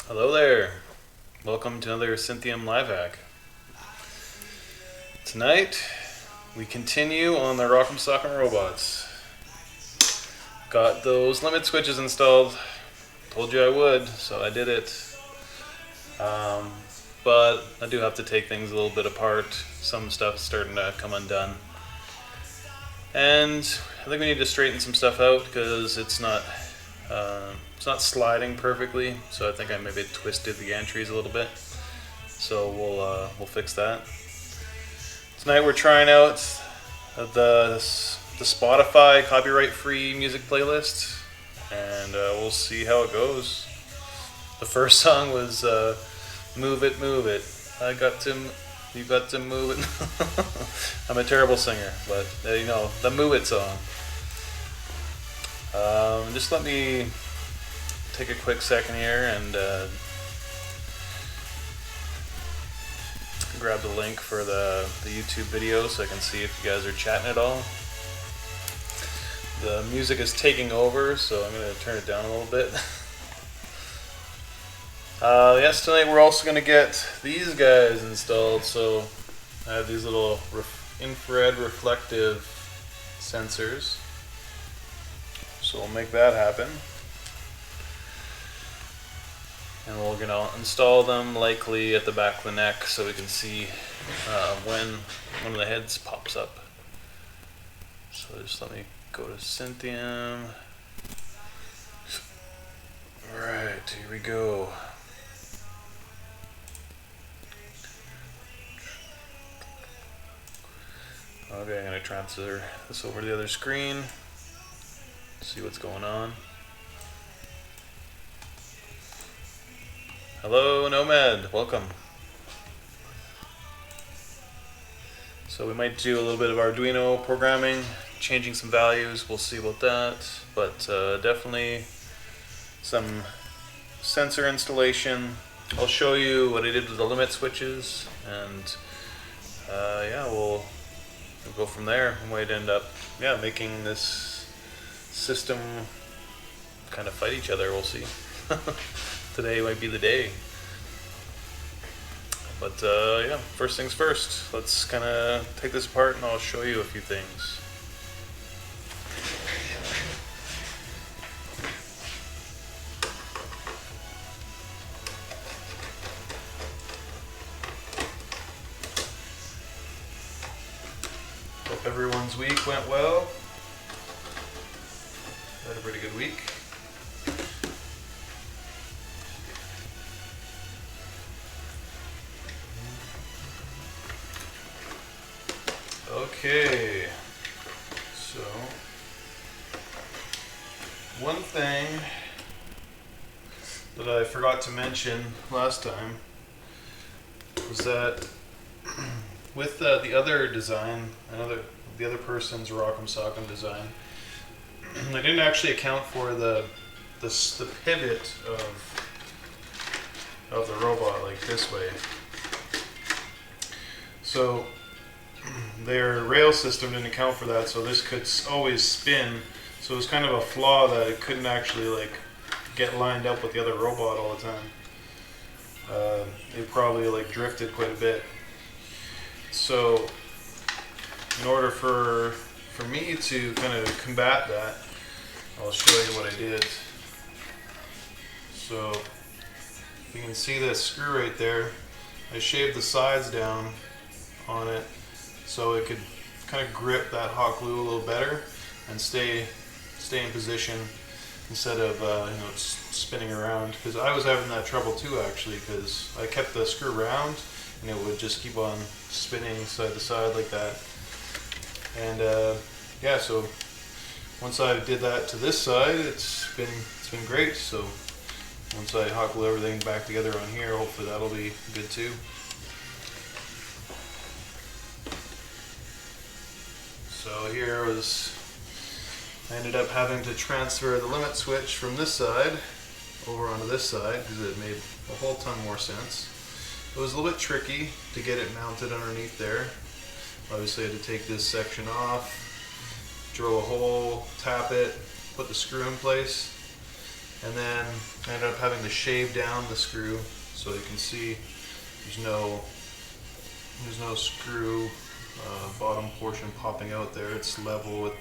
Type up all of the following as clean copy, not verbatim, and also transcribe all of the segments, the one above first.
Hello there. Welcome to another Cynthium Live Hack. Tonight, we continue on the Rock'em Sock'em robots. Got those limit switches installed. Told you I would, so I did it. But I do have to take things a little bit apart. Some stuff's starting to come undone. And I think we need to straighten some stuff out because it's not sliding perfectly. So I think I maybe twisted the gantries a little bit. So we'll fix that. Tonight we're trying out the Spotify copyright-free music playlist, and we'll see how it goes. The first song was "Move It, Move It." You got to move it. I'm a terrible singer, but you know the "Move It" song. Just let me take a quick second here and grab the link for the YouTube video so I can see if you guys are chatting at all. The music is taking over, so I'm going to turn it down a little bit. Yes, tonight we're also going to get these guys installed. So I have these little infrared reflective sensors. So we'll make that happen. And we're going to install them likely at the back of the neck so we can see when one of the heads pops up. So just let me go to Cynthium. Alright, here we go. Okay, I'm going to transfer this over to the other screen. See what's going on. Hello, Nomad. Welcome. So we might do a little bit of Arduino programming, changing some values. We'll see about that. But definitely some sensor installation. I'll show you what I did with the limit switches, and yeah, we'll go from there. We might end up making this system kind of fight each other. We'll see. Today might be the day. But yeah, first things first. Let's kind of take this apart and I'll show you a few things. Hope everyone's week went well. Had a pretty good week. Okay, so one thing that I forgot to mention last time was that with the other design, the other person's Rock'em Sock'em design, I didn't actually account for the pivot of the robot like this way. So their rail system didn't account for that, so this could always spin. So it was kind of a flaw that it couldn't actually like get lined up with the other robot all the time. It probably like drifted quite a bit. So in order for me to kind of combat that, I'll show you what I did. So you can see this screw right there. I shaved the sides down on it so it could kind of grip that hot glue a little better and stay in position instead of spinning around. Because I was having that trouble too, actually, because I kept the screw round and it would just keep on spinning side to side like that. And yeah, so once I did that to this side, it's been great. So once I hot glue everything back together on here, hopefully that'll be good too. So here I ended up having to transfer the limit switch from this side over onto this side because it made a whole ton more sense. It was a little bit tricky to get it mounted underneath there. Obviously I had to take this section off, drill a hole, tap it, put the screw in place, And then I ended up having to shave down the screw, so you can see there's no screw bottom portion popping out there. It's level with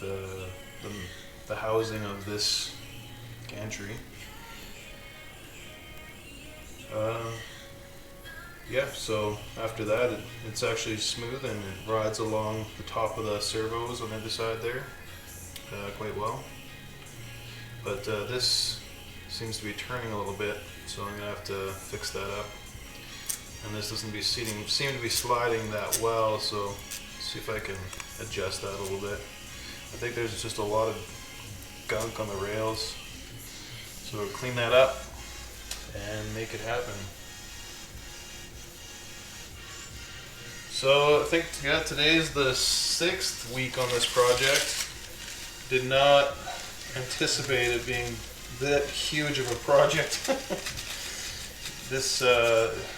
the housing of this gantry. Yeah, so after that it's actually smooth and it rides along the top of the servos on the other side there quite well. But this seems to be turning a little bit, so I'm going to have to fix that up. And this doesn't seem to be sliding that well, so see if I can adjust that a little bit. I think there's just a lot of gunk on the rails, so we'll clean that up and make it happen. So I think today's the 6th week on this project. Did not anticipate it being that huge of a project. This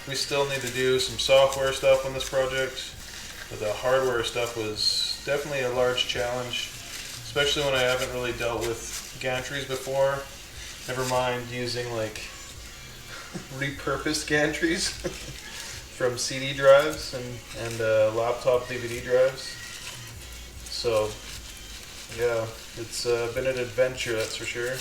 we still need to do some software stuff on this project, but the hardware stuff was definitely a large challenge, especially when I haven't really dealt with gantries before. Never mind using like repurposed gantries from CD drives and laptop DVD drives. So yeah, it's been an adventure, that's for sure.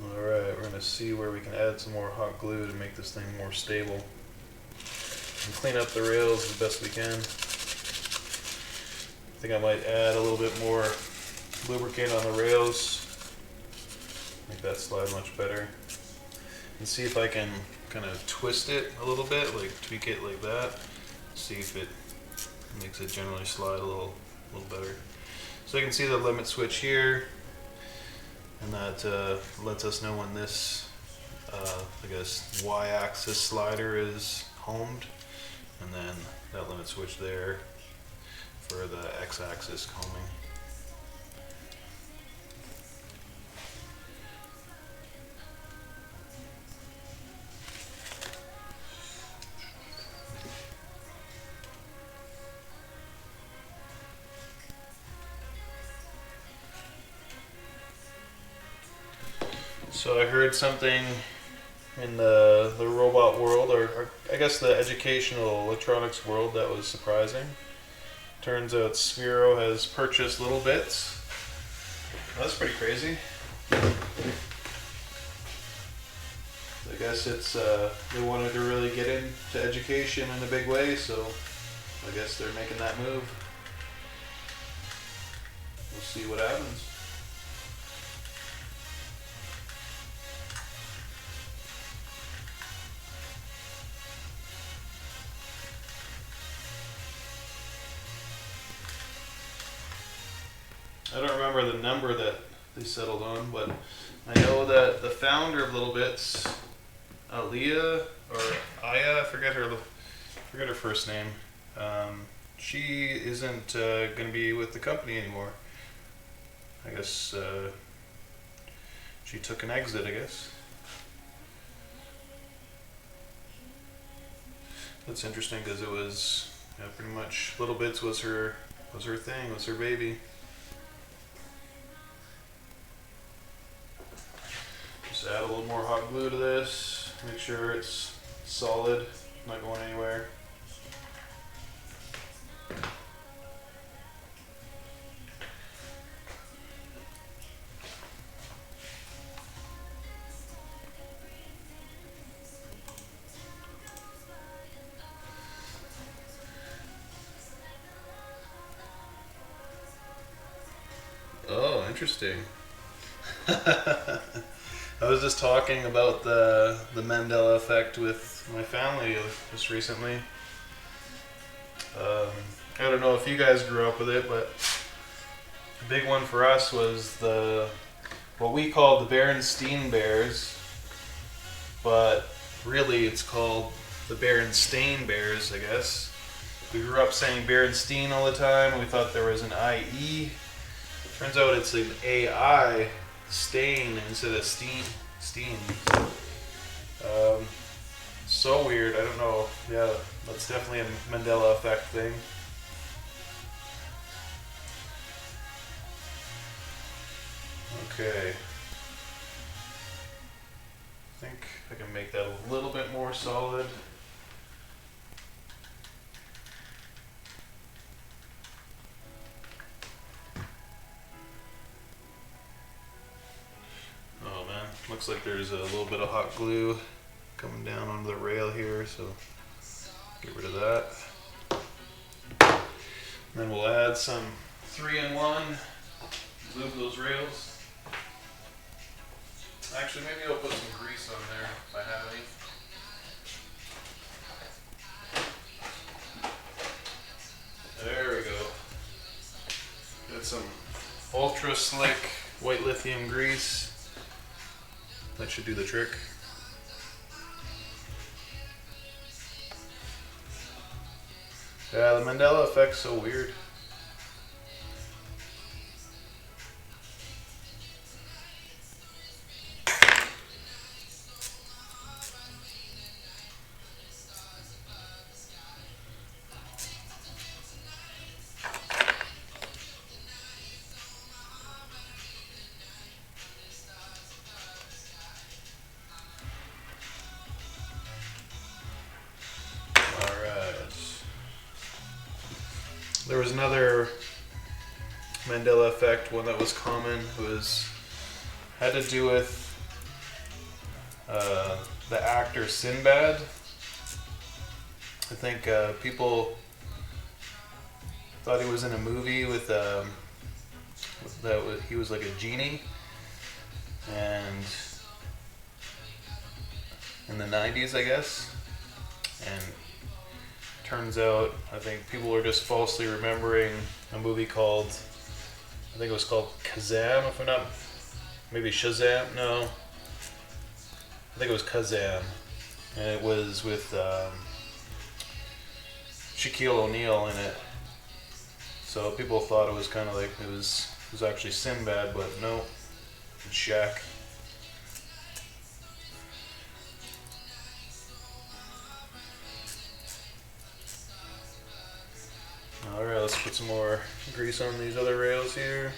Alright, we're going to see where we can add some more hot glue to make this thing more stable. And clean up the rails as best we can. I think I might add a little bit more lubricant on the rails, make that slide much better, and see if I can kind of twist it a little bit, like tweak it like that, see if it makes it generally slide a little better. So you can see the limit switch here, and that lets us know when this I guess y-axis slider is homed, and then that limit switch there for the x-axis combing. So I heard something in the robot world, or I guess the educational electronics world, that was surprising. Turns out Sphero has purchased Little Bits. Well, that's pretty crazy. I guess it's they wanted to really get into education in a big way, so I guess they're making that move. We'll see what happens. I don't remember the number that they settled on, but I know that the founder of Little Bits, Aaliyah or Aya, I forget her first name. She isn't going to be with the company anymore. I guess she took an exit, I guess. That's interesting because it was pretty much Little Bits was her thing, was her baby. Just add a little more hot glue to this, make sure it's solid, not going anywhere. Oh, interesting. I was just talking about the Mandela effect with my family just recently. I don't know if you guys grew up with it, but a big one for us was what we called the Berenstain Bears, but really it's called the Berenstain Bears, I guess. We grew up saying Berenstain all the time, and we thought there was an IE, Turns out it's an AI stain instead of steam. So weird. I don't know. Yeah, that's definitely a Mandela effect thing. Okay. I think I can make that a little bit more solid. Oh man, looks like there's a little bit of hot glue coming down onto the rail here, so get rid of that. And then we'll add some 3-in-1, lube those rails. Actually, maybe I'll put some grease on there if I have any. There we go. Got some ultra slick white lithium grease. That should do the trick. Yeah, the Mandela effect's so weird. There was another Mandela effect, one that was common, had to do with the actor Sinbad. I think people thought he was in a movie with he was like a genie, and in the 90s, I guess, and turns out, I think people are just falsely remembering a movie called, I think it was called Kazam, if I'm not, maybe Shazam, no. I think it was Kazam, and it was with Shaquille O'Neal in it. So people thought it was kind of like, it was actually Sinbad, but no, it's Shaq. Alright, let's put some more grease on these other rails here.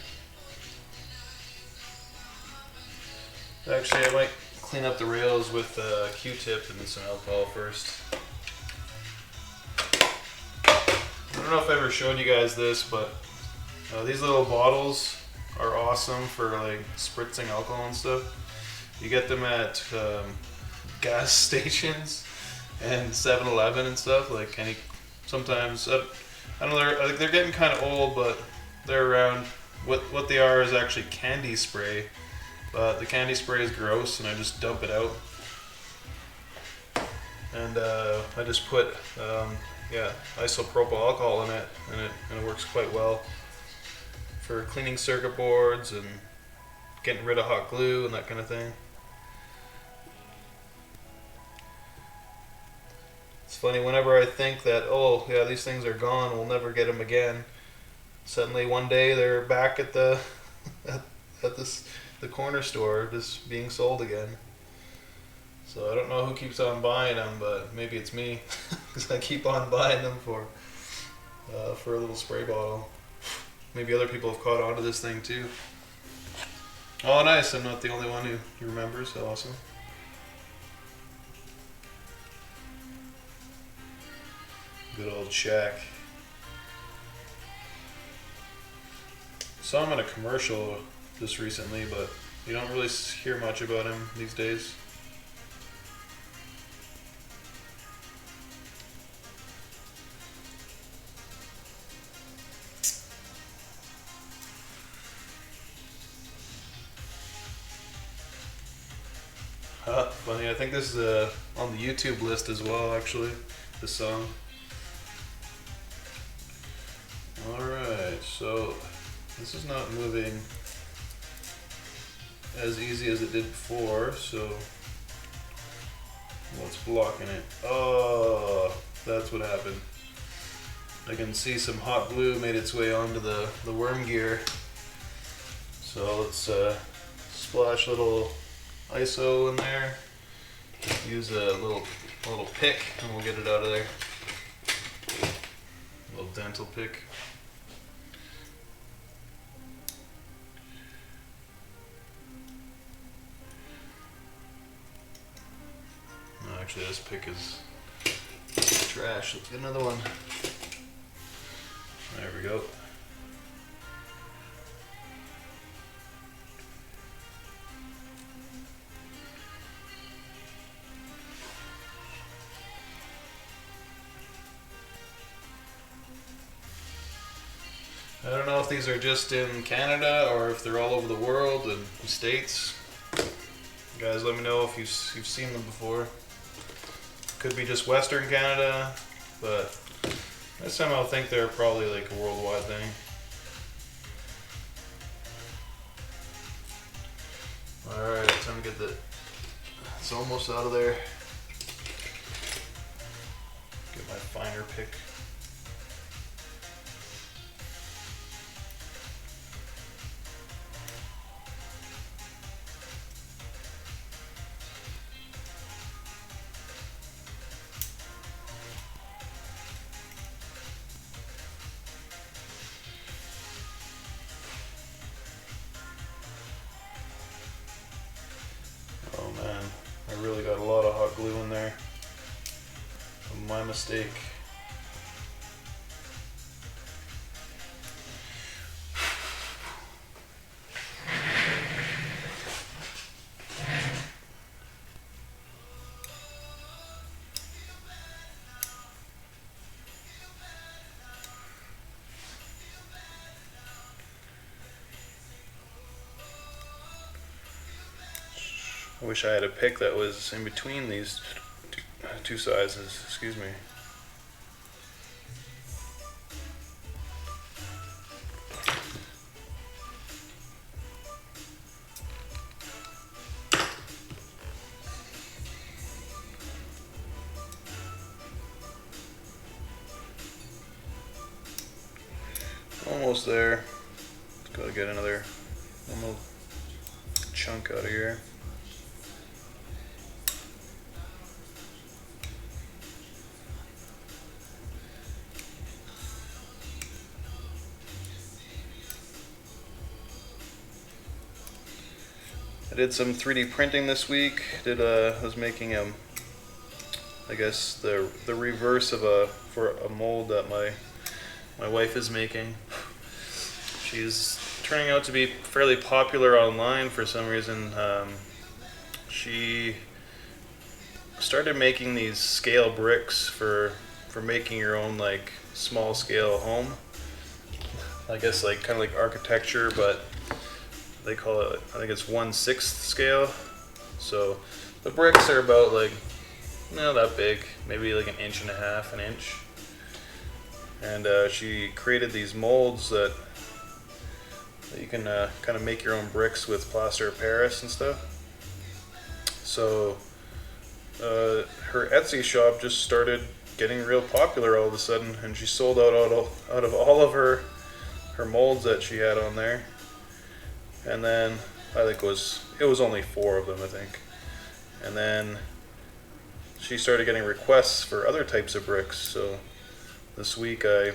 Actually, I might clean up the rails with a Q-tip and some alcohol first. I don't know if I ever showed you guys this, but these little bottles are awesome for like spritzing alcohol and stuff. You get them at gas stations and 7-Eleven and stuff. Like sometimes. I don't know, they're getting kind of old, but they're around. What they are is actually candy spray, but the candy spray is gross, and I just dump it out. And I just put isopropyl alcohol in it, and it works quite well for cleaning circuit boards and getting rid of hot glue and that kind of thing. It's funny, whenever I think that, oh yeah, these things are gone, we'll never get them again, suddenly one day they're back at the the corner store just being sold again. So I don't know who keeps on buying them, but maybe it's me, because I keep on buying them for a little spray bottle. Maybe other people have caught on to this thing too. Oh nice, I'm not the only one who remembers. Awesome. Good old Shaq. Saw him in a commercial just recently, but you don't really hear much about him these days. Funny, I think this is on the YouTube list as well, actually, this song. Alright, so this is not moving as easy as it did before, so what's blocking it? Oh, that's what happened. I can see some hot glue made its way onto the worm gear. So let's splash a little ISO in there. Use a little pick and we'll get it out of there. A little dental pick. No, actually this pick is trash. Let's get another one. There we go. I don't know if these are just in Canada or if they're all over the world and the States. Guys, let me know if you've seen them before. Could be just Western Canada, but I somehow think they're probably like a worldwide thing. Alright, time to get it's almost out of there. Get my finer pick. Oh man, I really got a lot of hot glue in there. My mistake. I wish I had a pick that was in between these two sizes, excuse me. Almost there. Just gotta get another little chunk out of here. I did some 3D printing this week. I was making I guess the reverse of for a mold that my wife is making. She's turning out to be fairly popular online for some reason. She started making these scale bricks for making your own like small scale home. I guess like kind of like architecture, but they call it, I think it's 1/6 scale. So the bricks are about like, not that big, maybe like 1.5 inches. And she created these molds that you can kind of make your own bricks with plaster of Paris and stuff. So her Etsy shop just started getting real popular all of a sudden, and she sold out of all of her molds that she had on there. And then I think it was only 4 of them, I think. And then she started getting requests for other types of bricks. So this week I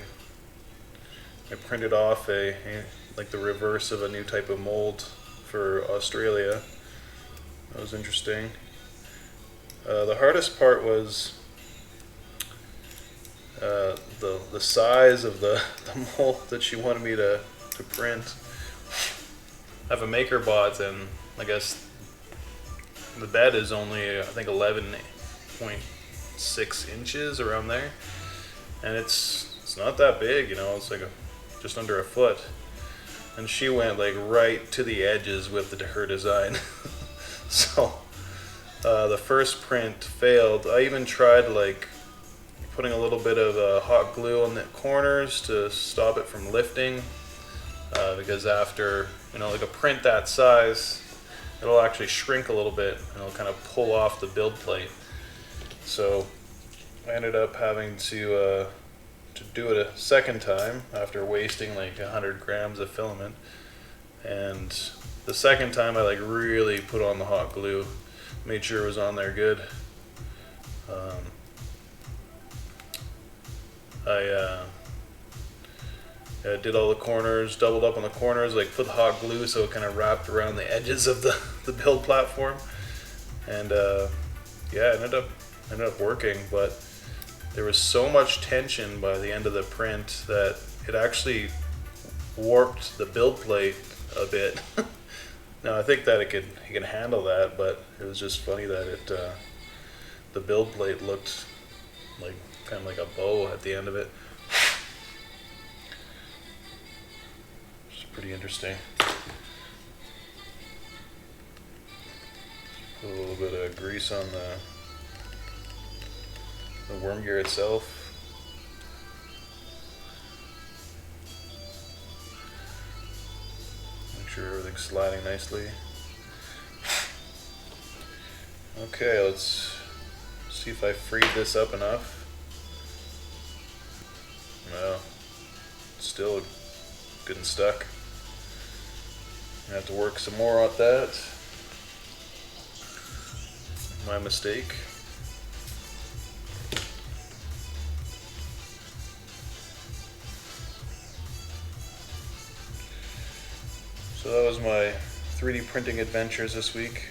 printed off like the reverse of a new type of mold for Australia. That was interesting. The hardest part was the size of the mold that she wanted me to print. I have a MakerBot, and I guess the bed is only, I think, 11.6 inches, around there, and it's not that big, you know. It's like just under a foot, and she went like right to the edges with her design. So the first print failed. I even tried like putting a little bit of hot glue on the corners to stop it from lifting, because after, you know, like a print that size, it'll actually shrink a little bit and it'll kind of pull off the build plate. So I ended up having to do it a second time after wasting like 100 grams of filament. And the second time I like really put on the hot glue, made sure it was on there good. I did all the corners, doubled up on the corners, like put the hot glue so it kind of wrapped around the edges of the build platform. And yeah, it ended up working, but there was so much tension by the end of the print that it actually warped the build plate a bit. Now I think that it can handle that, but it was just funny that the build plate looked like kind of like a bow at the end of it. It's pretty interesting. Put a little bit of grease on the worm gear itself. Make sure everything's sliding nicely. Okay, let's see if I freed this up enough. No, it's still getting stuck. I have to work some more on that. My mistake. So that was my 3D printing adventures this week.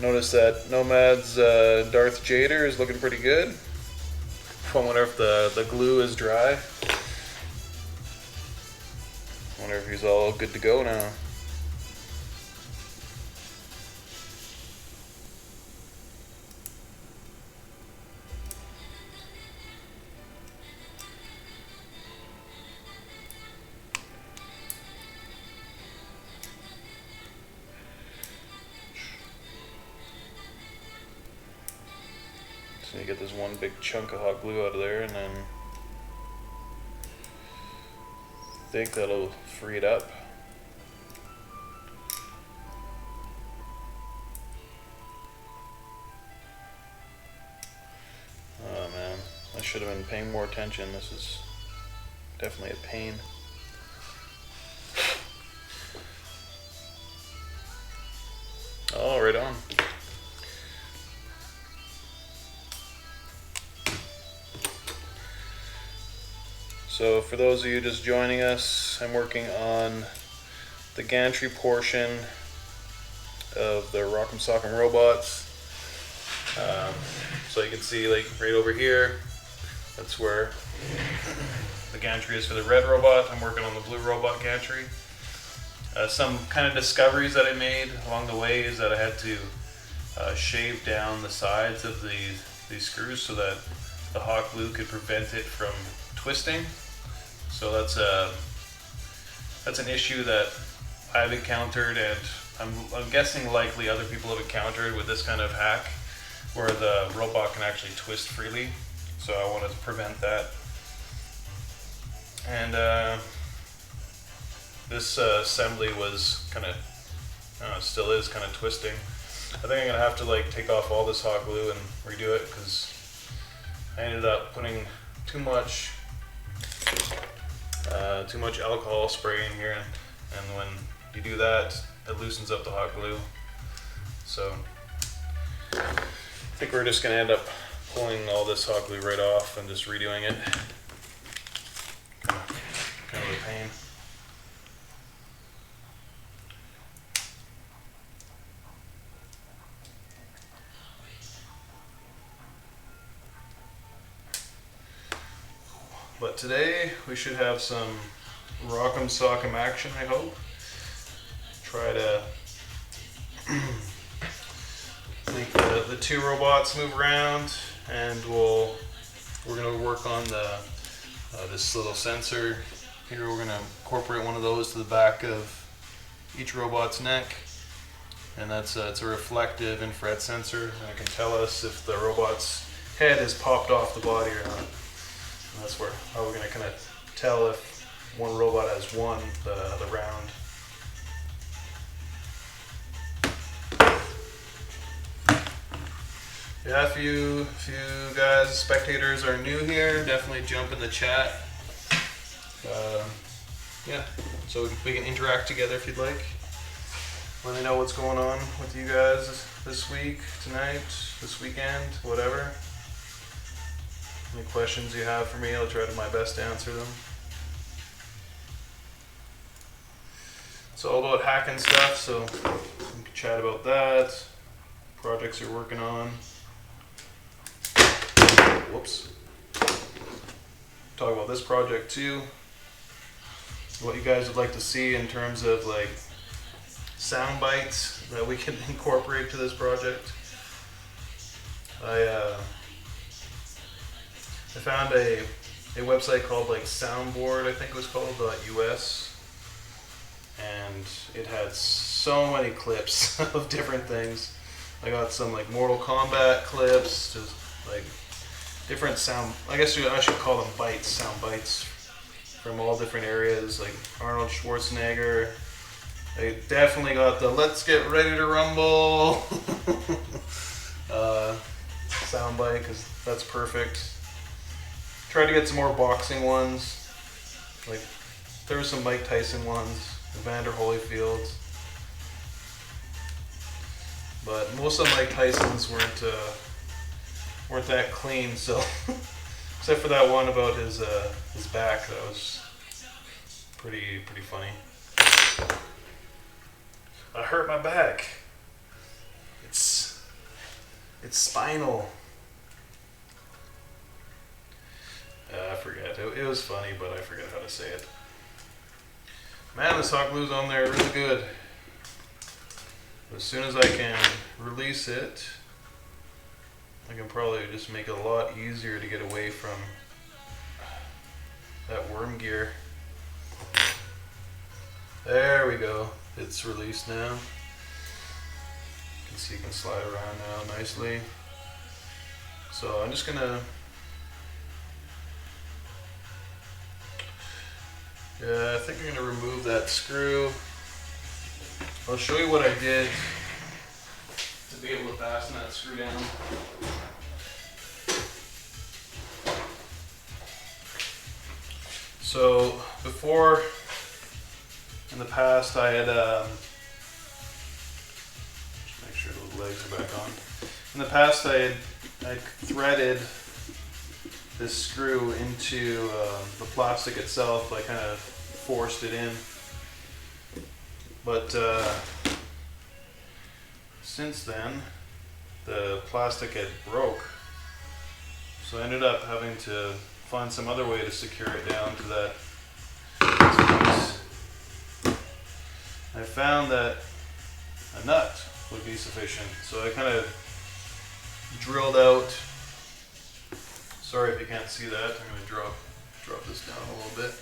Notice that Nomad's Darth Jader is looking pretty good. I wonder if the glue is dry. I wonder if he's all good to go now. So you get this one big chunk of hot glue out of there, and then I think that'll free it up. Oh man, I should have been paying more attention. This is definitely a pain. Oh, right on. So for those of you just joining us, I'm working on the gantry portion of the Rock'em Sock'em robots. So you can see like right over here, that's where the gantry is for the red robot. I'm working on the blue robot gantry. Some kind of discoveries that I made along the way is that I had to shave down the sides of these screws so that the hot glue could prevent it from twisting. So that's an issue that I've encountered, and I'm guessing likely other people have encountered with this kind of hack, where the robot can actually twist freely. So I wanted to prevent that. And this assembly was kind of, still is kind of twisting. I think I'm gonna have to like take off all this hot glue and redo it, because I ended up putting too much alcohol spray in here, and when you do that, it loosens up the hot glue. So I think we're just going to end up pulling all this hot glue right off and just redoing it. Kind of a pain. But today we should have some Rock'em Sock'em action, I hope. Try to make the two robots move around, and we're going to work on this little sensor here. We're going to incorporate one of those to the back of each robot's neck, and it's a reflective infrared sensor, and it can tell us if the robot's head has popped off the body or not. And that's how we're going to kind of tell if one robot has won the round. Yeah, if you guys, spectators, are new here, definitely jump in the chat. Yeah, so we can interact together if you'd like. Let me know what's going on with you guys this week, tonight, this weekend, whatever. Any questions you have for me, I'll try to my best to answer them. It's all about hacking stuff, so we can chat about that, projects you're working on. Whoops. Talk about this project too. What you guys would like to see in terms of like sound bites that we can incorporate to this project. I found a website called like Soundboard, I think it was called, .us. And it had so many clips of different things. I got some like Mortal Kombat clips, just like different sound, I guess I should call them bites, sound bites from all different areas, like Arnold Schwarzenegger. I definitely got the "Let's get ready to rumble" sound bite, because that's perfect. Tried to get some more boxing ones, like there were some Mike Tyson ones, Evander Holyfield, but most of Mike Tyson's weren't that clean. So except for that one about his back, that was pretty funny. I hurt my back. It's spinal. I forget. It was funny, but I forget how to say it. Man, this hot glue's on there really good. As soon as I can release it, I can probably just make it a lot easier to get away from that worm gear. There we go. It's released now. You can see you can slide around now nicely. So I'm just gonna I think I'm gonna remove that screw. I'll show you what I did to be able to fasten that screw down. So before, in the past, I had just make sure those legs are back on. In the past, I threaded this screw into the plastic itself. I kind of forced it in, but since then the plastic had broke, so I ended up having to find some other way to secure it down to that piece. I found that a nut would be sufficient, so I kind of drilled out. Sorry if you can't see that. I'm going to drop this down a little bit.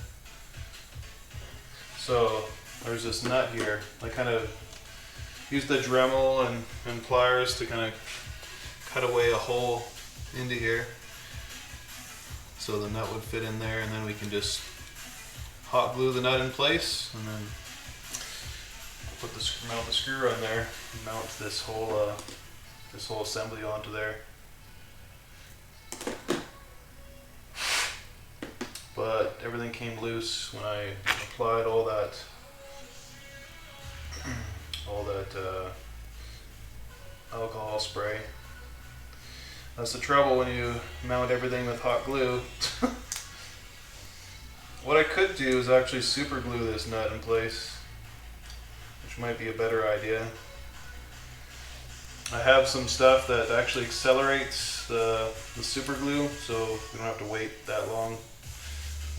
So there's this nut here. I kind of used the Dremel and pliers to kind of cut away a hole into here, so the nut would fit in there, and then we can just hot glue the nut in place, and then mount the screw on there, and mount this whole assembly onto there. But everything came loose when I applied all that alcohol spray. That's the trouble when you mount everything with hot glue. What I could do is actually super glue this nut in place, which might be a better idea. I have some stuff that actually accelerates the super glue, so we don't have to wait that long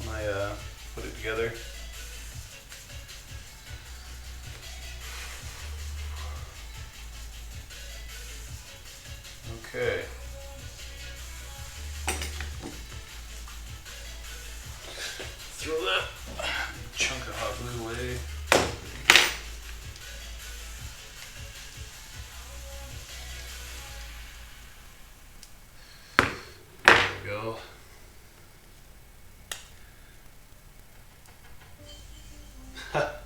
when I put it together. Okay. Throw that chunk of hot glue away. There we go.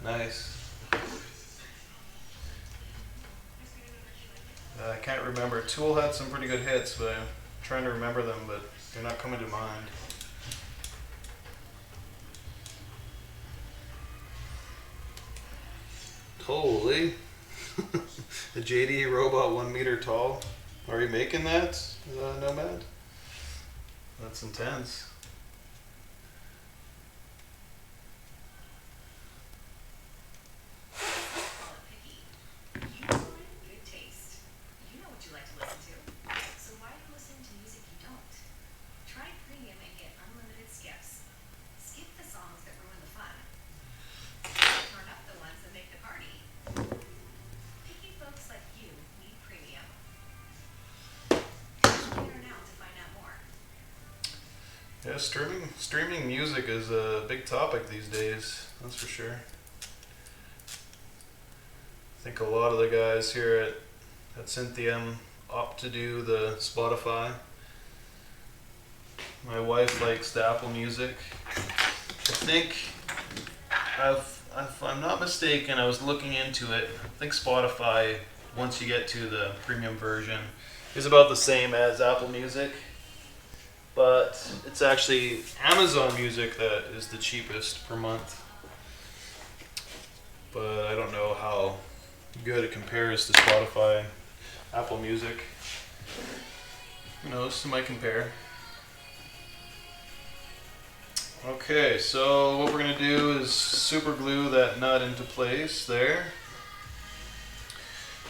Nice. I can't remember. Tool had some pretty good hits, but I'm trying to remember them, but they're not coming to mind. Holy. A JD robot 1 meter tall. Are you making that, Nomad? That's intense. Yeah, streaming music is a big topic these days, that's for sure. I think a lot of the guys here at Cynthium opt to do the Spotify. My wife likes the Apple Music. I think, if I'm not mistaken, I was looking into it. I think Spotify, once you get to the premium version, is about the same as Apple Music. But it's actually Amazon Music that is the cheapest per month. But I don't know how good it compares to Spotify, Apple Music. Who knows, it might compare. Okay, so what we're going to do is super glue that nut into place there.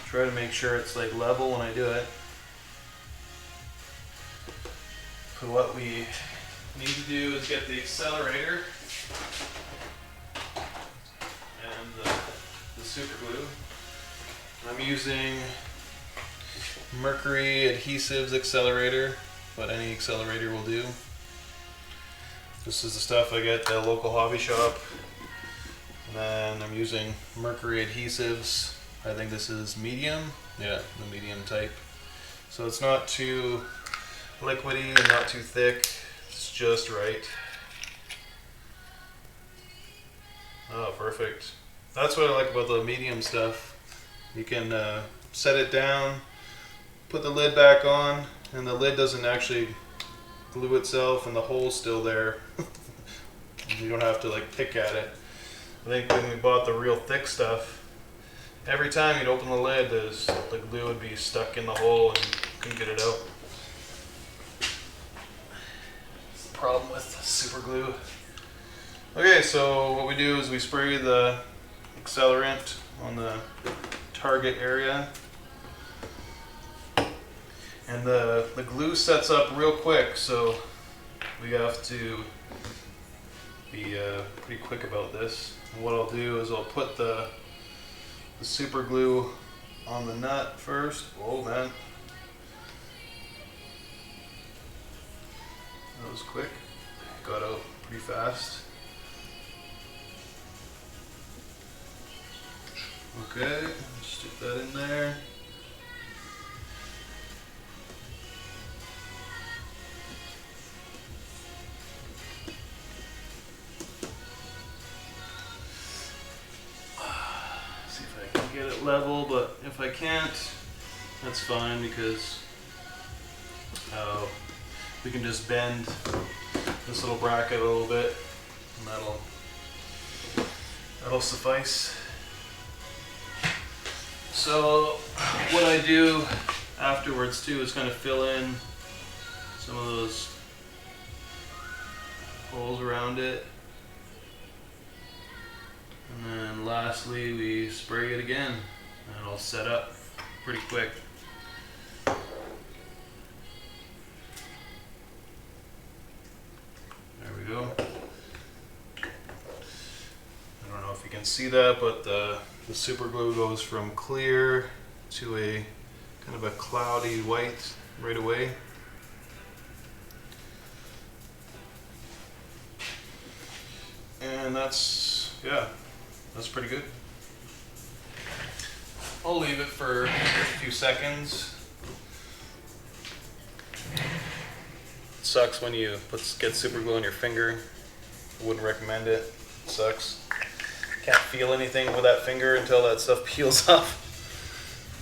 Try to make sure it's like level when I do it. So what we need to do is get the accelerator and the super glue. I'm using Mercury Adhesives accelerator, but any accelerator will do. This is the stuff I get at the local hobby shop. And then I'm using Mercury Adhesives. I think this is medium. Yeah, the medium type. So it's not too liquidy and not too thick. It's just right. Oh, perfect. That's what I like about the medium stuff. You can set it down, put the lid back on, and the lid doesn't actually glue itself and the hole's still there. You don't have to like pick at it. I think when we bought the real thick stuff, every time you'd open the lid, the glue would be stuck in the hole and you couldn't get it out. That's the problem with super glue. Okay, so what we do is we spray the accelerant on the target area. And the glue sets up real quick, so we have to be pretty quick about this. And what I'll do is I'll put the super glue on the nut first. Oh man, that was quick. Got out pretty fast. Okay, stick that in there. Get it level, but if I can't, that's fine because we can just bend this little bracket a little bit and that'll suffice. So what I do afterwards too is kind of fill in some of those holes around it. And then lastly, we spray it again, and it'll set up pretty quick. There we go. I don't know if you can see that, but the super glue goes from clear to a kind of a cloudy white right away. And that's, yeah. That's pretty good. I'll leave it for a few seconds. It sucks when you get super glue on your finger. I wouldn't recommend it. It sucks. Can't feel anything with that finger until that stuff peels off.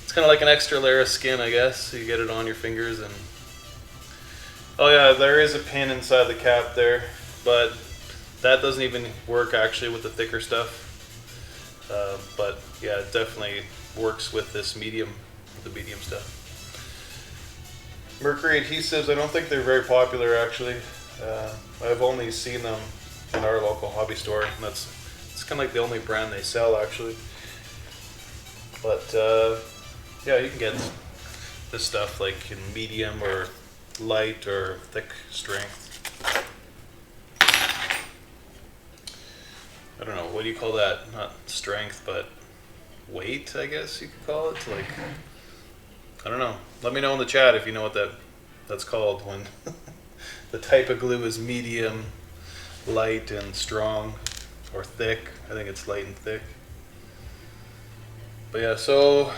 It's kind of like an extra layer of skin, I guess. So you get it on your fingers and... Oh yeah, there is a pin inside the cap there, but that doesn't even work actually with the thicker stuff. But yeah, it definitely works with this medium, the medium stuff. Mercury adhesives, I don't think they're very popular actually. I've only seen them in our local hobby store, and it's kind of like the only brand they sell actually. But yeah, you can get this stuff like in medium or light or thick strength. I don't know, what do you call that? Not strength, but weight, I guess you could call it. Like, I don't know. Let me know in the chat if you know what that's called when the type of glue is medium, light, and strong, or thick. I think it's light and thick. But yeah, so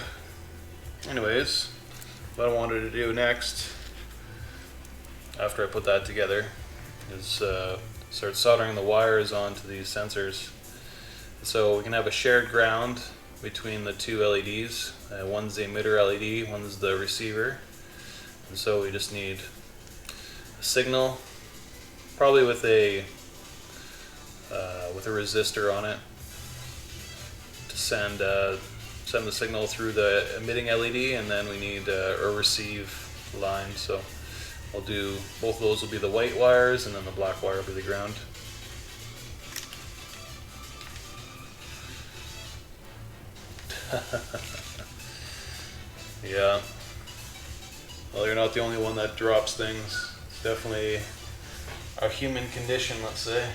anyways, what I wanted to do next, after I put that together, is start soldering the wires onto these sensors. So we can have a shared ground between the two LEDs. One's the emitter LED, one's the receiver. And so we just need a signal, probably with a resistor on it, to send the signal through the emitting LED, and then we need a receive line. So I'll do both of those will be the white wires, and then the black wire will be the ground. Yeah. Well, you're not the only one that drops things. It's definitely a human condition, let's say.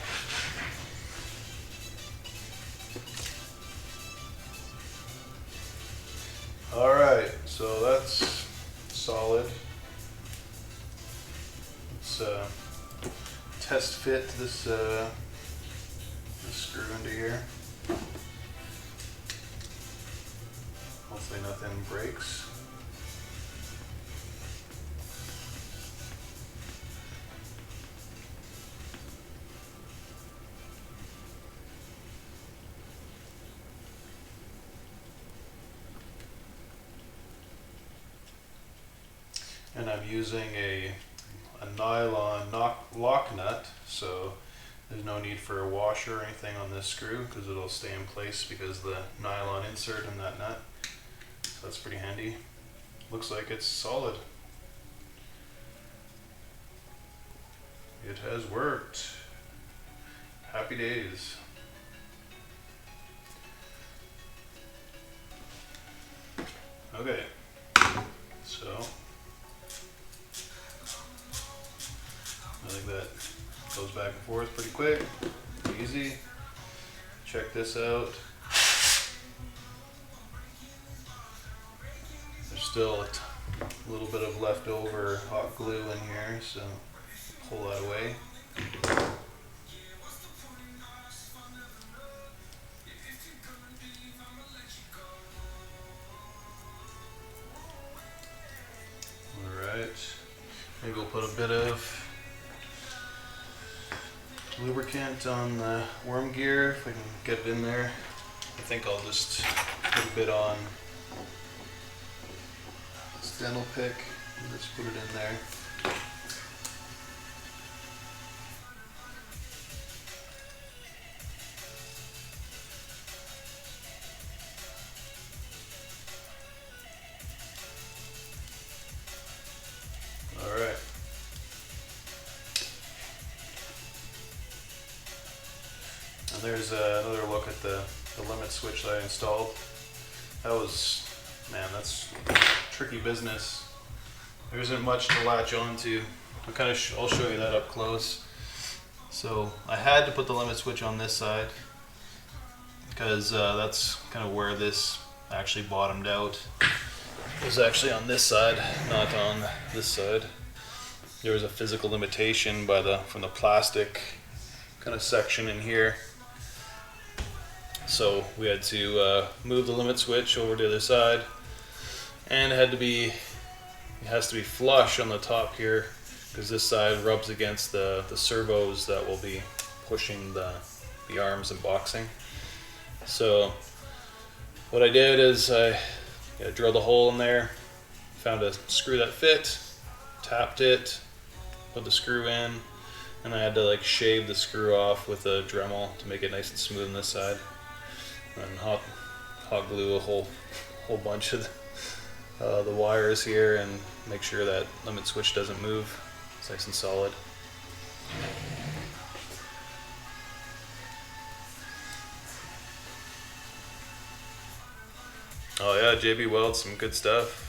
Alright, so that's solid. Let's test fit this screw into here. Hopefully nothing breaks. And I'm using a nylon lock nut, so there's no need for a washer or anything on this screw because it'll stay in place because of the nylon insert in that nut. So that's pretty handy. Looks like it's solid. It has worked. Happy days. Okay, so I think that goes back and forth pretty quick, easy. Check this out. There's still a little bit of leftover hot glue in here, so pull that away. Alright, maybe we'll put a bit of lubricant on the worm gear if we can get it in there. I think I'll just put a bit on this dental pick and just put it in there. Alright. And there's another look at the limit switch that I installed. That was, man, that's tricky business. There isn't much to latch onto. I'll show you that up close. So I had to put the limit switch on this side because that's kind of where this actually bottomed out. It was actually on this side, not on this side. There was a physical limitation from the plastic kind of section in here. So we had to move the limit switch over to the other side, and it has to be flush on the top here because this side rubs against the servos that will be pushing the arms and boxing. So what I did is I drilled a hole in there, found a screw that fit, tapped it, put the screw in, and I had to like shave the screw off with a Dremel to make it nice and smooth on this side. and hot glue a whole bunch of the wires here and make sure that limit switch doesn't move. It's nice and solid. Oh yeah, JB Weld, some good stuff.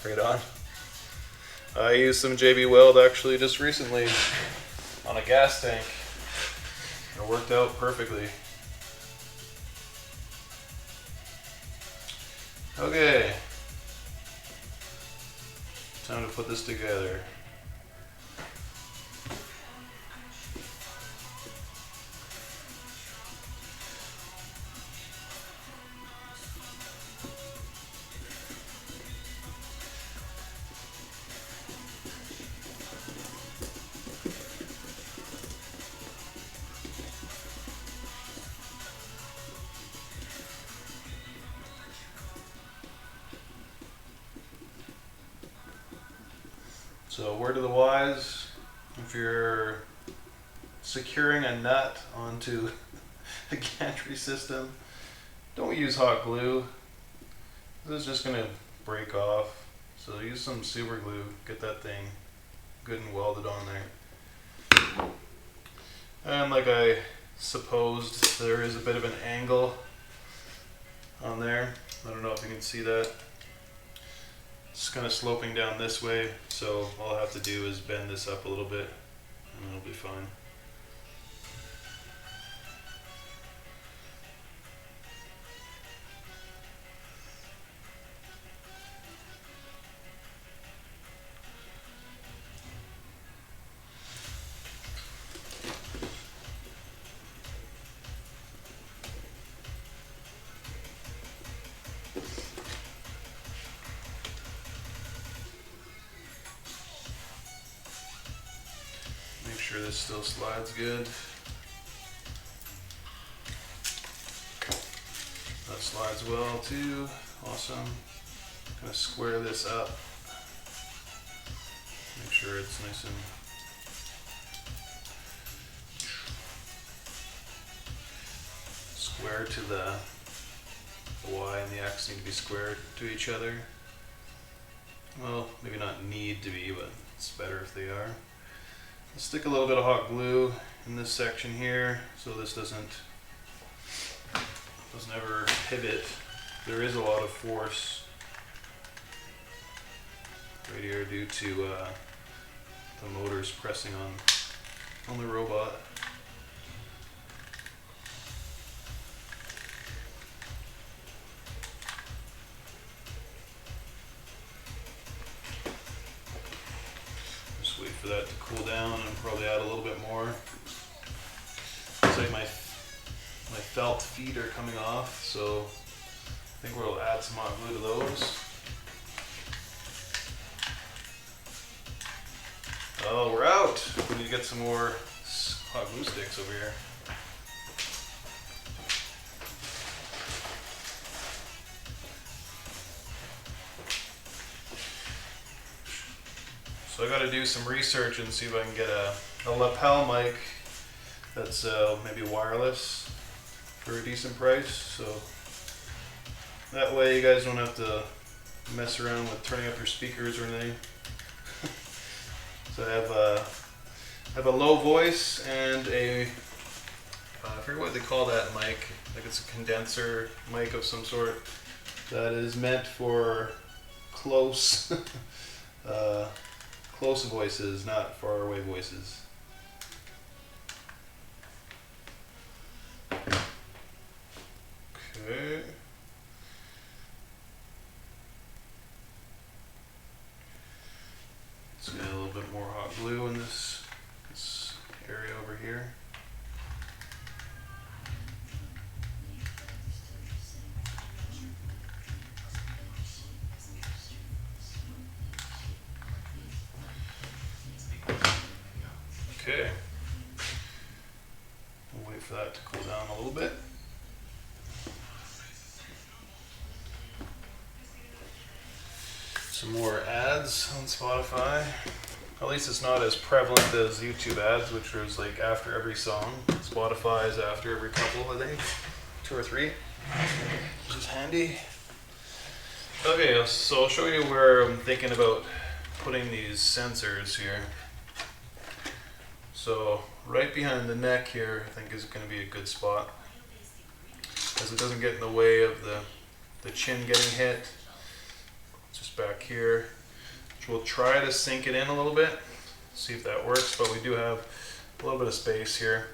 Right on. I used some JB Weld actually just recently on a gas tank. It worked out perfectly. Okay, time to put this together. So word of the wise, if you're securing a nut onto a gantry system, don't use hot glue. This is just going to break off. So use some super glue, get that thing good and welded on there. And like I supposed, there is a bit of an angle on there. I don't know if you can see that. It's kind of sloping down this way, so all I have to do is bend this up a little bit and it'll be fine. Make sure this still slides good. That slides well too. Awesome. Kind of square this up. Make sure it's nice and square to the Y and the X need to be squared to each other. Well, maybe not need to be, but it's better if they are. I'll stick a little bit of hot glue in this section here so this doesn't ever pivot. There is a lot of force right here due to the motors pressing on the robot. Just wait for that to cool down and probably add a little bit more. Looks like my felt feet are coming off, so I think we'll add some hot glue to those. Oh, we're out. We need to get some more hot glue sticks over here. So I got to do some research and see if I can get a lapel mic that's maybe wireless for a decent price. So that way you guys don't have to mess around with turning up your speakers or anything. So I have a low voice and a I forget what they call that mic. Like it's a condenser mic of some sort that is meant for close close voices, not far away voices. Okay. Let's get a little bit more hot glue in this area over here. Okay. We'll wait for that to cool down a little bit. Some more ads on Spotify. At least it's not as prevalent as YouTube ads, which was like after every song. Spotify is after every couple, I think. 2 or 3. Which is handy. Okay, so I'll show you where I'm thinking about putting these sensors here. So right behind the neck here, I think is going to be a good spot, because it doesn't get in the way of the chin getting hit. Just back here. We'll try to sink it in a little bit, see if that works, but we do have a little bit of space here,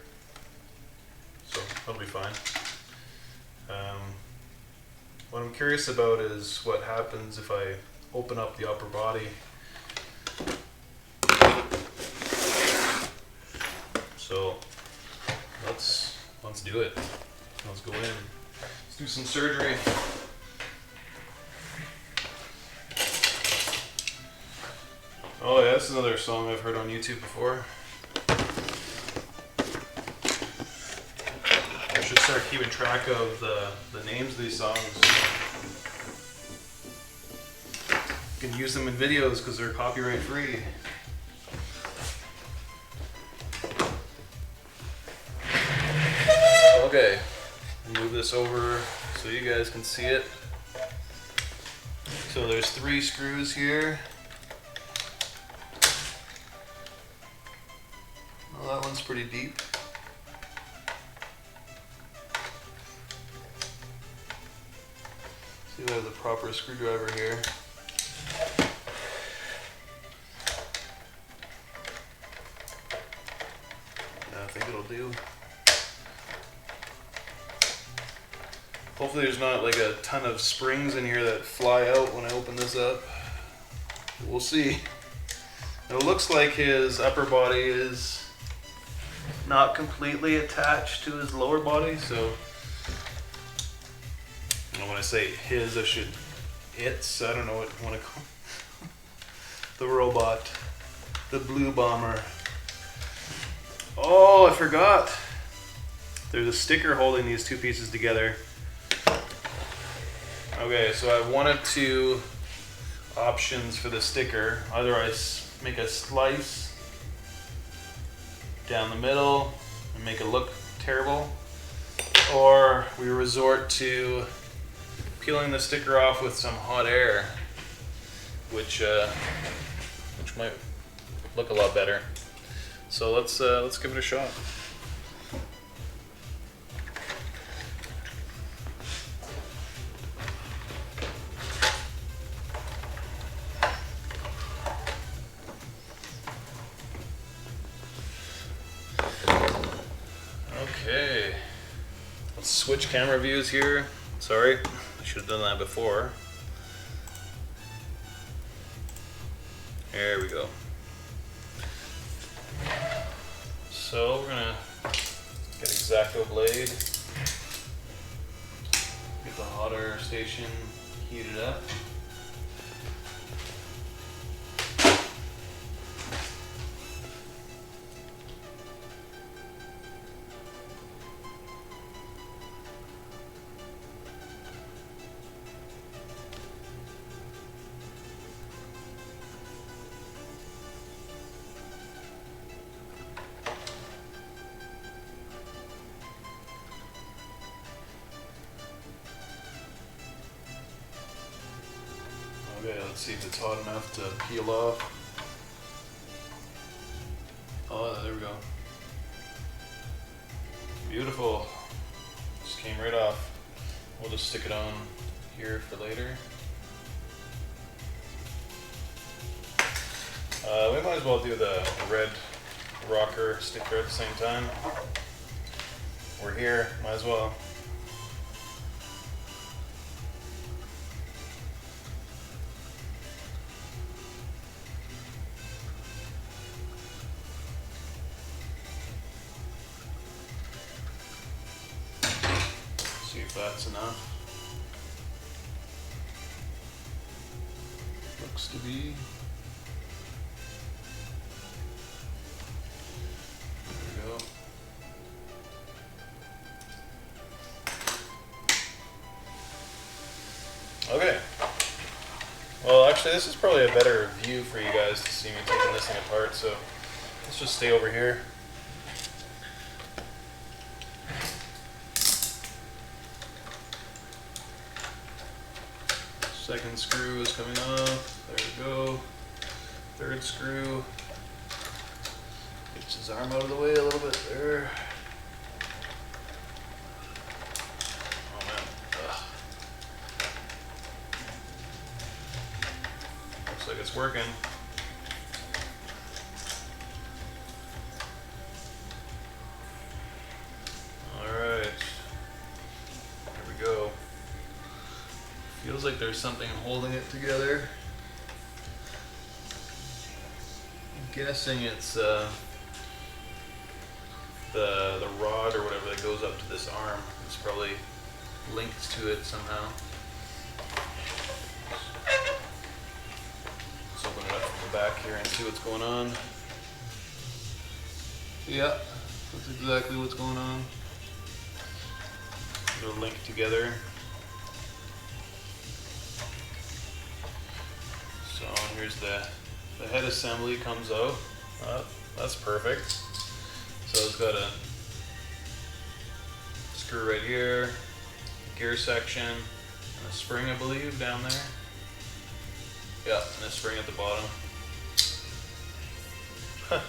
so that'll be fine. What I'm curious about is what happens if I open up the upper body. So let's do it. Let's go in. Let's do some surgery. Oh yeah, this is another song I've heard on YouTube before. I should start keeping track of the names of these songs. You can use them in videos because they're copyright free. Okay, move this over so you guys can see it. So there's 3 screws here. Well, that one's pretty deep. See if I have the proper screwdriver here. Yeah, I think it'll do. Hopefully there's not like a ton of springs in here that fly out when I open this up. We'll see. It looks like his upper body is not completely attached to his lower body, so when I say his, I should its, I don't know what you want to call it. The robot, the blue bomber. Oh, I forgot. There's a sticker holding these 2 pieces together. Okay, so I have 1 of 2 options for the sticker. Either I make a slice down the middle and make it look terrible, or we resort to peeling the sticker off with some hot air, which might look a lot better. So let's give it a shot. Okay, let's switch camera views here. Sorry, I should have done that before. There we go. So we're gonna get X-Acto blade, get the hot air station heated up. Okay, let's see if it's hot enough to peel off. Oh, there we go. Beautiful. Just came right off. We'll just stick it on here for later. We might as well do the red rocker sticker at the same time. We're here, might as well. See if that's enough. Looks to be. There we go. Okay. Well, actually, this is probably a better view for you guys to see me taking this thing apart, so let's just stay over here. Second screw is coming off. There we go. Third screw. Gets his arm out of the way a little bit there. Oh man. Ugh. Looks like it's working. Alright. There we go. Feels like there's something holding it together. I'm guessing it's the rod or whatever that goes up to this arm. It's probably linked to it somehow. Let's open it up from the back here and see what's going on. Yeah, that's exactly what's going on. They're linked together. So here's the head assembly comes out. That's perfect. So it's got a screw right here, gear section, and a spring, I believe, down there. Yeah, and a spring at the bottom.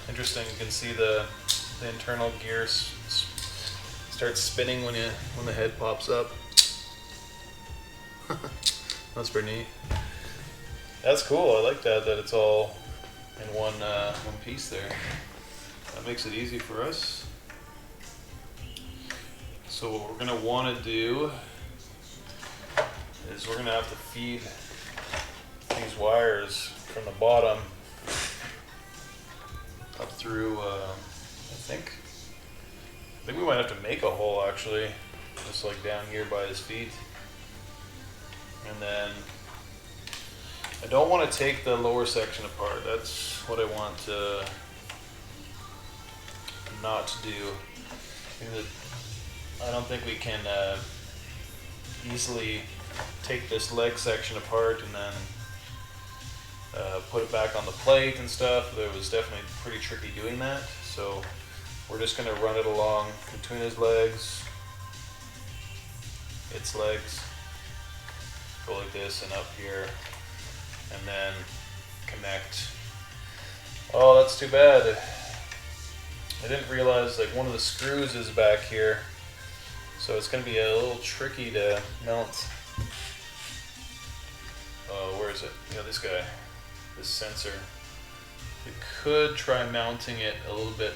Interesting. You can see the internal gear starts spinning when the head pops up. That's pretty neat. That's cool. I like that it's all in one piece there. That makes it easy for us. So what we're gonna want to do is we're gonna have to feed these wires from the bottom up through. I think we might have to make a hole actually, just like down here by his feet, and then. I don't want to take the lower section apart. That's what I want to not to do. I don't think we can easily take this leg section apart and then put it back on the plate and stuff. It was definitely pretty tricky doing that. So we're just going to run it along between his legs, its legs, go like this and up here. And then connect. Oh, that's too bad. I didn't realize like one of the screws is back here, so it's going to be a little tricky to mount. Oh, where is it? Yeah, this guy, this sensor. We could try mounting it a little bit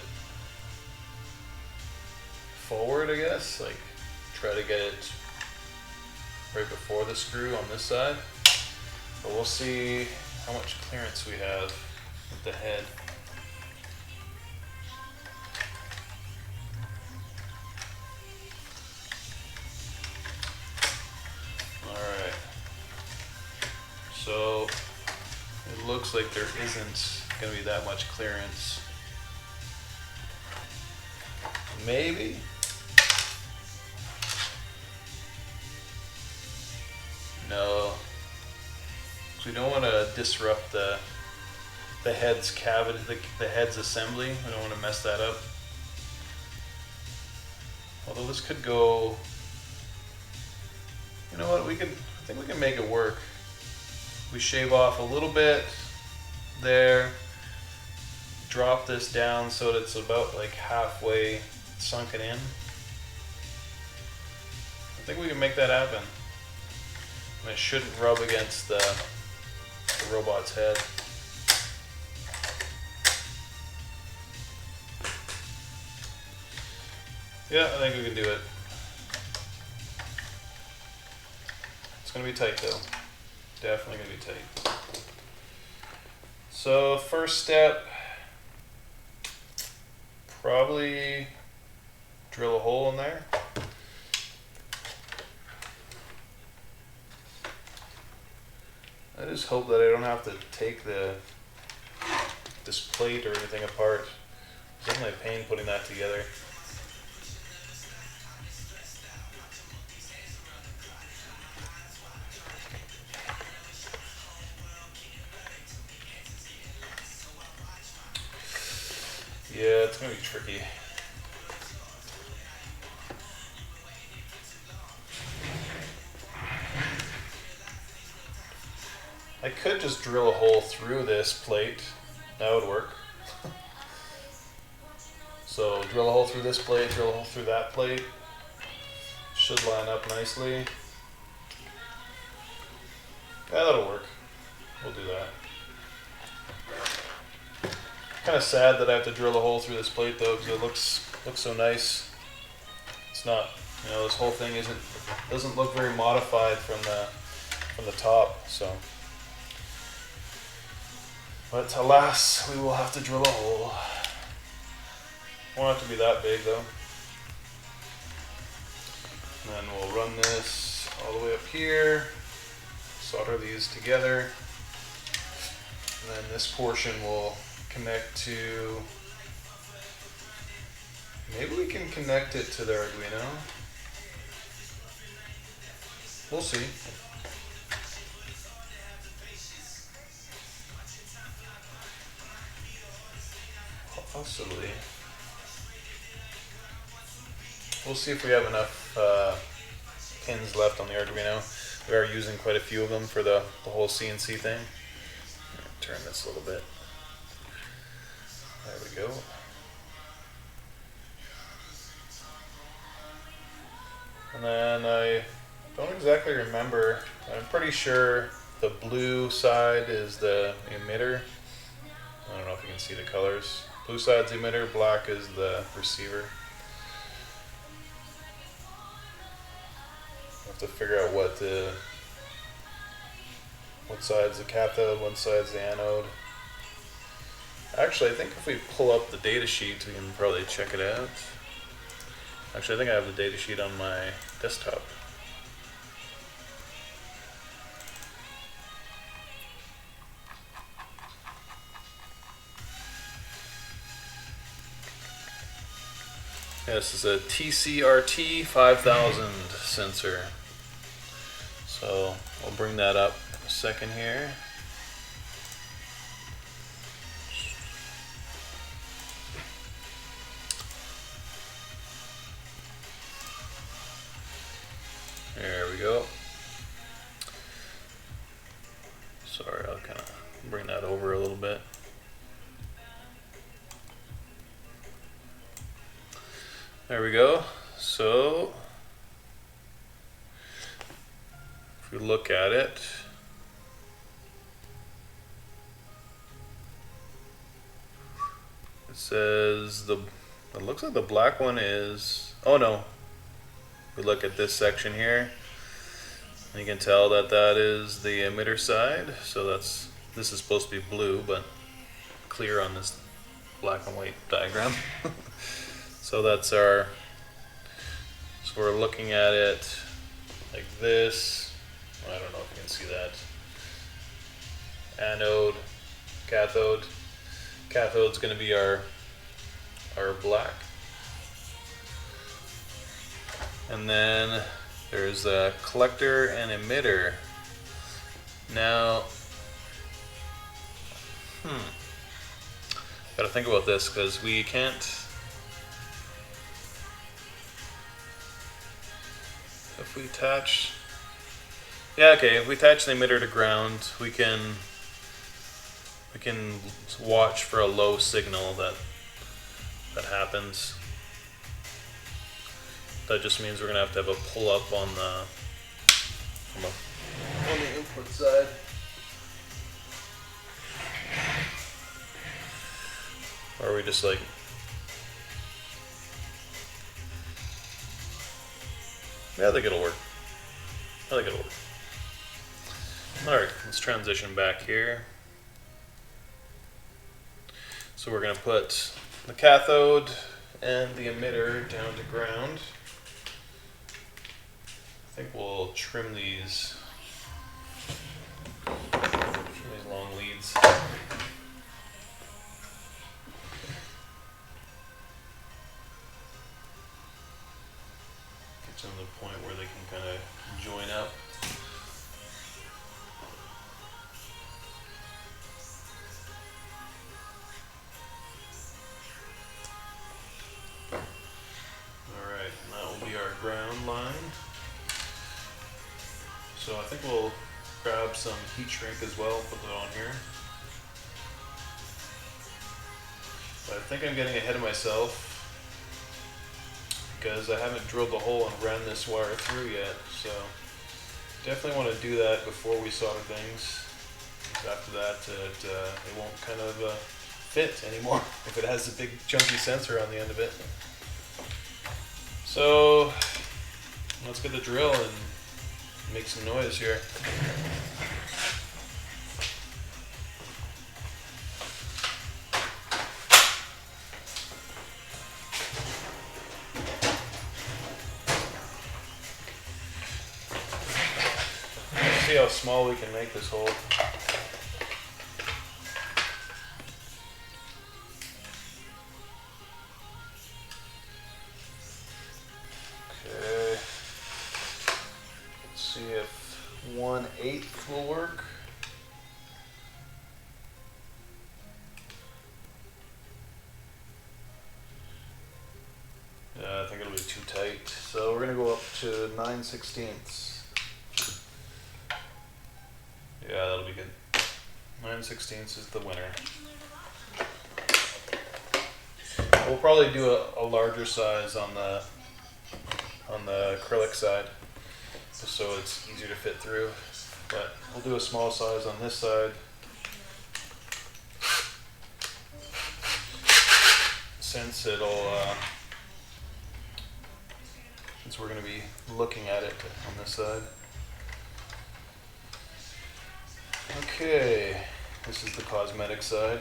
forward, I guess. Like try to get it right before the screw on this side. But we'll see how much clearance we have with the head. Alright. So it looks like there isn't going to be that much clearance. Maybe. No. We don't want to disrupt the head's cavity, the head's assembly. We don't want to mess that up. Although this could go, you know what? I think we can make it work. We shave off a little bit there, drop this down so that it's about like halfway sunken in. I think we can make that happen. And it shouldn't rub against the robot's head. Yeah, I think we can do it. It's going to be tight though. Definitely going to be tight. So first step, probably drill a hole in there. I just hope that I don't have to take this plate or anything apart. It's definitely a pain putting that together. it's gonna be tricky. I could just drill a hole through this plate. That would work. So drill a hole through this plate, drill a hole through that plate. Should line up nicely. Yeah, that'll work. We'll do that. Kind of sad that I have to drill a hole through this plate though, because it looks so nice. It's not, you know, this whole thing doesn't look very modified from the top. So, but alas, we will have to drill a hole. Won't have to be that big though. And then we'll run this all the way up here. Solder these together. And then this portion will connect to, maybe we can connect it to the Arduino. We'll see. Possibly. We'll see if we have enough pins left on the Arduino. We are using quite a few of them for the whole CNC thing. Turn this a little bit. There we go. And then I don't exactly remember. I'm pretty sure the blue side is the emitter. I don't know if you can see the colors. Blue side's the emitter, black is the receiver. I have to figure out what side's the cathode, what side's the anode. Actually, I think if we pull up the data sheet, we can probably check it out. Actually, I think I have the data sheet on my desktop. Yeah, this is a TCRT 5000 sensor. So I'll bring that up in a second here. There we go. Sorry, I'll kind of bring that over a little bit. There we go. So if we look at it, it says it looks like the black one is, oh no, we look at this section here, and you can tell that that is the emitter side. So this is supposed to be blue, but clear on this black and white diagram. So that's so we're looking at it like this. I don't know if you can see that. Anode, cathode. Cathode's going to be our black. And then there's a collector and emitter. Now, gotta think about this, because we can't, if we attach, yeah, okay, if we attach the emitter to ground, we can watch for a low signal that happens. That just means we're gonna have a pull up on the input side. Or we just like, yeah, I think it'll work. I think it'll work. Alright, let's transition back here. So we're going to put the cathode and the emitter down to ground. I think we'll trim these long leads. Get them to the point where they can kind of join up. I think we'll grab some heat shrink as well, put that on here. But I think I'm getting ahead of myself because I haven't drilled the hole and ran this wire through yet, so definitely want to do that before we solder things. After that, it won't kind of fit anymore if it has a big chunky sensor on the end of it. So let's get the drill and make some noise here. Let's see how small we can make this hole. Okay. Let's see if 1/8 will work. I think it'll be too tight. So we're gonna go up to 9/16. Yeah, that'll be good. 9/16 is the winner. We'll probably do a larger size on the acrylic side, just so it's easier to fit through. But we'll do a small size on this side, since since we're going to be looking at it on this side. Okay, this is the cosmetic side.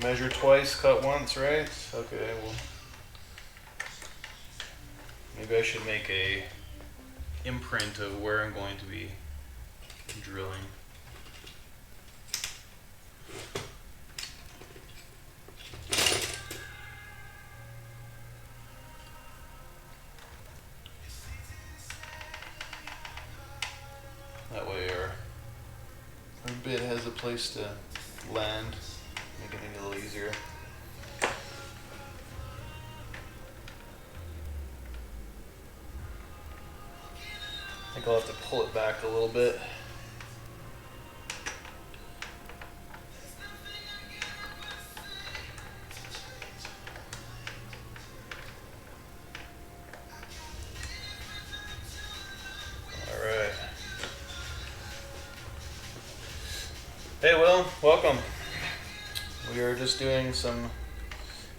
Measure twice, cut once, right? Okay, well, maybe I should make a imprint of where I'm going to be drilling. That way our bit has a place to land, making it a little easier. I think I'll have to pull it back a little bit. Alright. Hey Will, welcome. We are just doing some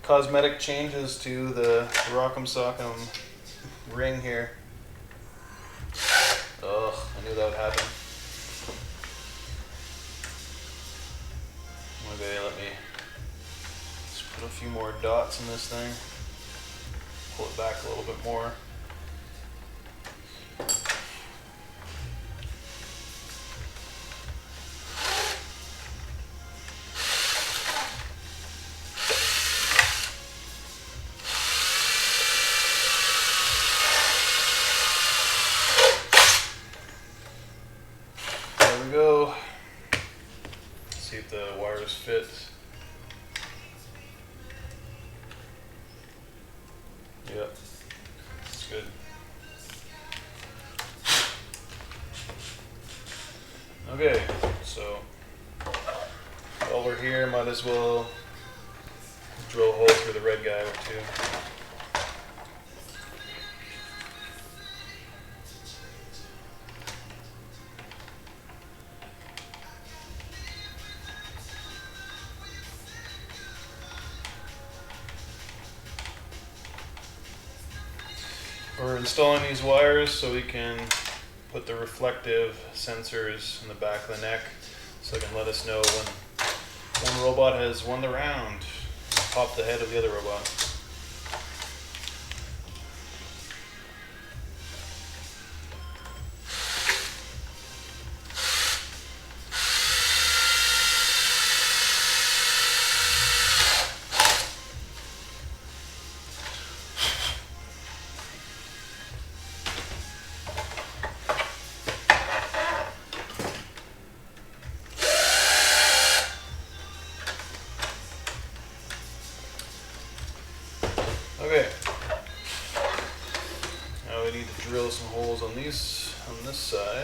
cosmetic changes to the Rock'em Sock'em ring here. Ugh, I knew that would happen. Okay, let me just put a few more dots in this thing. Pull it back a little bit more. Go. See if the wires fit. Yep, that's good. Okay, so while we're here, might as well drill a hole through the red guy too. We're installing these wires so we can put the reflective sensors in the back of the neck, so it can let us know when one robot has won the round, pop the head of the other robot.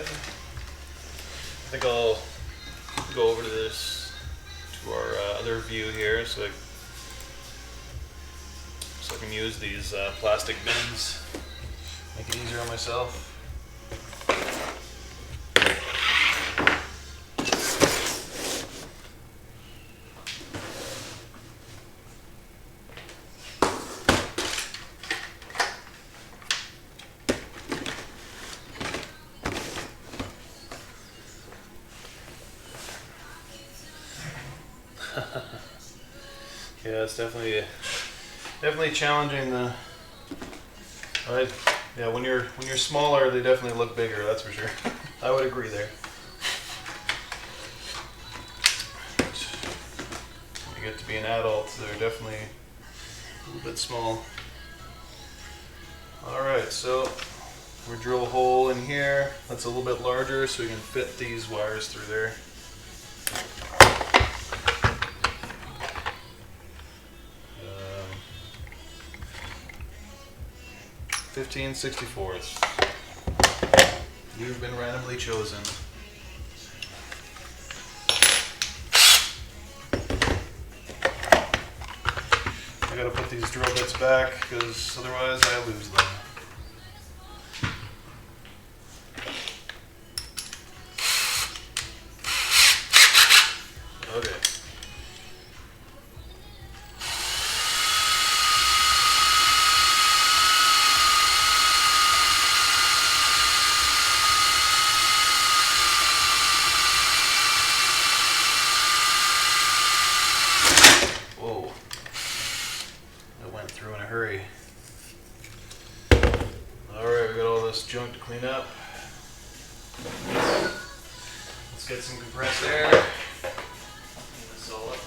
I think I'll go over to our other view here, so I can use these plastic bins, make it easier on myself. Yeah, it's definitely challenging. Yeah, when you're smaller, they definitely look bigger. That's for sure. I would agree there. When you get to be an adult, they're definitely a little bit small. All right, so we drill a hole in here that's a little bit larger, so we can fit these wires through there. 15/64. You've been randomly chosen. I gotta put these drill bits back because otherwise I lose them. Okay. Through in a hurry. Alright, we got all this junk to clean up. Let's get some compressed air. Clean this all up.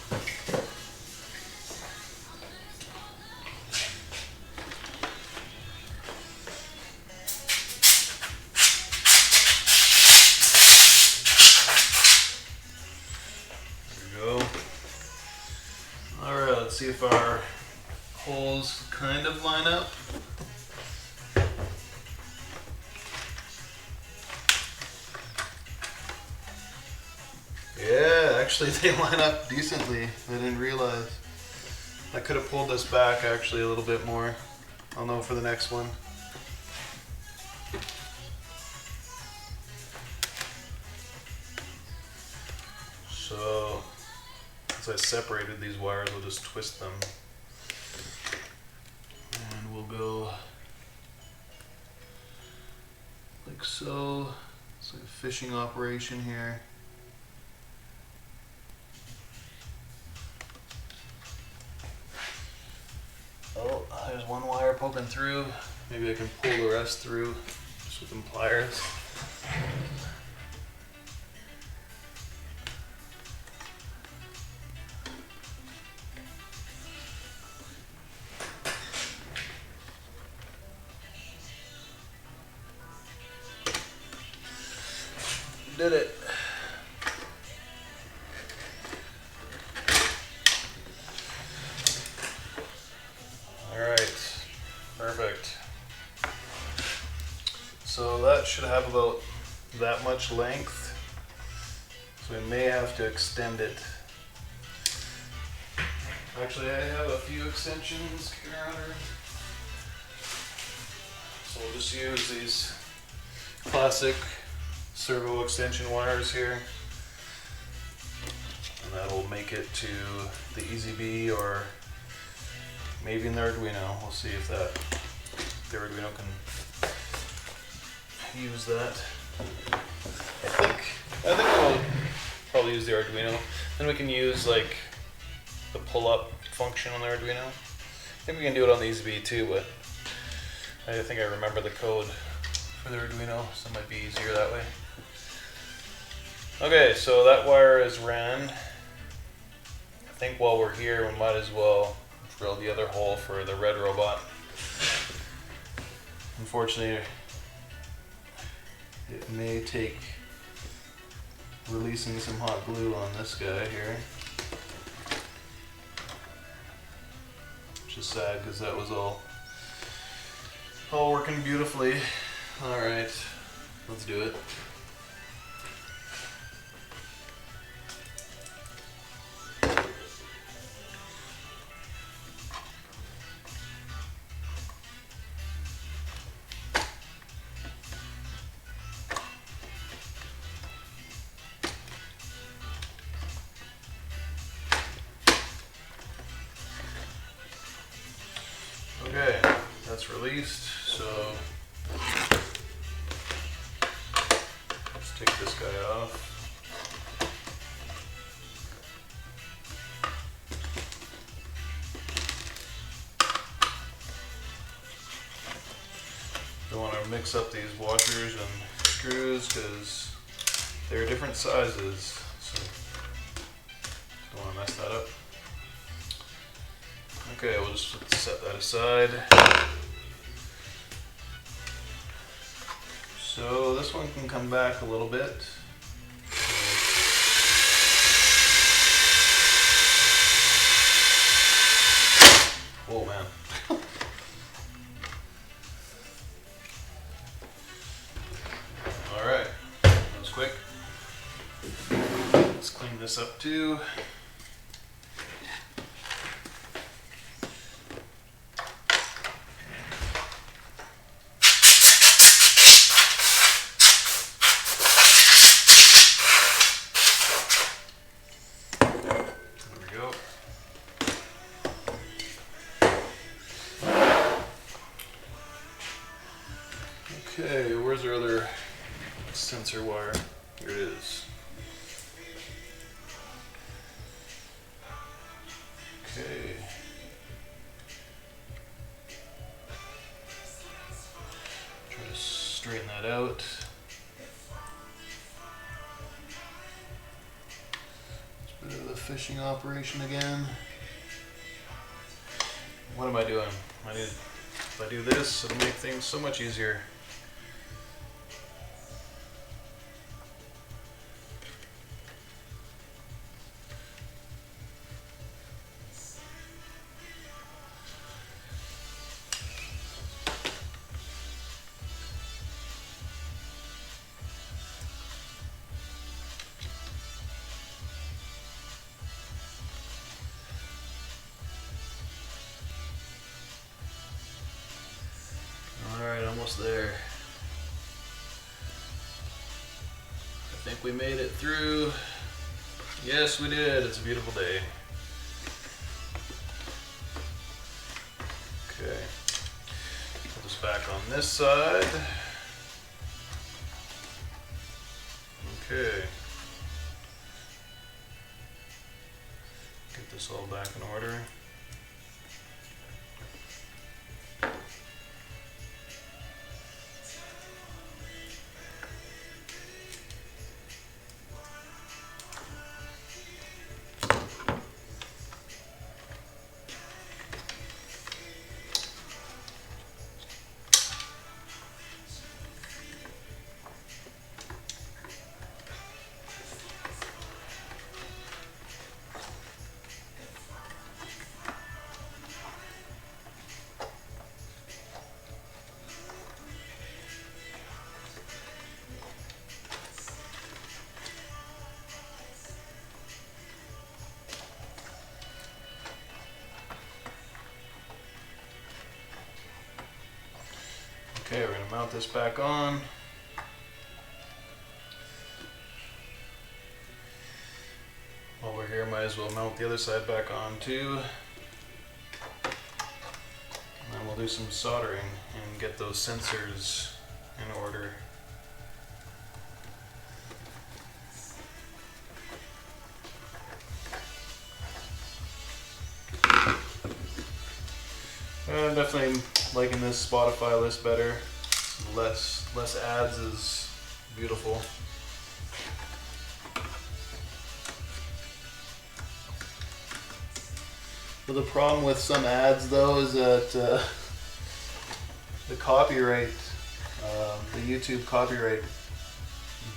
There we go. Alright, let's see if our holes kind of line up. Yeah, actually they line up decently. I didn't realize. I could have pulled this back actually a little bit more. I'll know for the next one. So, as I separated these wires, we'll just twist them. And we'll go like so. It's like a fishing operation here. Oh, there's one wire poking through. Maybe I can pull the rest through just with them pliers. Did it. All right, perfect. So that should have about that much length. So we may have to extend it. Actually, I have a few extensions kicking around here. So we'll just use these classic servo extension wires here, and that'll make it to the EZB or maybe in the Arduino. We'll see if the Arduino can use that. I think we'll probably use the Arduino. Then we can use like the pull-up function on the Arduino. Maybe we can do it on the EZB too, but I think I remember the code for the Arduino, so it might be easier that way. Okay, so that wire is ran. I think while we're here, we might as well drill the other hole for the red robot. Unfortunately, it may take releasing some hot glue on this guy here. Which is sad because that was all working beautifully. Alright, let's do it. least. So let's take this guy off. Don't want to mix up these washers and screws because they're different sizes, so don't want to mess that up. Okay, we'll just set that aside. So this one can come back a little bit. Whoa, man. Alright, that was quick. Let's clean this up too. Okay, where's our other sensor wire? Here it is. Okay. Try to straighten that out. It's a bit of a fishing operation again. What am I doing? If I do this, it'll make things so much easier. Almost there. I think we made it through. Yes, we did. It's a beautiful day. Okay. Put this back on this side. Okay. Get this all back in order. Okay, we're going to mount this back on. While we're here, might as well mount the other side back on too. And then we'll do some soldering and get those sensors in order. I'm definitely liking this Spotify list better. Less ads is beautiful. But the problem with some ads though is that the copyright, the YouTube copyright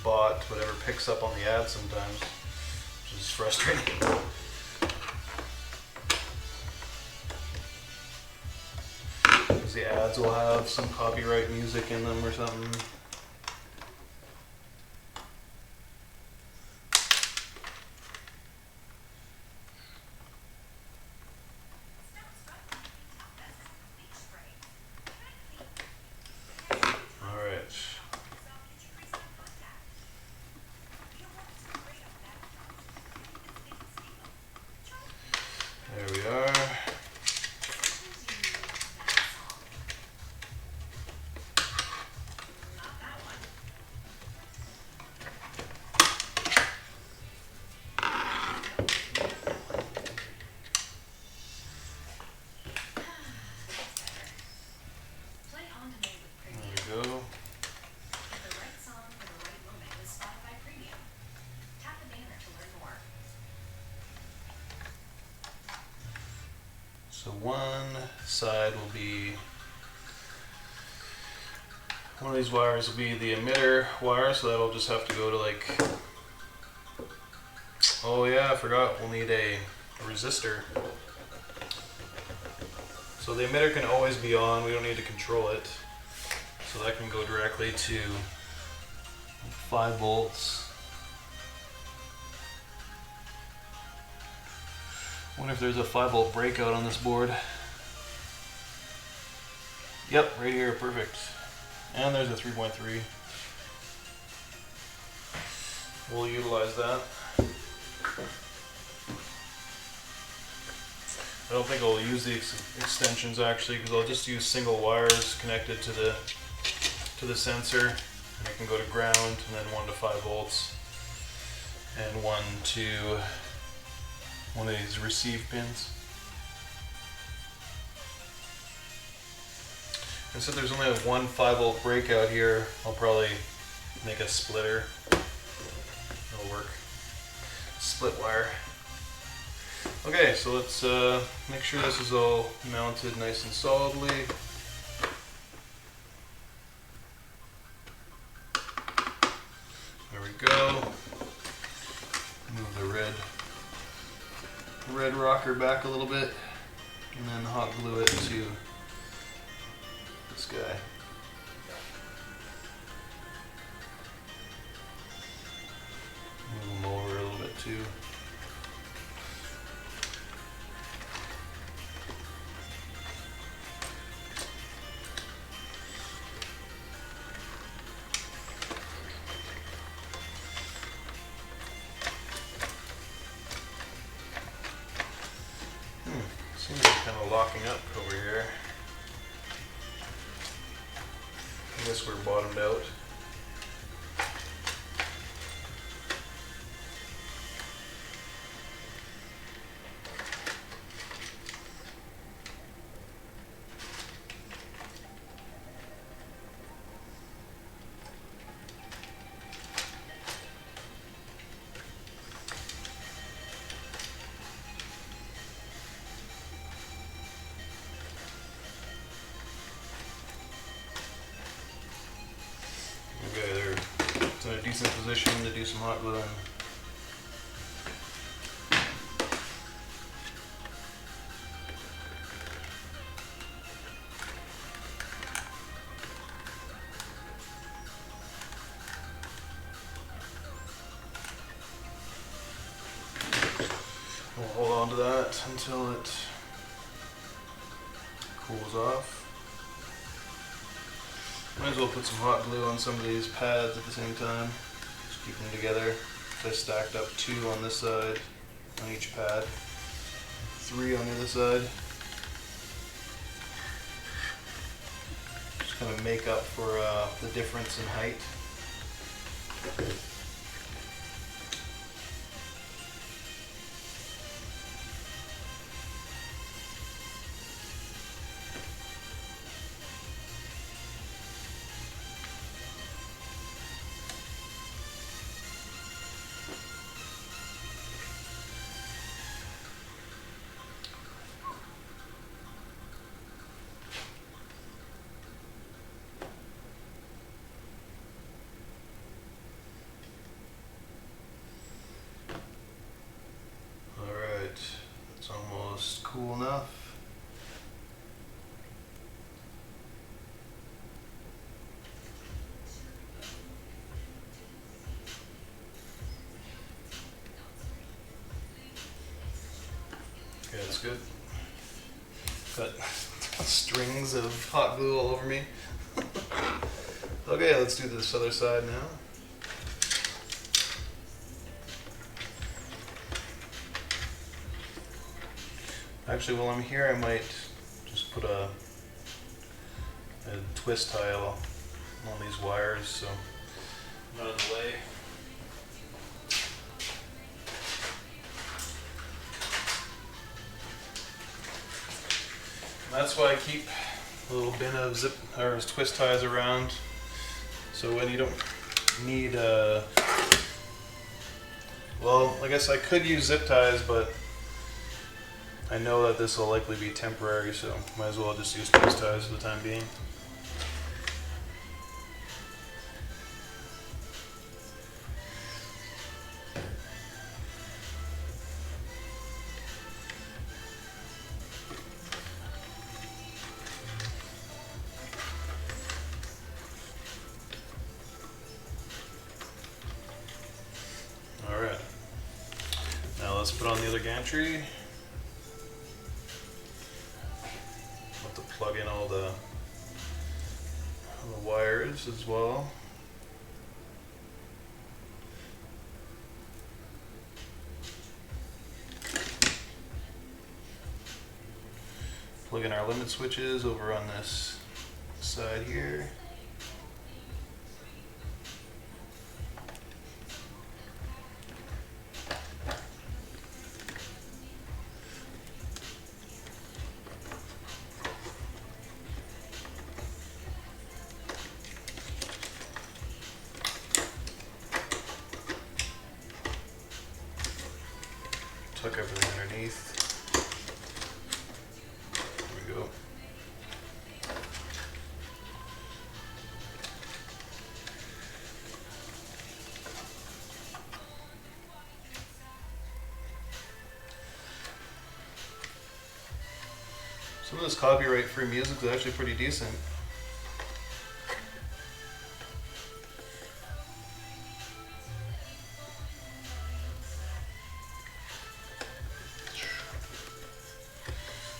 bot, whatever, picks up on the ad sometimes, which is frustrating. Because the ads will have some copyright music in them or something. There we are. So one side will be, one of these wires will be the emitter wire, so that'll just have to go to like, oh yeah, I forgot, we'll need a resistor. So the emitter can always be on, we don't need to control it. So that can go directly to 5 volts. I wonder if there's a 5 volt breakout on this board. Yep, right here, perfect. And there's a 3.3. We'll utilize that. I don't think I'll use the extensions actually, because I'll just use single wires connected to the sensor, and it can go to ground, and then 1 to 5 volts, and 1 to one of these receive pins. And so there's only a 1 5 volt breakout here, I'll probably make a splitter. It'll work. Split wire. Okay, so let's make sure this is all mounted nice and solidly. There we go. Move the red rocker back a little bit, and then hot glue it to this guy. Move them over a little bit too. Seems like kind of locking up over here. I guess we're bottomed out. Okay, it's in a decent position to do some hot gluing. We'll hold on to that until it cools off. Might as well put some hot glue on some of these pads at the same time. Just keep them together. So I stacked up 2 on this side, on each pad, 3 on the other side. Just kind of make up for the difference in height. It's almost cool enough. Okay, that's good. Got strings of hot glue all over me. Okay, let's do this other side now. Actually, while I'm here, I might just put a twist tie on these wires, so I'm not in the way. And that's why I keep a little bin of zip or twist ties around, so when you don't need well, I guess I could use zip ties, but I know that this will likely be temporary, so might as well just use these ties for the time being. Alright, now let's put on the other gantry. Have to plug in all the wires as well. Plug in our limit switches over on this side here. Tuck everything underneath. There we go. Some of this copyright-free music is actually pretty decent.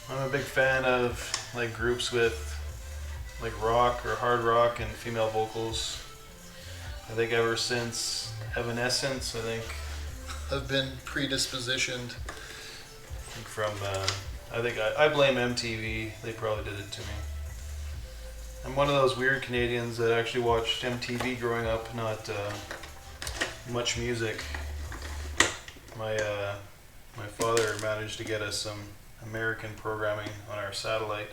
I'm a big fan of like groups with like rock or hard rock and female vocals. I think ever since Evanescence, I think I've been predispositioned. I think I blame MTV. They probably did it to me. I'm one of those weird Canadians that actually watched MTV growing up, not much music. My father managed to get us some American programming on our satellite.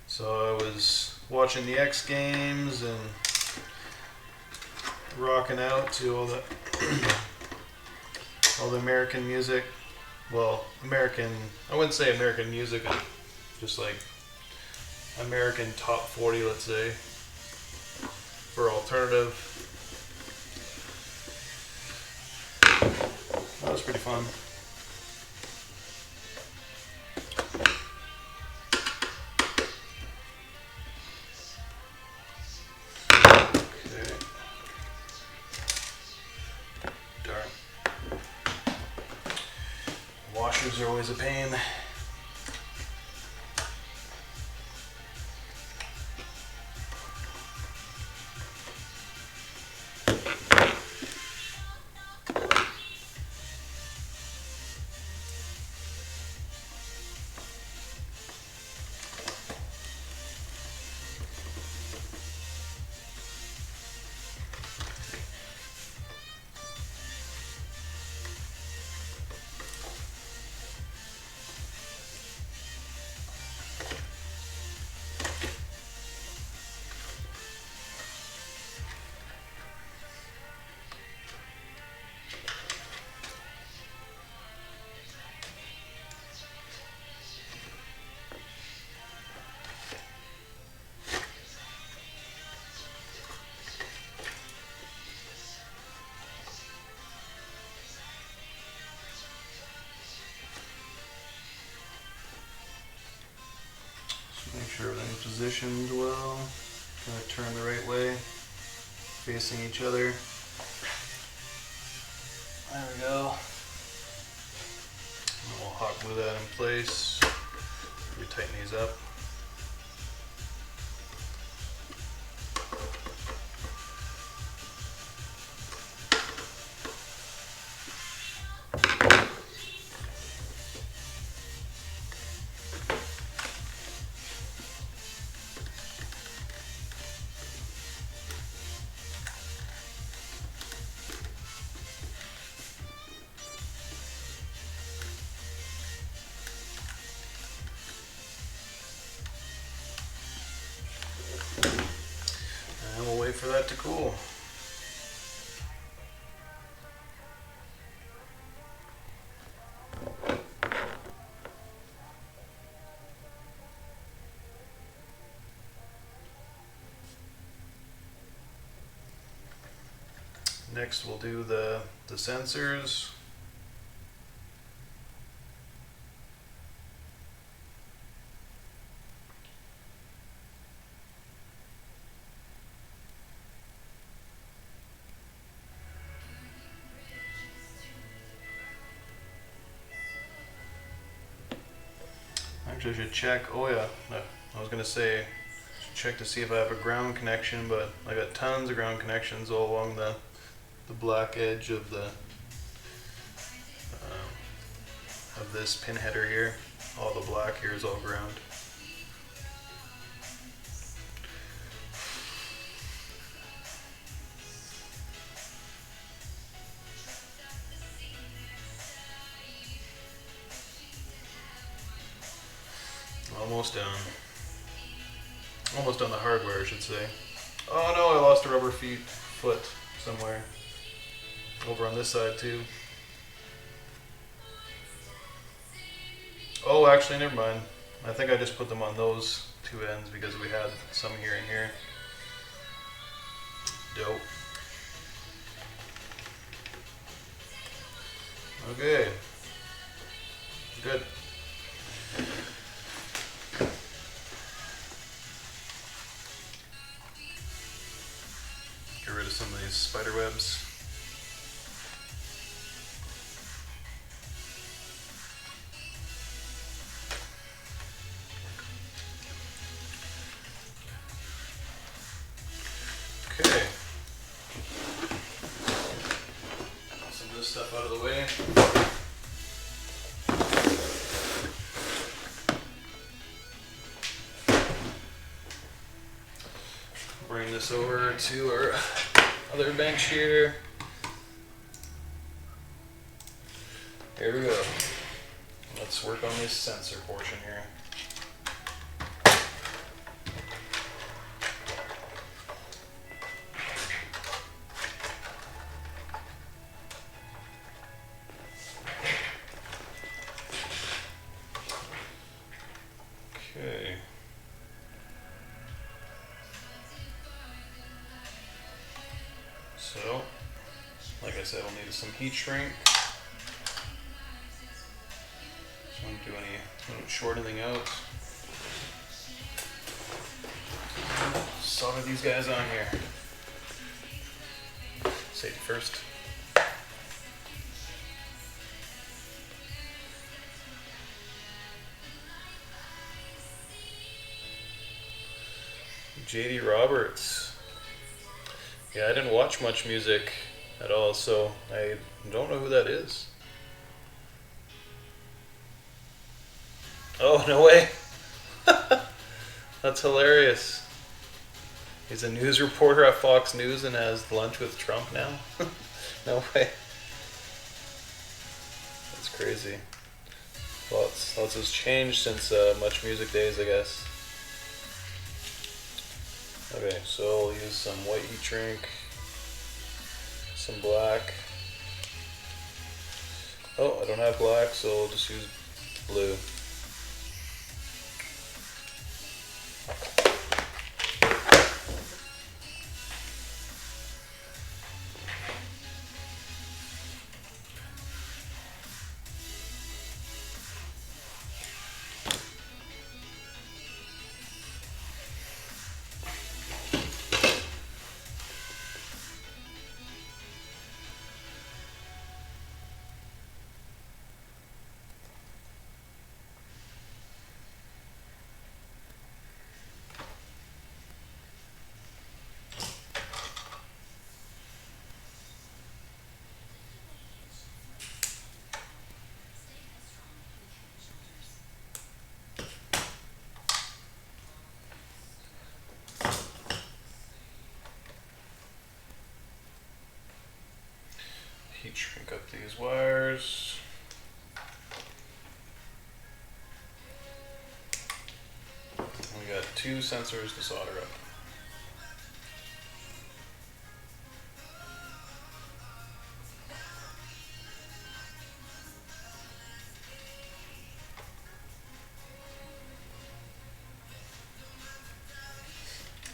So I was watching the X Games and rocking out to all the American music. Well, I wouldn't say American music, just like American top 40, let's say, for alternative. That was pretty fun. Washers are always a pain. Make sure everything's positioned well, kind of turn the right way, facing each other. There we go. And we'll hot glue that in place. We tighten these up. And we'll wait for that to cool. Next we'll do the sensors. Actually, I should check. Oh yeah, I was gonna say check to see if I have a ground connection, but I got tons of ground connections all along the black edge of this pin header here. All the black here is all ground. Almost done. Almost done the hardware, I should say. Oh no, I lost a rubber foot somewhere. Over on this side too. Oh, actually, never mind. I think I just put them on those two ends because we had some here and here. Dope. Okay. Good. Get rid of some of these spider webs. Okay. Some of this stuff out of the way. Bring this over to our other bench here. Here we go. Let's work on this sensor portion here. Okay. So, like I said, we'll need some heat shrink. Just won't do don't short anything out. Solder these guys on here. Safety first. J.D. Roberts. Yeah, I didn't watch much music at all, so I don't know who that is. Oh, no way. That's hilarious. He's a news reporter at Fox News and has lunch with Trump now. No way. That's crazy. Lots has changed since Much Music days, I guess. Okay, so I'll use some white heat shrink, some black. Oh, I don't have black, so I'll just use blue. Heat shrink up these wires. We got 2 sensors to solder up.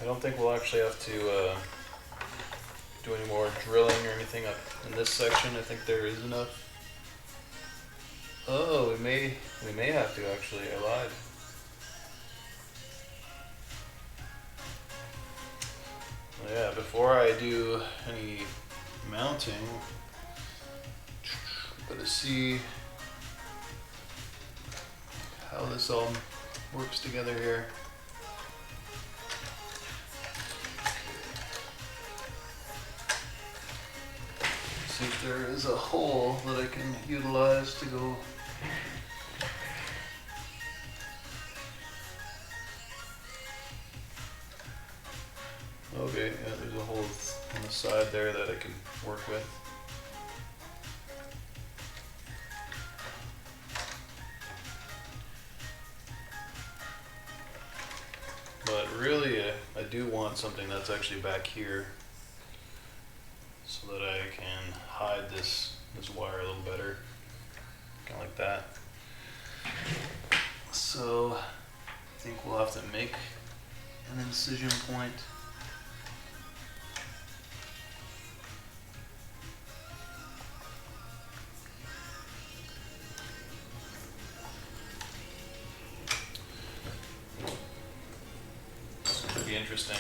I don't think we'll actually have to do any more drilling or anything up in this section. I think there is enough. Oh, we may have to actually. I lied. Yeah, before I do any mounting, gotta see how this all works together here. See if there is a hole that I can utilize to go. Okay, yeah, there's a hole on the side there that I can work with. But really, I do want something that's actually back here so that I can hide this wire a little better, kind of like that. So I think we'll have to make an incision point. This could be interesting.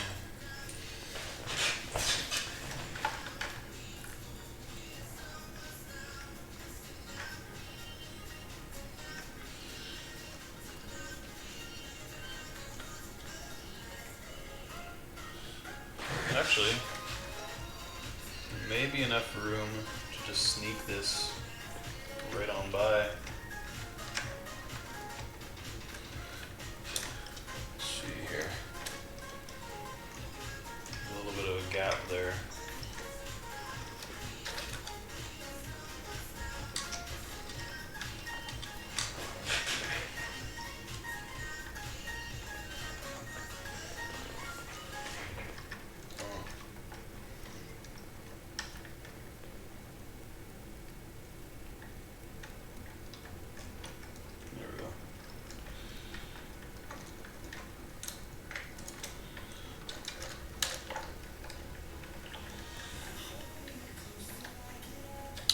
Actually, there may be enough room to just sneak this right on by. Let's see here. A little bit of a gap there.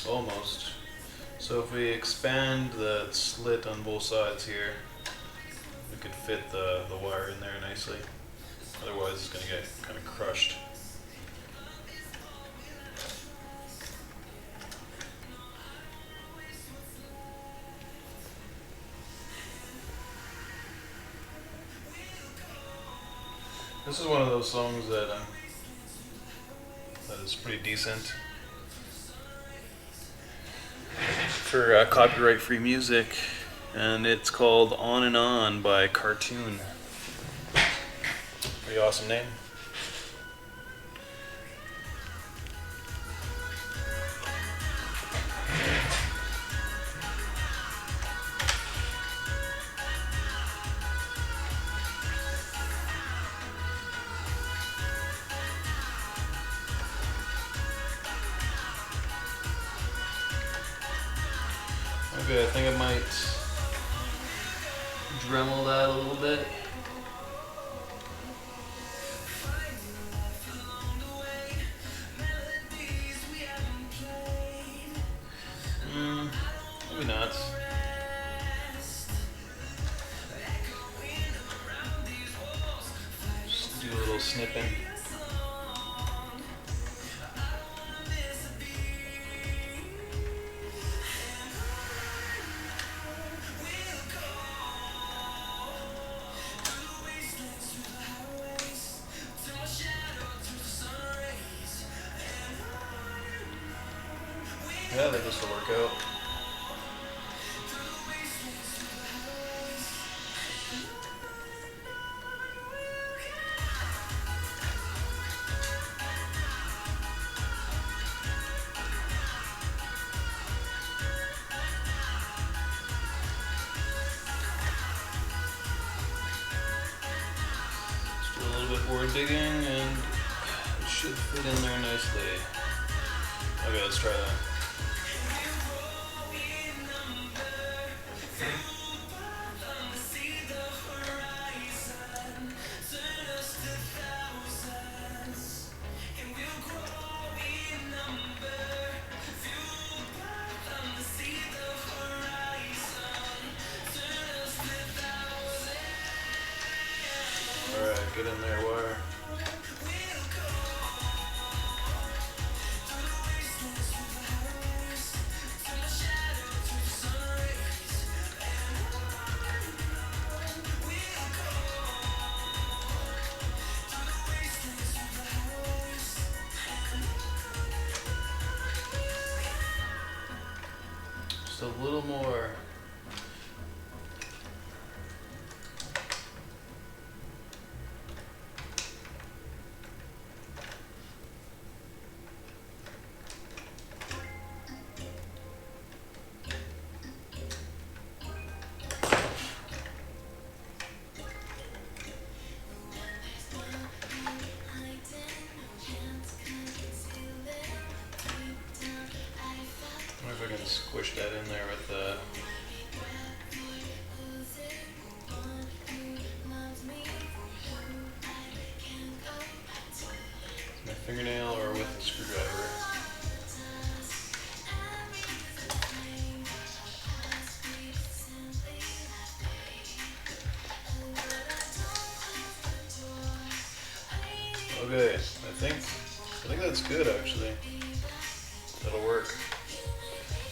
Almost. So if we expand the slit on both sides here, we could fit the wire in there nicely. Otherwise it's going to get kind of crushed. This is one of those songs that is pretty decent for copyright-free music, and it's called On and On by Cartoon. Pretty awesome name. Okay, I think I might Dremel that a little bit. Maybe not. Just do a little snipping. Yeah, I think this will work out. Just do a little bit more digging and it should fit in there nicely. Okay, let's try that. get in there wire. Just a little more. I wonder if I can squish that in there with the my fingernail or with the screwdriver. Okay, I think that's good actually. That'll work.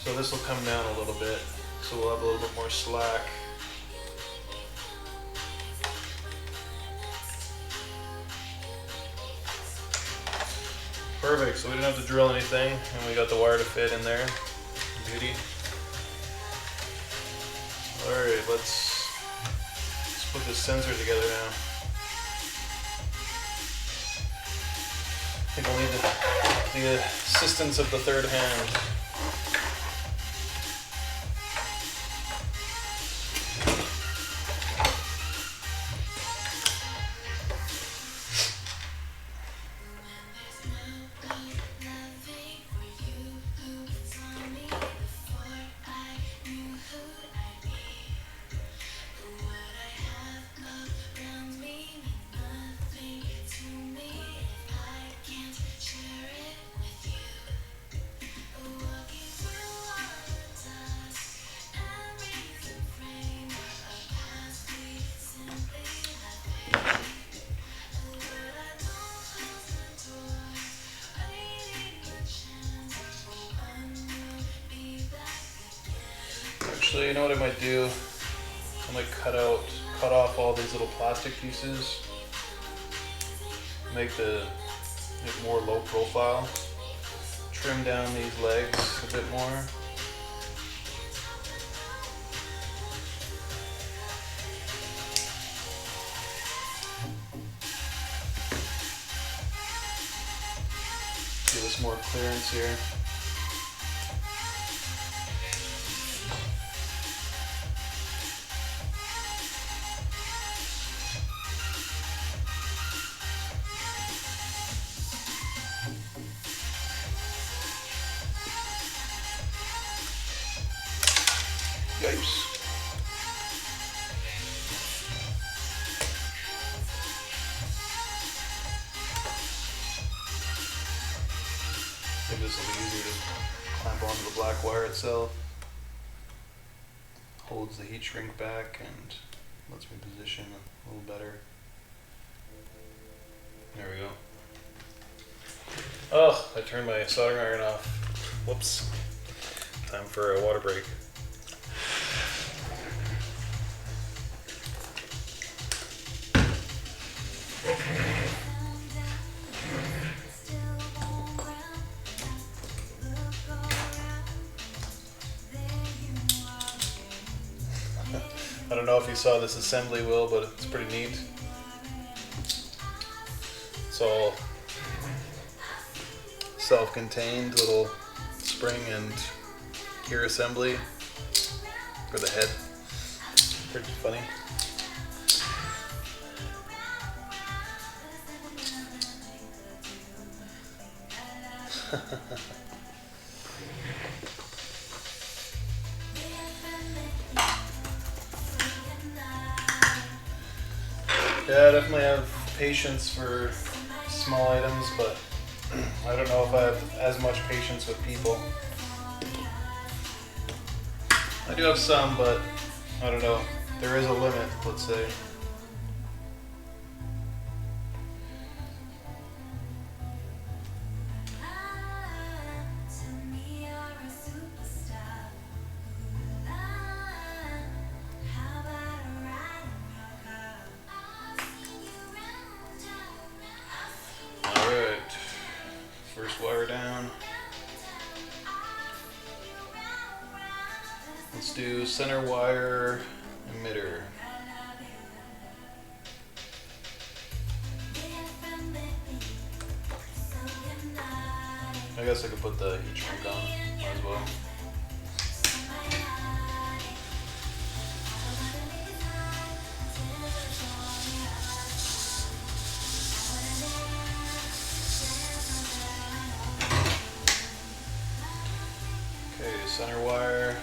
So this will come down a little bit, so we'll have a little bit more slack. Perfect, so we didn't have to drill anything, and we got the wire to fit in there. Beauty. Alright, let's put this sensor together now. I think I'll need the assistance of the third hand. Actually, you know what I might do? I might cut off all these little plastic pieces, make it more low profile, trim down these legs a bit more. Give us more clearance here. Yikes. Maybe this will be easier to clamp onto the black wire itself. Holds the heat shrink back and lets me position a little better. There we go. Oh, I turned my soldering iron off. Whoops. Time for a water break. I don't know if you saw this assembly wheel, but it's pretty neat. It's all self-contained little spring and gear assembly for the head. Pretty funny. Yeah, I definitely have patience for small items, but I don't know if I have as much patience with people. I do have some, but I don't know. There is a limit, let's say. Let's do center wire emitter. I guess I could put the heat shrink on as well. Okay, center wire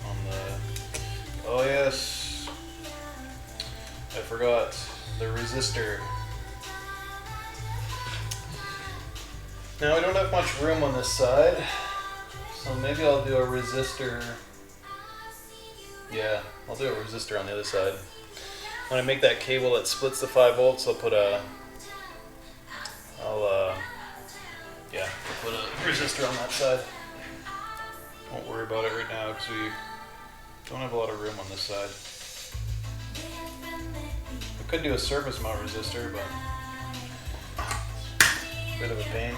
on the, oh yes, I forgot the resistor. Now we don't have much room on this side, so maybe I'll do a resistor. Yeah, I'll do a resistor on the other side. When I make that cable that splits the 5 volts, I'll put a, I'll put a resistor on that side. Won't worry about it right now because we don't have a lot of room on this side. I could do a surface mount resistor, but a bit of a pain.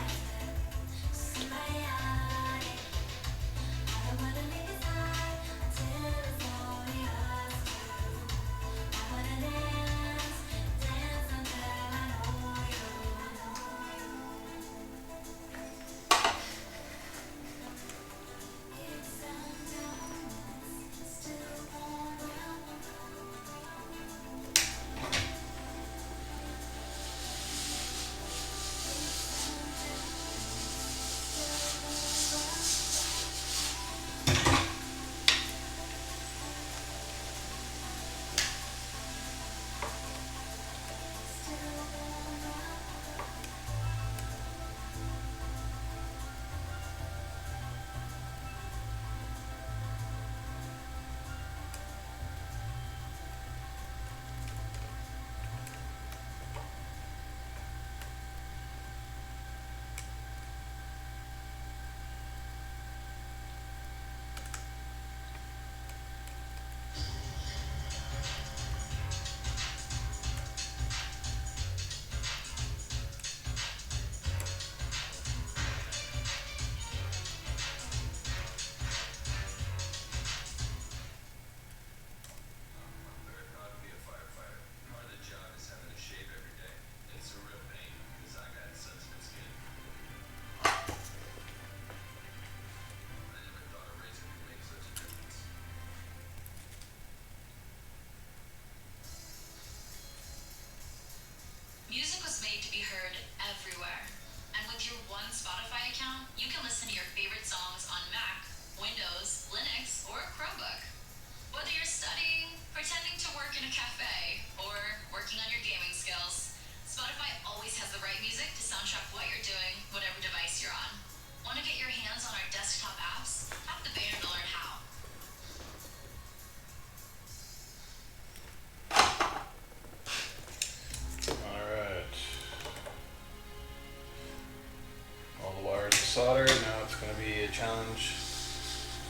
Music was made to be heard everywhere. And with your one Spotify account, you can listen to your favorite songs on Mac, Windows, Linux, or Chromebook. Whether you're studying, pretending to work in a cafe, or working on your gaming skills, Spotify always has the right music to soundtrack what you're doing, whatever device you're on. Want to get your hands on our desktop apps? Tap the banner to learn how. Solder. Now it's going to be a challenge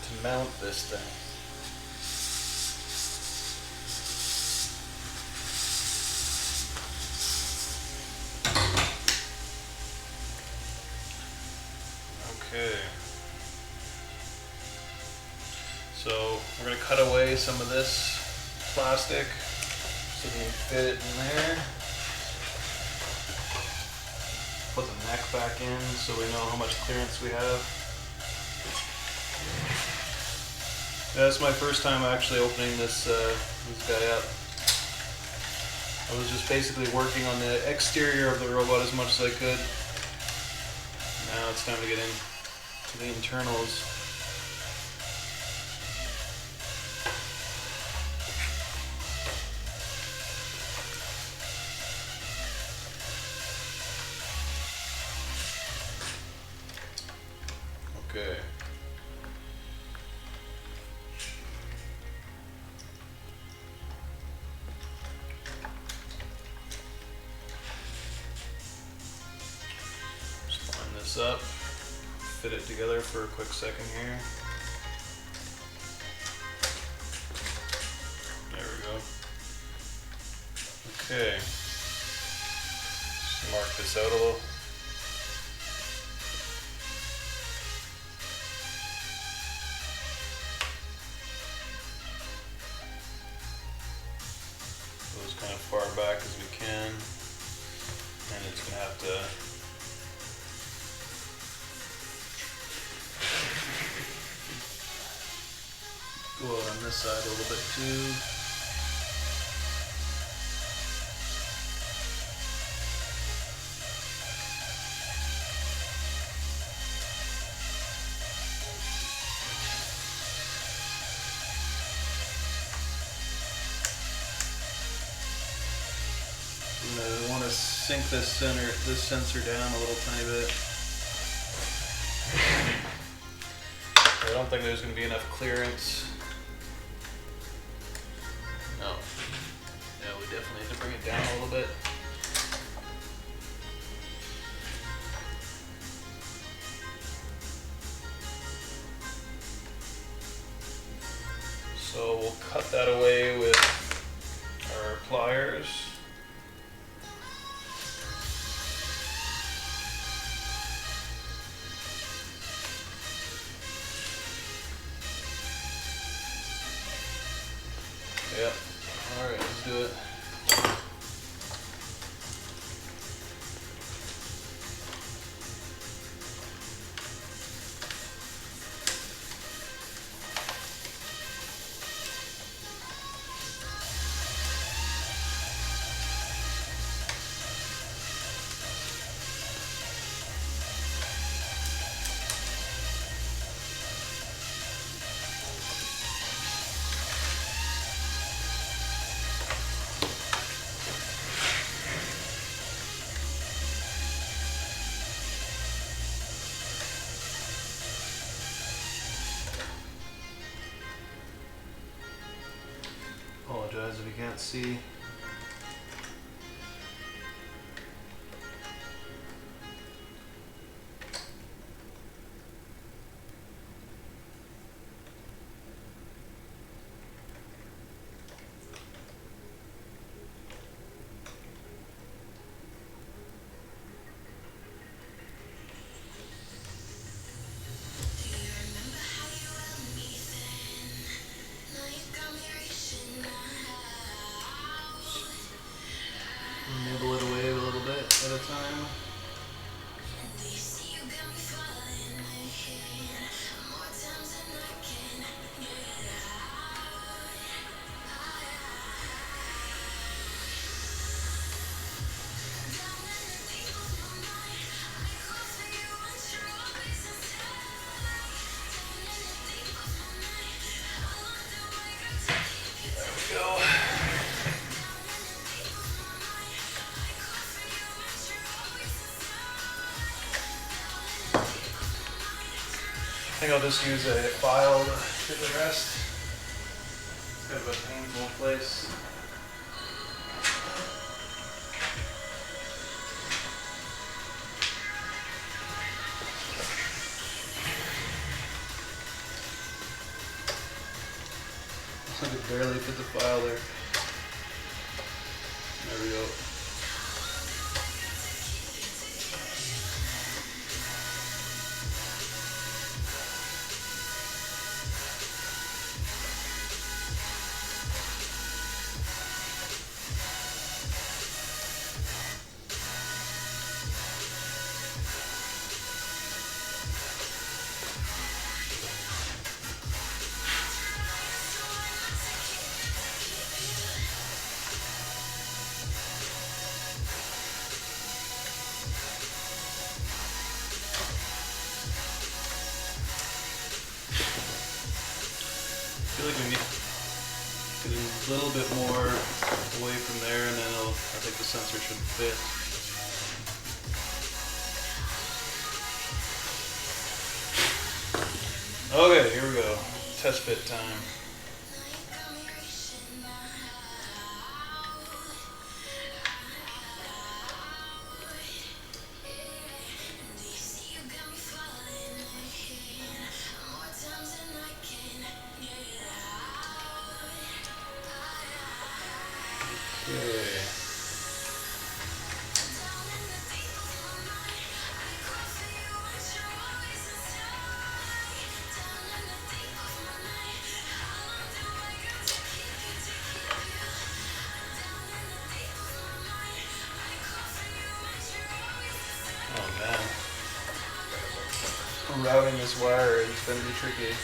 to mount this thing. Okay. So we're going to cut away some of this plastic so we can fit it in there. Put the neck back in so we know how much clearance we have. Yeah, that's my first time actually opening this guy up. I was just basically working on the exterior of the robot as much as I could. Now it's time to get into the internals. Okay. Just line this up, fit it together for a quick second here. There we go. Okay. Just mark this out a little. far back as we can, and it's going to have to go out on this side a little bit too. I want to sink this sensor down a little tiny bit. I don't think there's going to be enough clearance. No. Yeah, we definitely have to bring it down a little bit. So we'll cut that away with our pliers. Yep. Alright, let's do it. Apologize if you can't see. Nibble it away a little bit at a time. There we go. I think I'll just use a file to hit the rest. It's kind of a painful place. I could barely fit the file there. There we go. I feel like we need to get a little bit more away from there, and then I think the sensor should fit. Okay, here we go. Test fit time. Okay. routing this wire is going to be tricky.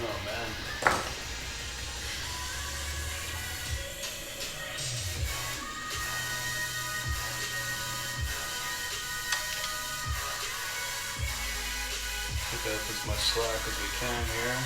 Oh man. Pick up as much slack as we can here.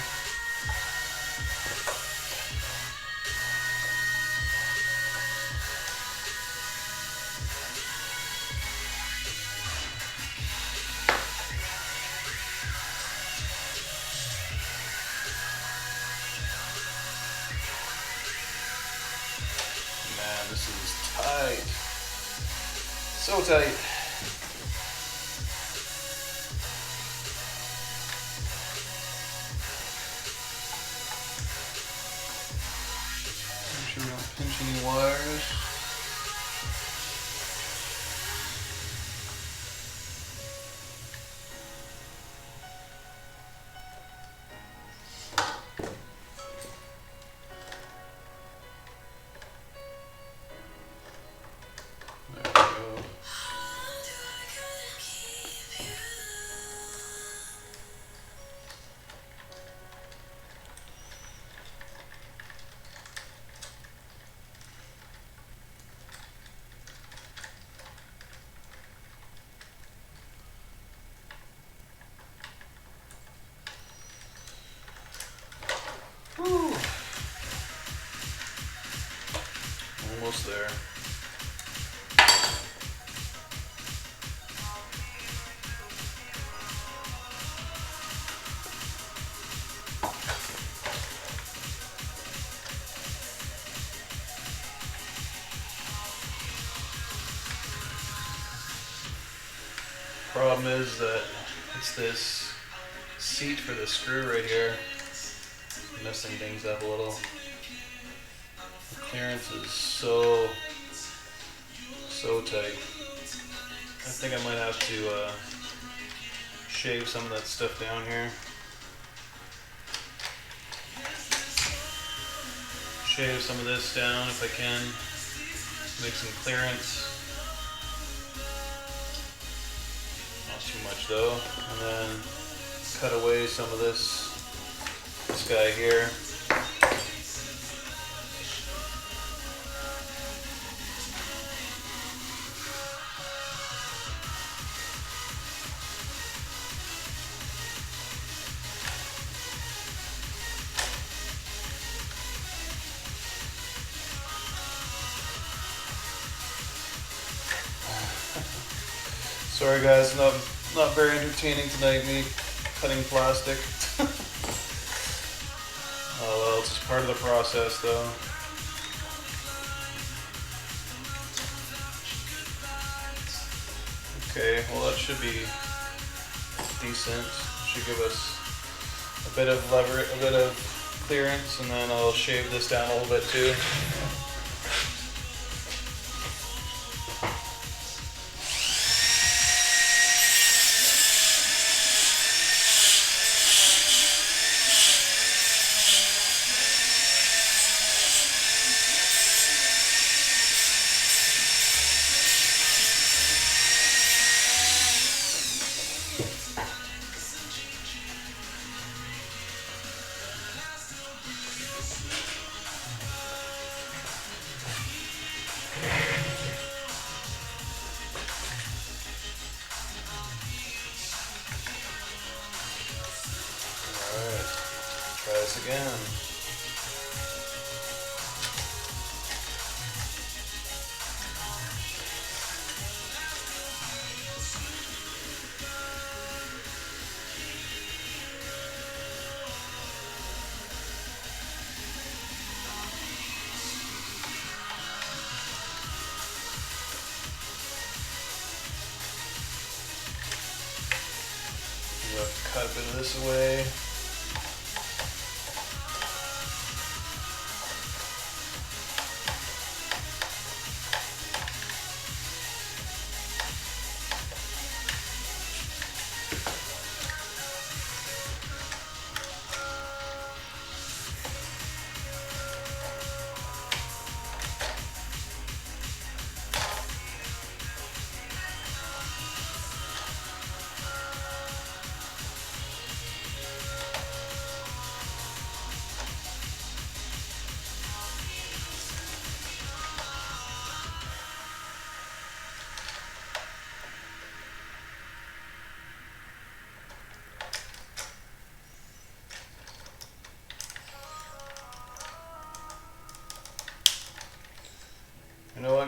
Man, this is tight. So tight. Make sure we don't pinch any wires. There we go. Whew. Almost there. Problem is that it's this seat for the screw right here messing things up a little. The clearance is so tight. I think I might have to shave some of that stuff down here. Shave some of this down if I can. Make some clearance. Not too much though. And then cut away some of this guy here. Sorry guys, not very entertaining tonight, me cutting plastic. Oh well, it's just part of the process though. Okay, well that should be decent. Should give us a bit of clearance, and then I'll shave this down a little bit too. Try this again. You have to cut a bit of this away.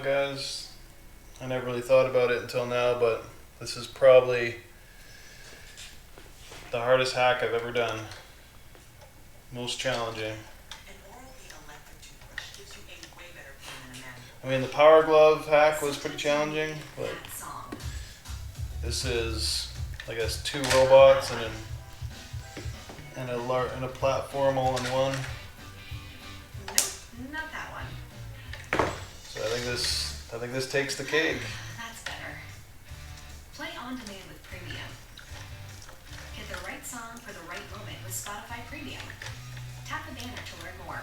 guys, I never really thought about it until now, but this is probably the hardest hack I've ever done. Most challenging. I mean, the power glove hack was pretty challenging, but this is, I guess, 2 robots and a platform all in one. Nope, not that one. So I think this takes the cake. That's better. Play on demand with Premium. Get the right song for the right moment with Spotify Premium. Tap the banner to learn more.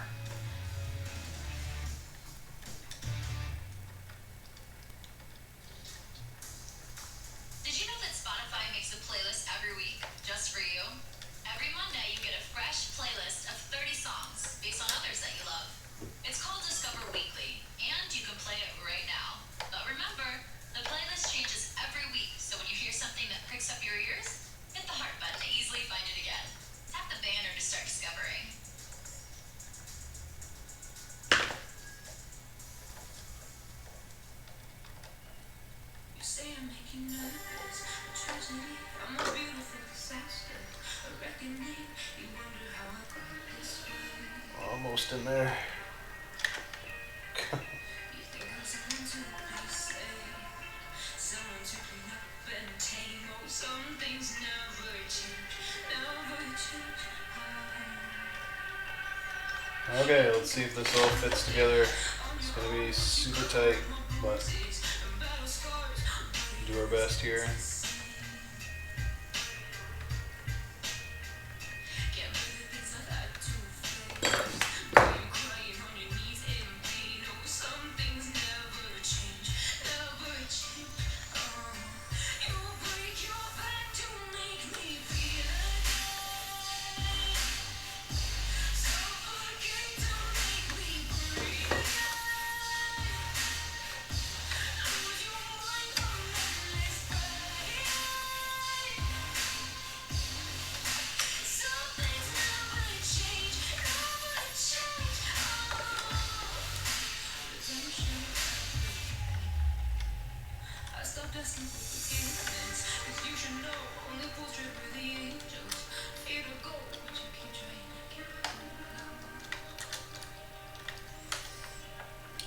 Did you know that Spotify makes a playlist every week just for you? Every Monday you get a fresh playlist of 30 songs based on others that you love. It's called Discover Weekly, and you can play it right now. But remember, the playlist changes every week, so when you hear something that pricks up your ears, hit the heart button to easily find it again. Tap the banner to start discovering. You say I'm making nervous, a tragedy, I'm a beautiful disaster, a reckoning, you wonder how I got this way. Almost in there. You think I'm someone to be safe, someone to clean up and tame, oh some things never change, never change. Okay, let's see if this all fits together. It's gonna be super tight, but do our best here.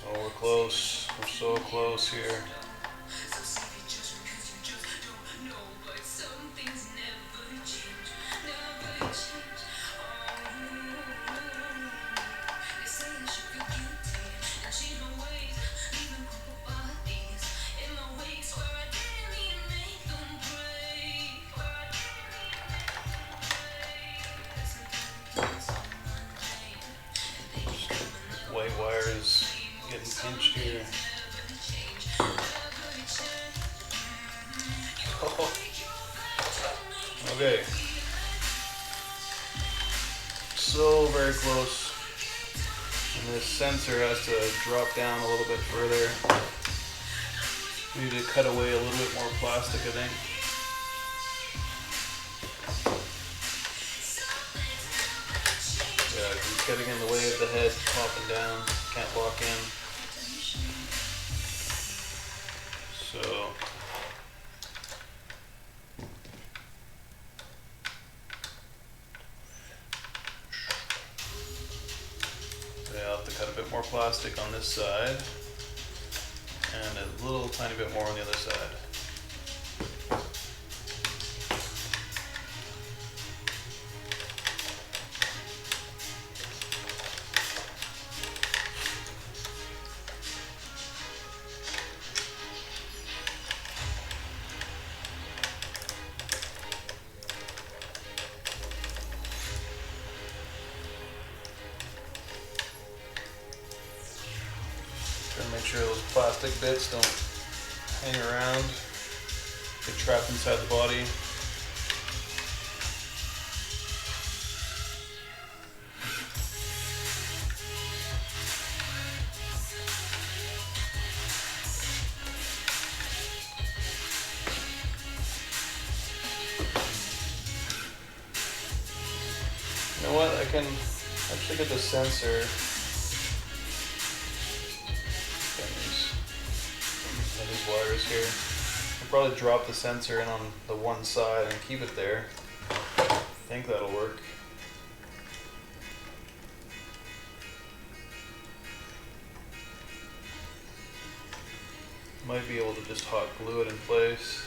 Oh, we're close. We're so close here. White wire is getting pinched here. Oh. Okay. So very close. And this sensor has to drop down a little bit further. We need to cut away a little bit more plastic, I think. Yeah, it's getting in the way of the head popping down. Can't lock in. So yeah, I'll have to cut a bit more plastic on this side and a little tiny bit more on the other side. Trying to make sure those plastic bits don't hang around, get trapped inside the body. You know what? I can actually get the sensor. wires here. I'll probably drop the sensor in on the one side and keep it there. I think that'll work. Might be able to just hot glue it in place.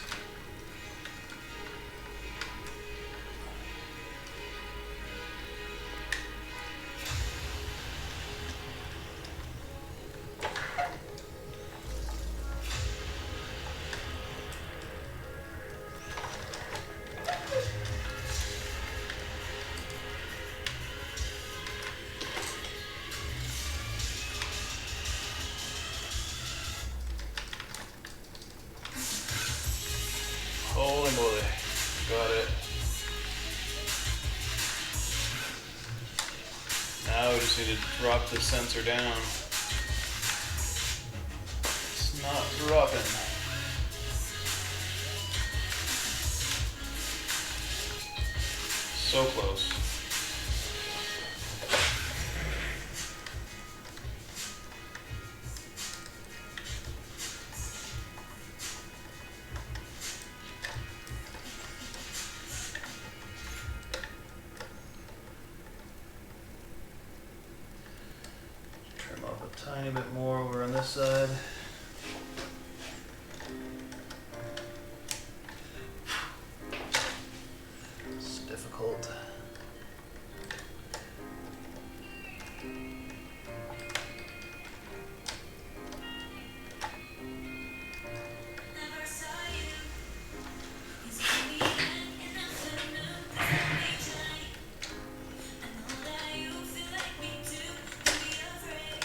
Holy moly, got it. Now we just need to drop the sensor down. It's not dropping. So close. Trim off a tiny bit more over on this side. It's difficult. Never saw you. He's gonna be back in afternoon. It's gonna be tight. I know that you feel like me too. Don't be afraid.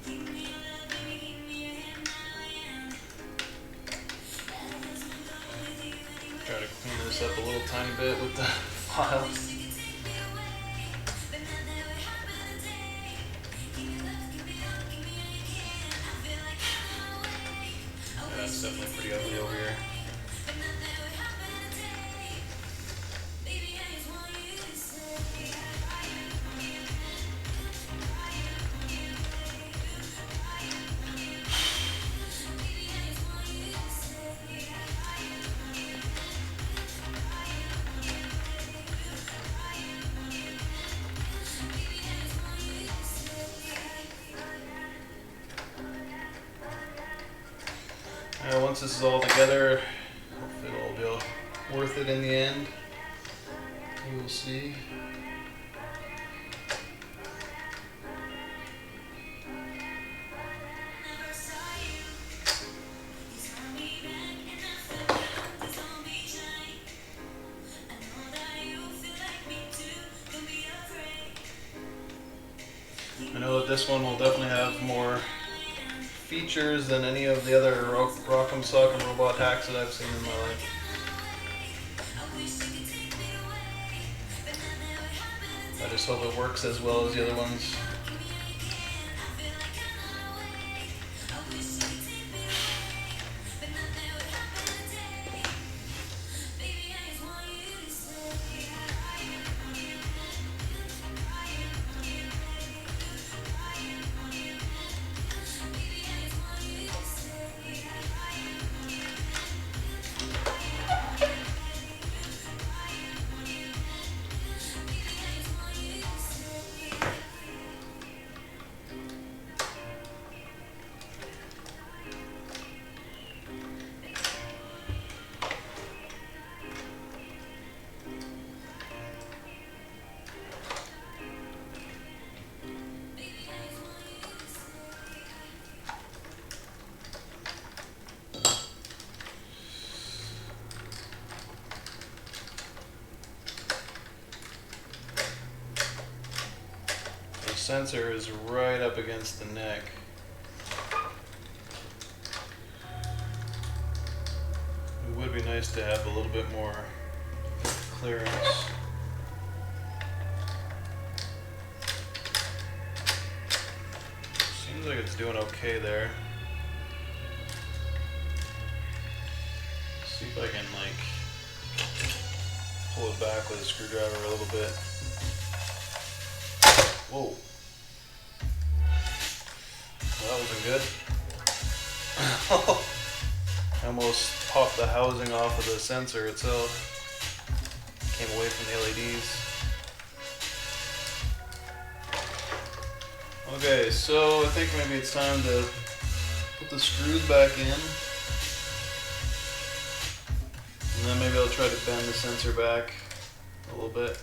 Give me your love, baby, give me your hand now, and that is my goal with you anyway. Try to clean this up a little tiny bit with the file. Wish you could take me away, but not that would happen today. Give me love, give me all, give me all you can. I feel like I'm away. Yeah, that's definitely pretty ugly over here. But not that would happen today. Baby, I just want you to say Now, once this is all together, hopefully it'll be worth it in the end. We will see. never saw you. He's gonna be back in afternoon. It's gonna be tight. I know that you feel like me too. Don't be afraid. I know that this one will definitely have more features than any of the other Rock'em Sock'em robot hacks that I've seen in my life. I wish you could take me away, but not that would happen. I just hope it works as well as the other ones. Give me all you can. I feel like I'm away. I wish you could take me away, but not that would happen today. Baby, I just want you to say The sensor is right up against the neck. It would be nice to have a little bit more clearance. Seems like it's doing okay there. See if I can like pull it back with a screwdriver a little bit. Whoa. Well, that wasn't good. I almost popped the housing off of the sensor itself. Came away from the LEDs. Okay, so I think maybe it's time to put the screws back in. And then maybe I'll try to bend the sensor back a little bit.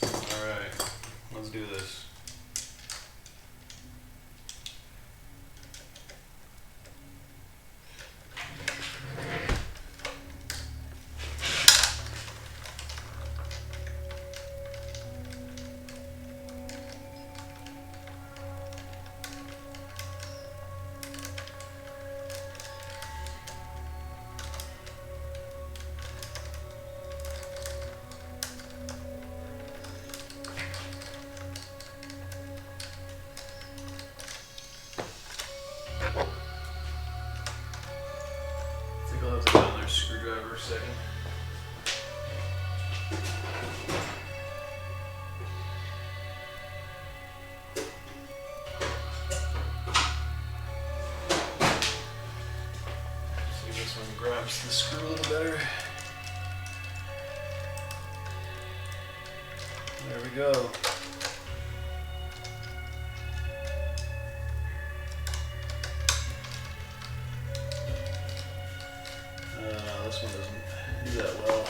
Alright, let's do this. I think I'll have to get another screwdriver a second. See if this one grabs the screw a little better. There we go. This one doesn't do that well.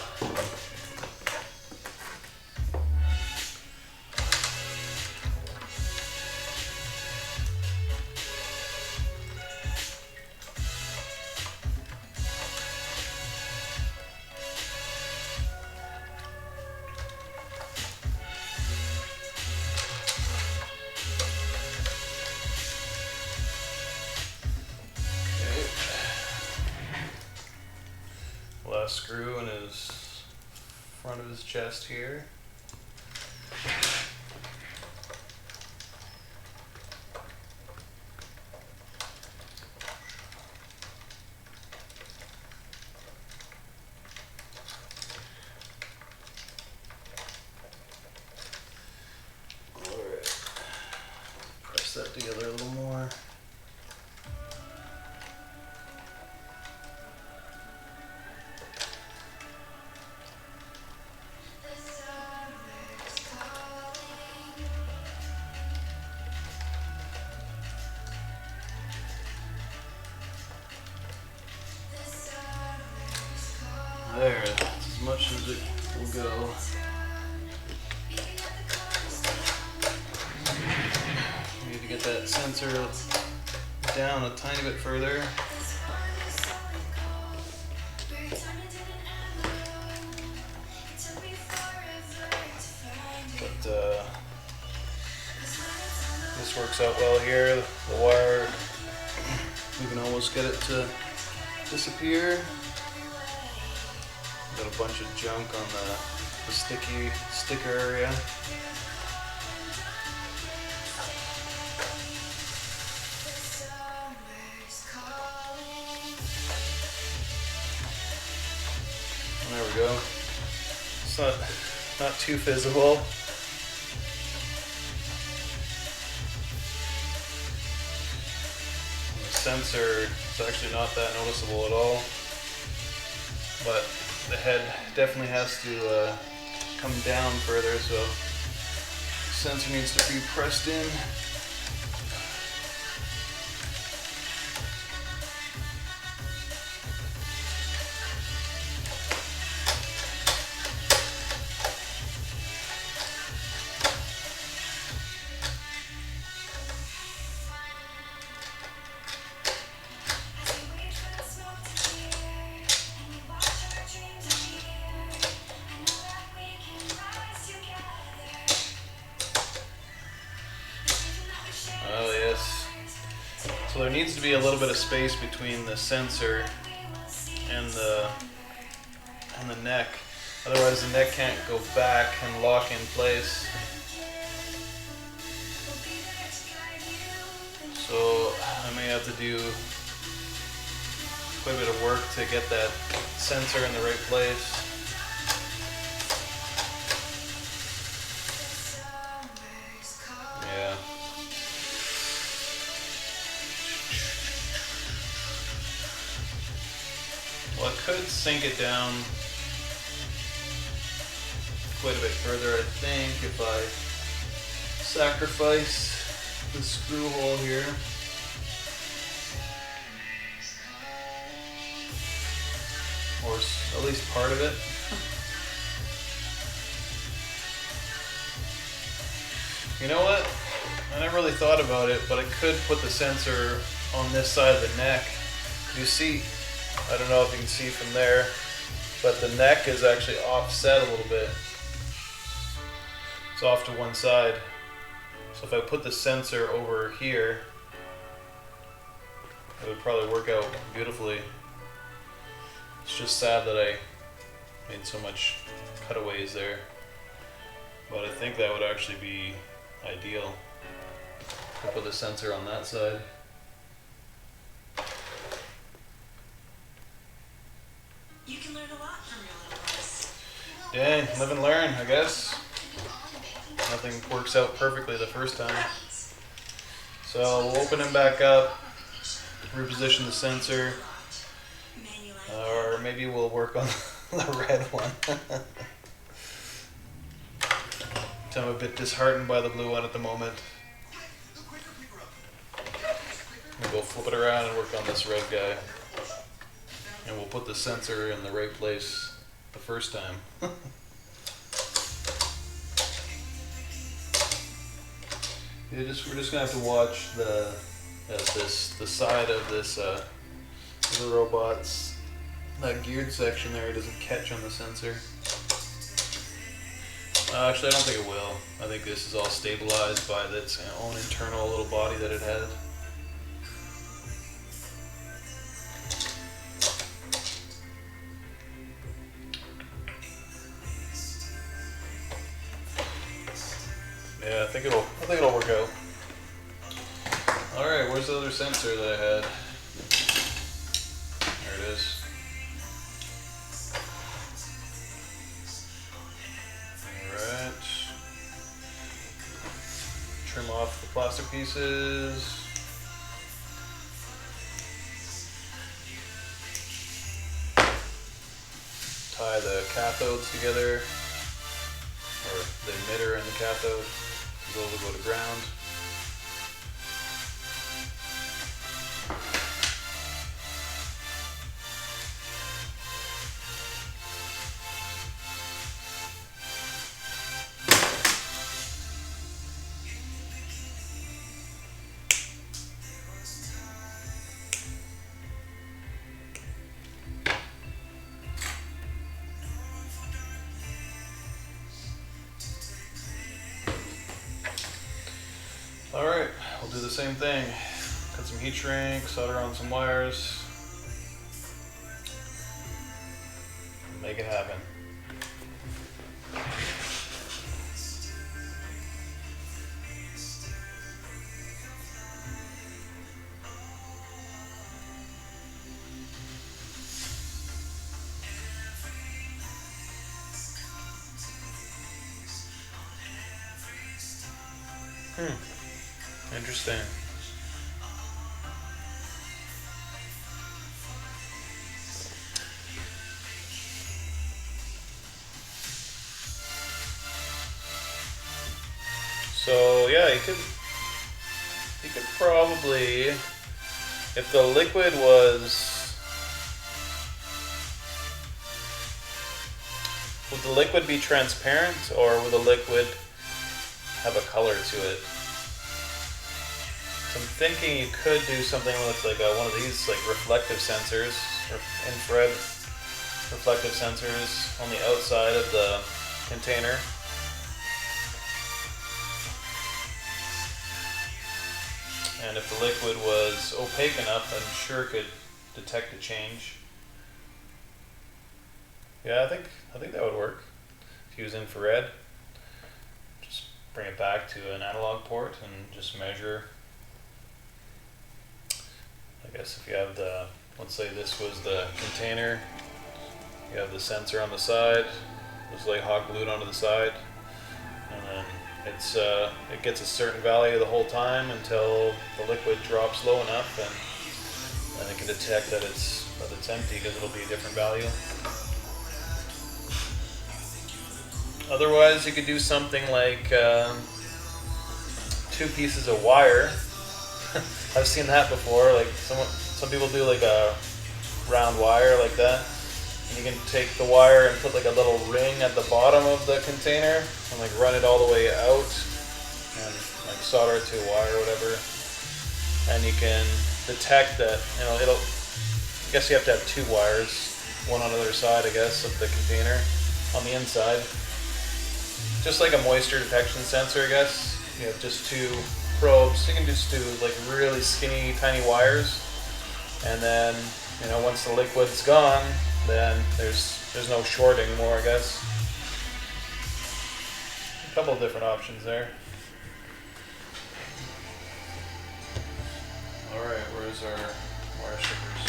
Last screw in his front of his chest here. Alright, press that together a little more. There, that's as much as it will go. Need to get that sensor down a tiny bit further. But this works out well here. The wire, we can almost get it to disappear. Got a bunch of junk on the sticky sticker area. And there we go. It's not too visible. And the sensor is actually not that noticeable at all, but the head definitely has to come down further, so the sensor needs to be pressed in. Oh yes. So there needs to be a little bit of space between the sensor and the neck. Otherwise the neck can't go back and lock in place. So I may have to do quite a bit of work to get that sensor in the right place. Yeah. Well, I could sink it down quite a bit further, I think, if I sacrifice the screw hole here. Or at least part of it. You know what? I never really thought about it, but I could put the sensor on this side of the neck. You see, I don't know if you can see from there, but the neck is actually offset a little bit. It's off to one side. So if I put the sensor over here, it would probably work out beautifully. It's just sad that I made so much cutaways there, but I think that would actually be ideal. I'll put the sensor on that side. You can learn a lot from your little boys. Dang, live and learn, I guess. Nothing works out perfectly the first time. So we'll open him back up, reposition the sensor, or maybe we'll work on the red one. So I'm a bit disheartened by the blue one at the moment. We'll go flip it around and work on this red guy. And we'll put the sensor in the right place the first time. We're just gonna have to watch the side of this the robot's, that geared section there doesn't catch on the sensor. Actually, I don't think it will. I think this is all stabilized by its own internal little body that it has. Yeah, I think it'll work out. All right, where's the other sensor that I had? There it is. All right. Trim off the plastic pieces. Tie the cathodes together, or the emitter and the cathode. Those will go to ground. Alright, we'll do the same thing. Cut some heat shrink, solder on some wires. Make it happen. Interesting. So yeah, you could probably, if the liquid was, would the liquid be transparent, or would the liquid have a color to it? So I'm thinking you could do something with like one of these like reflective sensors, or infrared reflective sensors on the outside of the container. And if the liquid was opaque enough, I'm sure it could detect a change. Yeah, I think that would work. If you use infrared, just bring it back to an analog port and just measure. I guess if you have the, let's say this was the container, you have the sensor on the side, it's like hot glued onto the side, and then it gets a certain value the whole time until the liquid drops low enough, and then it can detect that it's empty because it'll be a different value. Otherwise, you could do something like 2 pieces of wire. I've seen that before. Like some people do like a round wire like that. And you can take the wire and put like a little ring at the bottom of the container and like run it all the way out and like solder it to a wire or whatever. And you can detect that, I guess you have to have 2 wires, one on either side, I guess, of the container on the inside. Just like a moisture detection sensor, I guess. You have just 2 probes. You can just do like really skinny, tiny wires. And then, once the liquid's gone, then there's no shorting more, I guess. A couple of different options there. Alright, where's our wire strippers?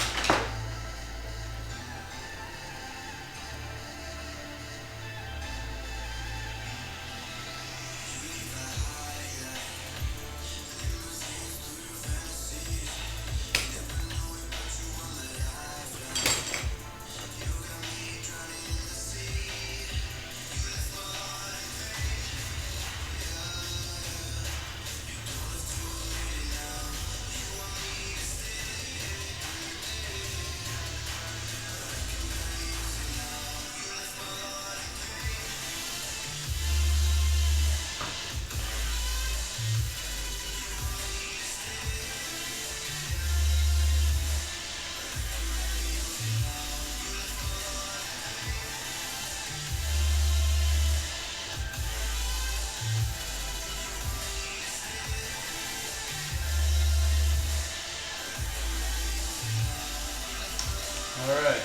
Alright,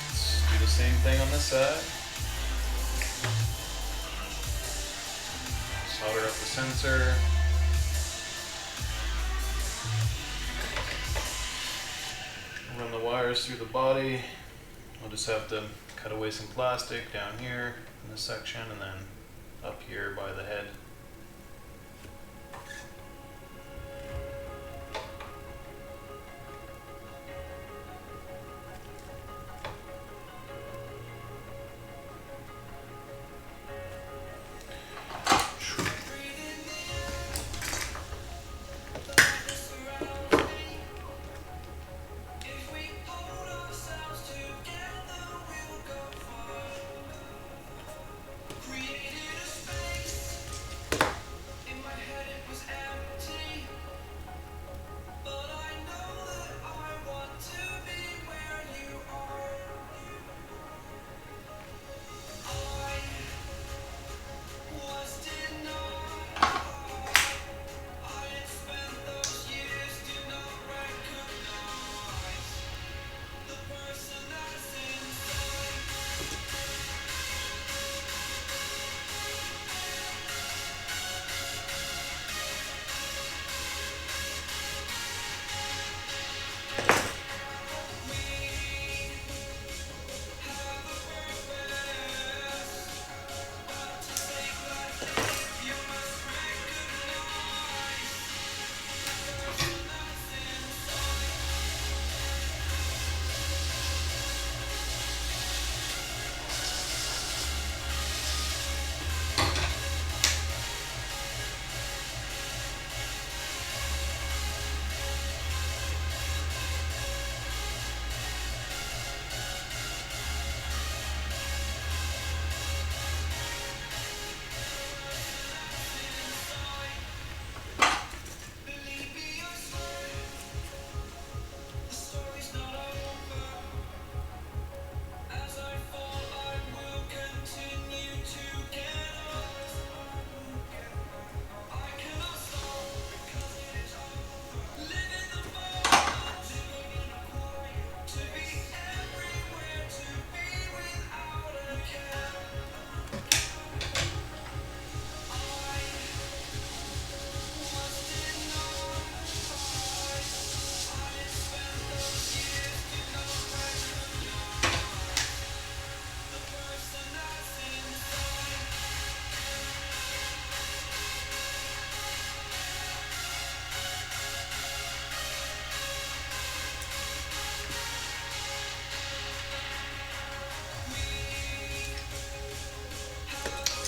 let's do the same thing on this side. Solder up the sensor. Run the wires through the body. I'll just have to cut away some plastic down here in this section and then up here by the head.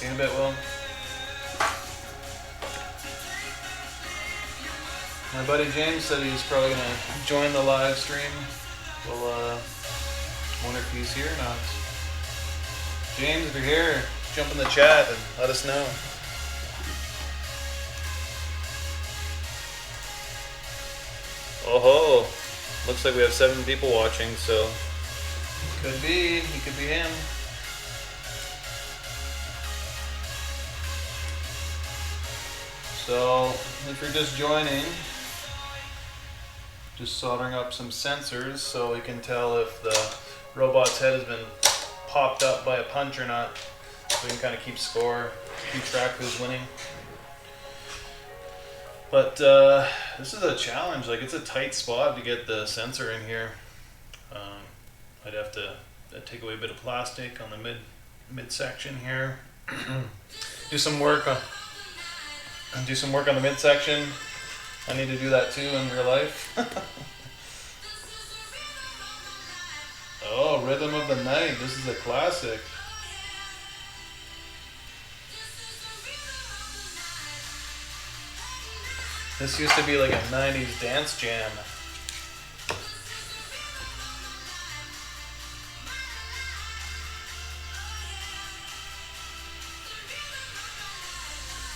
See you in a bit, Will. My buddy James said he's probably gonna join the live stream. We'll wonder if he's here or not. James, if you're here, jump in the chat and let us know. Oh ho! Looks like we have 7 people watching, so could be. He could be him. So if you're just joining, just soldering up some sensors so we can tell if the robot's head has been popped up by a punch or not. So we can kind of keep score, keep track who's winning. But this is a challenge. Like, it's a tight spot to get the sensor in here. I'd have to take away a bit of plastic on the midsection here. do some work on the midsection. I need to do that too in real life. Oh, Rhythm of the Night. This is a classic. This used to be like a 90s dance jam.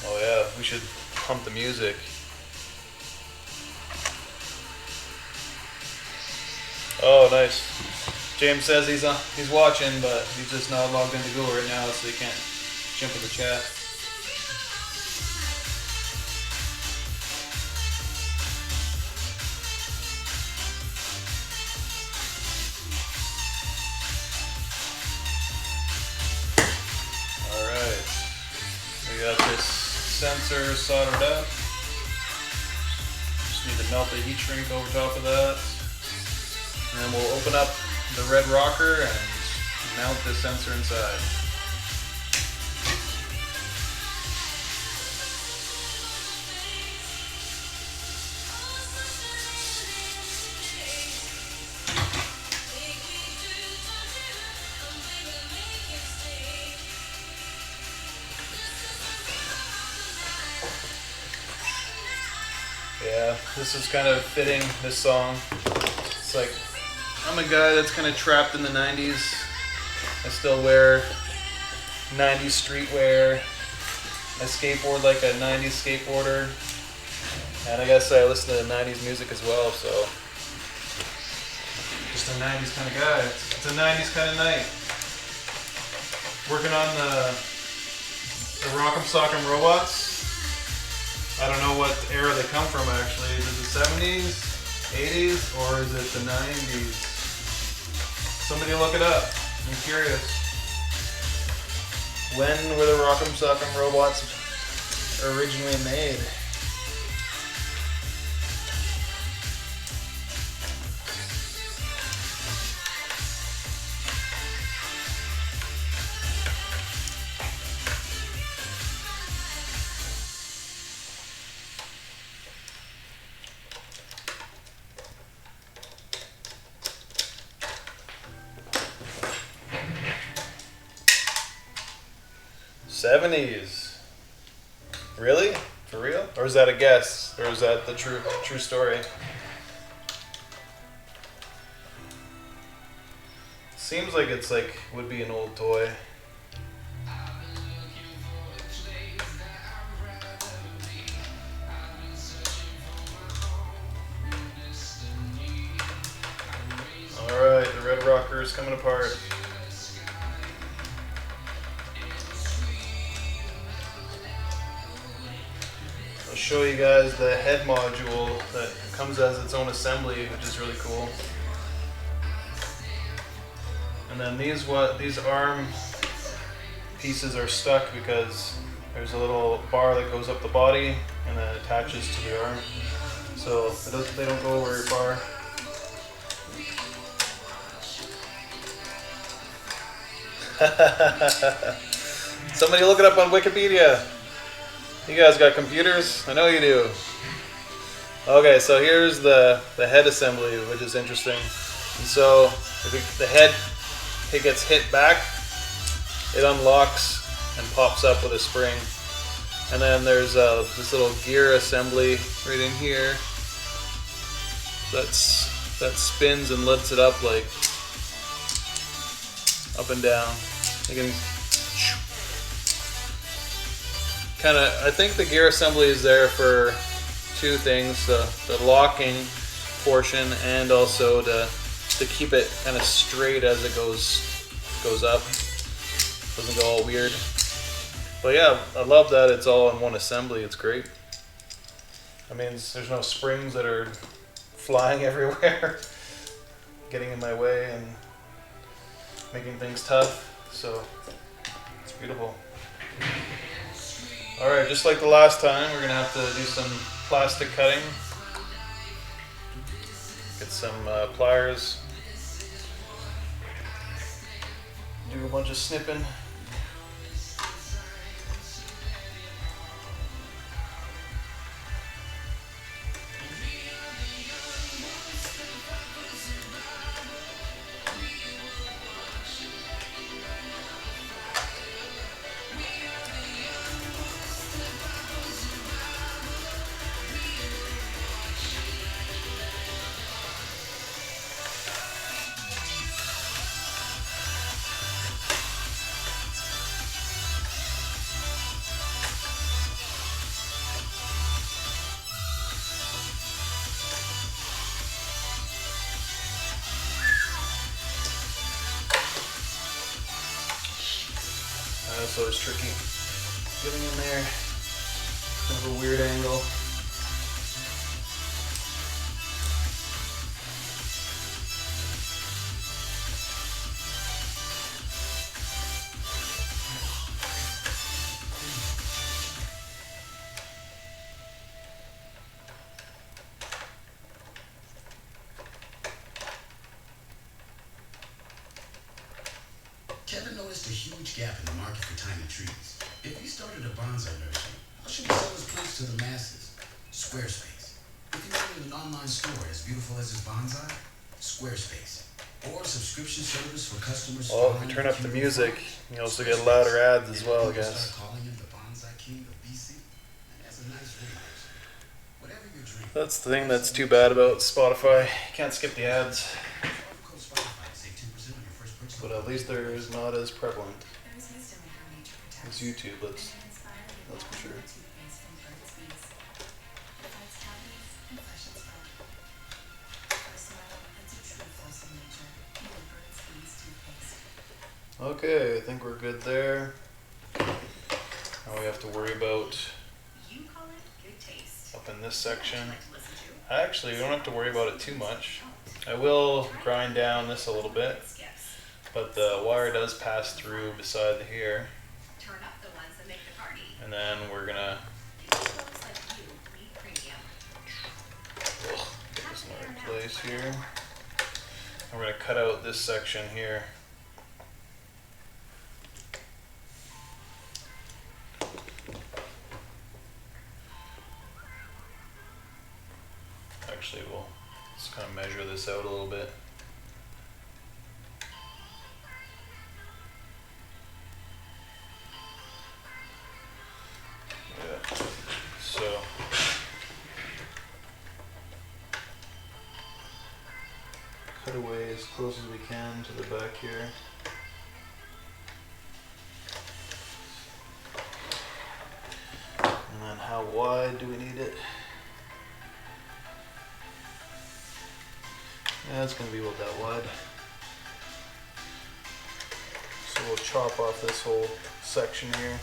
Oh yeah, we should pump the music. Oh, nice. James says he's watching, but he's just not logged into Google right now, so he can't jump in the chat. Alright. We got this sensor soldered up. Just need to melt the heat shrink over top of that. And then we'll open up the red rocker and mount the sensor inside. Yeah, this is kind of fitting, this song. It's like, I'm a guy that's kind of trapped in the 90s. I still wear 90s streetwear. I skateboard like a 90s skateboarder. And I guess I listen to 90s music as well, so. Just a 90s kind of guy. It's a 90s kind of night. Working on the Rock'em Sock'em robots. I don't know what era they come from actually. Is it the 70s, 80s, or is it the 90s? Somebody look it up. I'm curious. When were the Rock'em Sock'em robots originally made? '70s. Really? For real? Or is that a guess? Or is that the true story? Seems like it's like would be an old toy. Alright, the red rocker is coming apart. Show you guys the head module that comes as its own assembly, which is really cool. And then these arm pieces are stuck because there's a little bar that goes up the body and then attaches to the arm, so they don't go very far. Somebody look it up on Wikipedia. You guys got computers? I know you do. Okay, so here's the head assembly, which is interesting. And so if the head gets hit back, it unlocks and pops up with a spring. And then there's this little gear assembly right in here that spins and lifts it up like up and down. You can kind of, I think the gear assembly is there for two things, the locking portion and also to keep it kind of straight as it goes up. Doesn't go all weird. But yeah, I love that it's all in one assembly. It's great. That means there's no springs that are flying everywhere, getting in my way and making things tough. So it's beautiful. All right, just like the last time, we're gonna have to do some plastic cutting. Get some pliers. Do a bunch of snipping. So it's tricky getting in there. Kind of a weird angle. Kevin noticed a huge gap in the market for tiny trees. If he started a bonsai nursery, how should he sell his plants to the masses? Squarespace. If he wanted an online store as beautiful as his bonsai, Squarespace. Or a subscription service for customers. Well, if you turn up the music, you also get louder ads as well, I guess. Calling him the bonsai king of BC. And that's a nice video. Whatever your dream. That's the thing that's too bad about Spotify. You can't skip the ads. But at least they're not as prevalent as YouTube, that's for sure. Okay, I think we're good there. Now we have to worry about up in this section. Actually, we don't have to worry about it too much. I will grind down this a little bit, but the wire does pass through beside here. And then we're gonna get this in the right place here. And we're gonna cut out this section here. Actually, we'll just kind of measure this out a little bit. Yeah, so cut away as close as we can to the back here. And then how wide do we need it? Yeah, it's going to be about that wide. So we'll chop off this whole section here.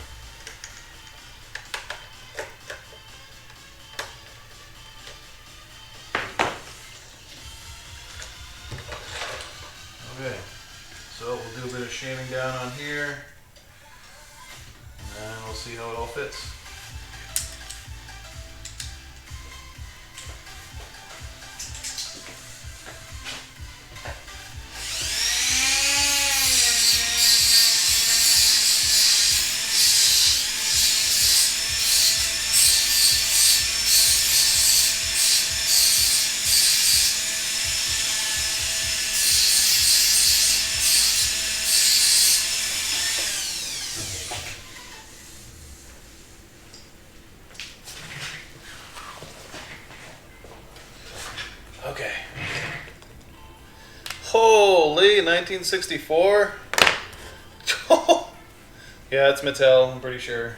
Okay, so we'll do a bit of shaving down on here, and then we'll see how it all fits. Holy, 1964? Yeah, it's Mattel, I'm pretty sure.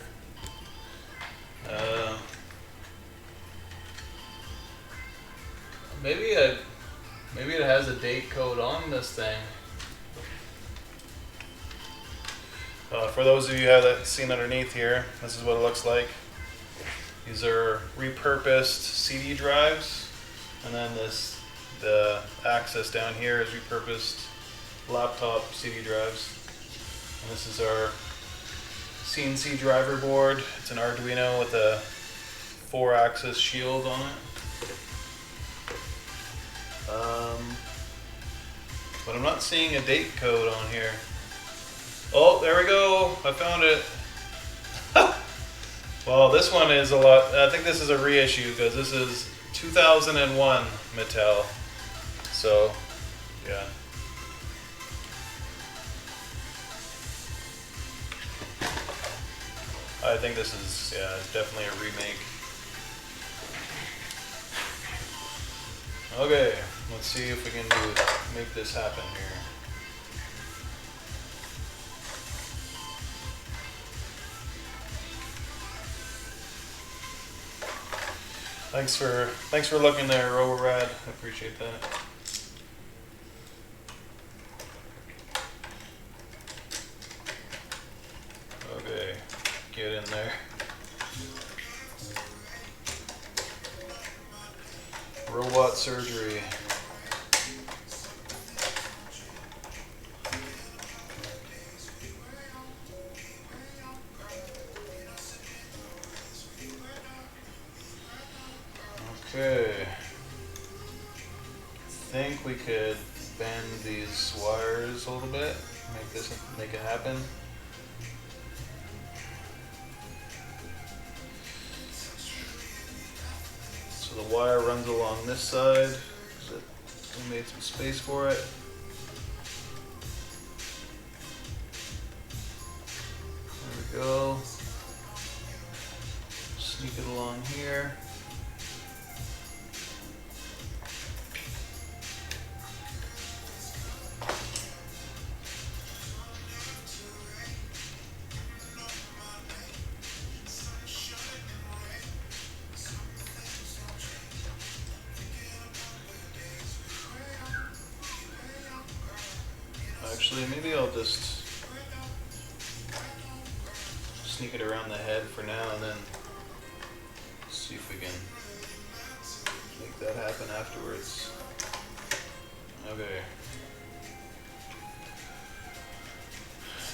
Maybe it has a date code on this thing. For those of you who haven't seen underneath here, this is what it looks like. These are repurposed CD drives, and then the access down here is repurposed laptop CD drives. And this is our CNC driver board. It's an Arduino with a 4-axis shield on it. But I'm not seeing a date code on here. Oh, there we go. I found it. Well, this one is a lot. I think this is a reissue because this is 2001 Mattel. So, yeah. I think this is, yeah, it's definitely a remake. Okay, let's see if we can make this happen here. Thanks for looking there, RoboRad. I appreciate that. Okay, get in there. Robot surgery. Okay. I think we could bend these wires a little bit, make it happen. So the wire runs along this side, because we made some space for it. There we go. Sneak it along here. Actually, maybe I'll just sneak it around the head for now and then see if we can make that happen afterwards. Okay.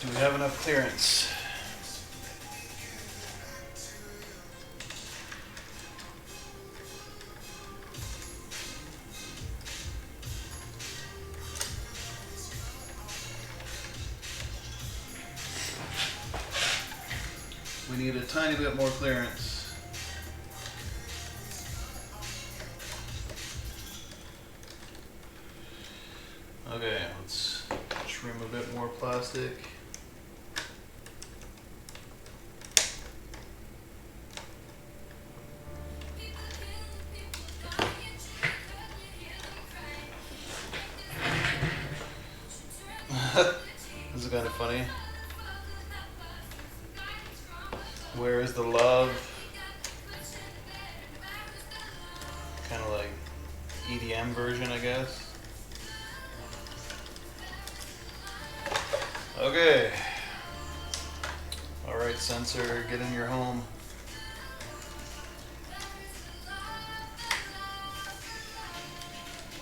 Do we have enough clearance? We need a tiny bit more clearance. Okay, let's trim a bit more plastic. This is kind of funny. Where is the love? Kind of like EDM version, I guess. Okay. Alright, sensor, get in your home.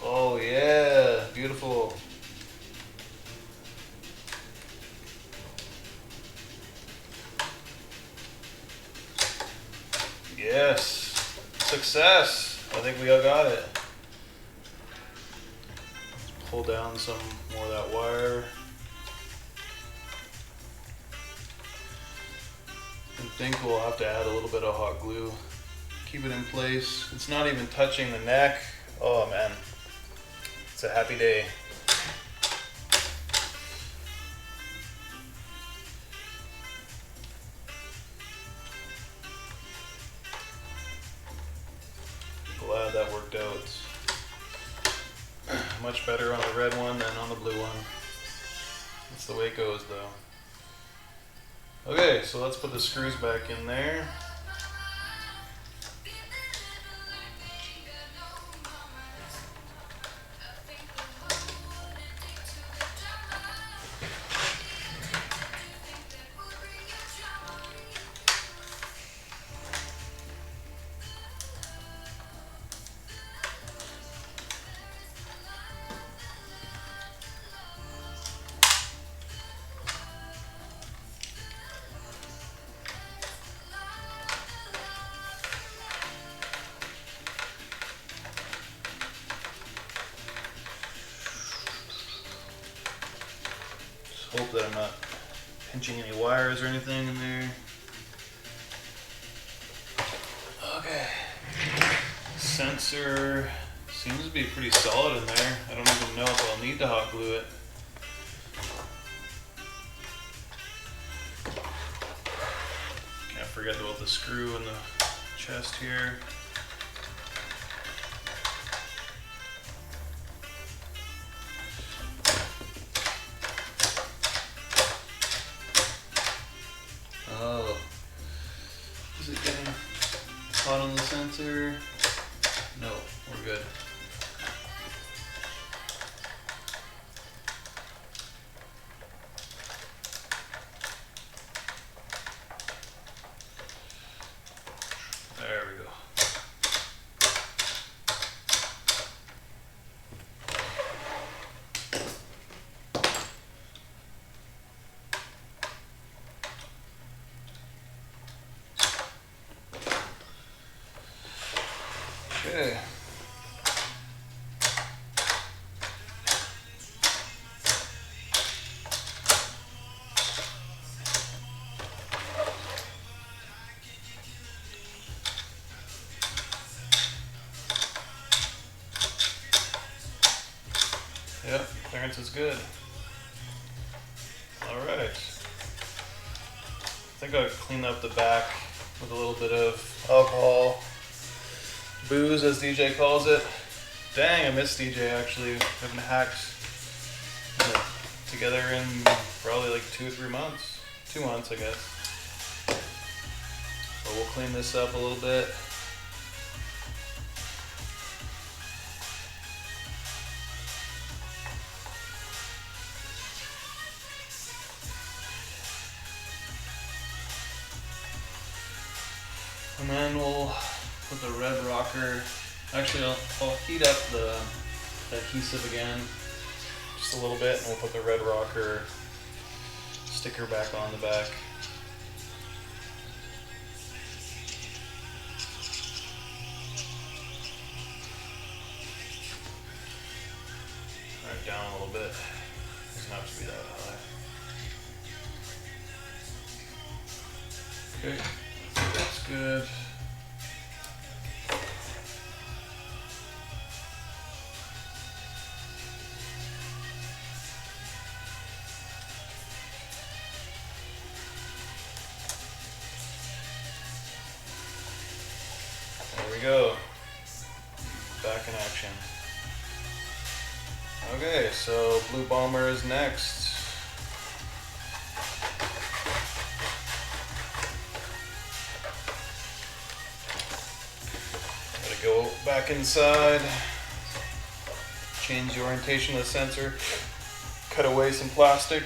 Oh yeah, beautiful. Yes, success. I think we all got it. Let's pull down some more of that wire. I think we'll have to add a little bit of hot glue. Keep it in place. It's not even touching the neck. Oh man, it's a happy day. Glad that worked out. much better on the red one than on the blue one. That's the way it goes though. Okay, so let's put the screws back in there. Hope that I'm not pinching any wires or anything in there. Okay. Sensor seems to be pretty solid in there. I don't even know if I'll need to hot glue it. Can't forget about the screw in the chest here. Oh, is it getting hot on the sensor? No, we're good. There we go. Okay. Yep, clearance is good. All right. I think I'll clean up the back with a little bit of alcohol. Booze, as DJ calls it. Dang, I miss DJ actually. We haven't hacked together in probably like 2 or 3 months. 2 months, I guess. So we'll clean this up a little bit. And then we'll put the red rocker. Actually, I'll heat up the adhesive again just a little bit, and we'll put the red rocker sticker back on the back. All right, down a little bit. Doesn't have to be that high. Okay, that's good. There we go. Back in action. Okay, so Blue Bomber is next. Gotta go back inside, change the orientation of the sensor, cut away some plastic,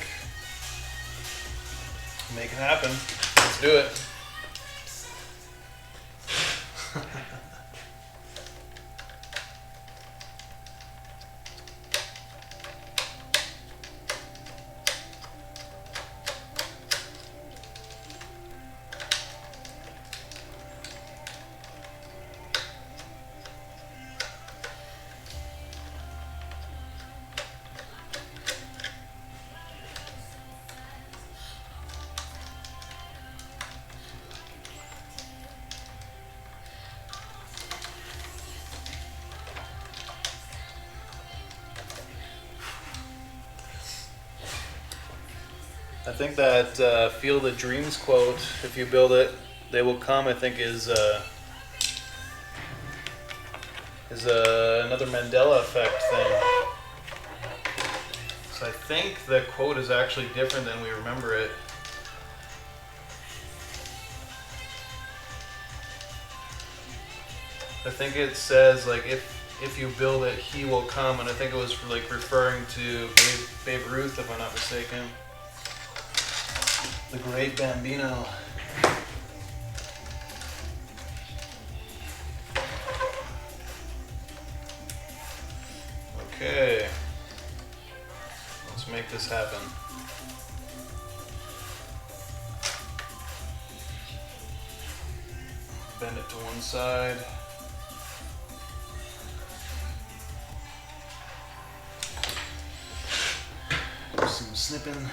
make it happen. Let's do it. I think that Field of Dreams quote, if you build it, they will come, I think is another Mandela effect thing. think the quote is actually different than we remember it. I think it says like if you build it, he will come, and I think it was like referring to Babe Ruth, if I'm not mistaken. The great Bambino. Okay, let's make this happen. Bend it to one side. Do some snipping.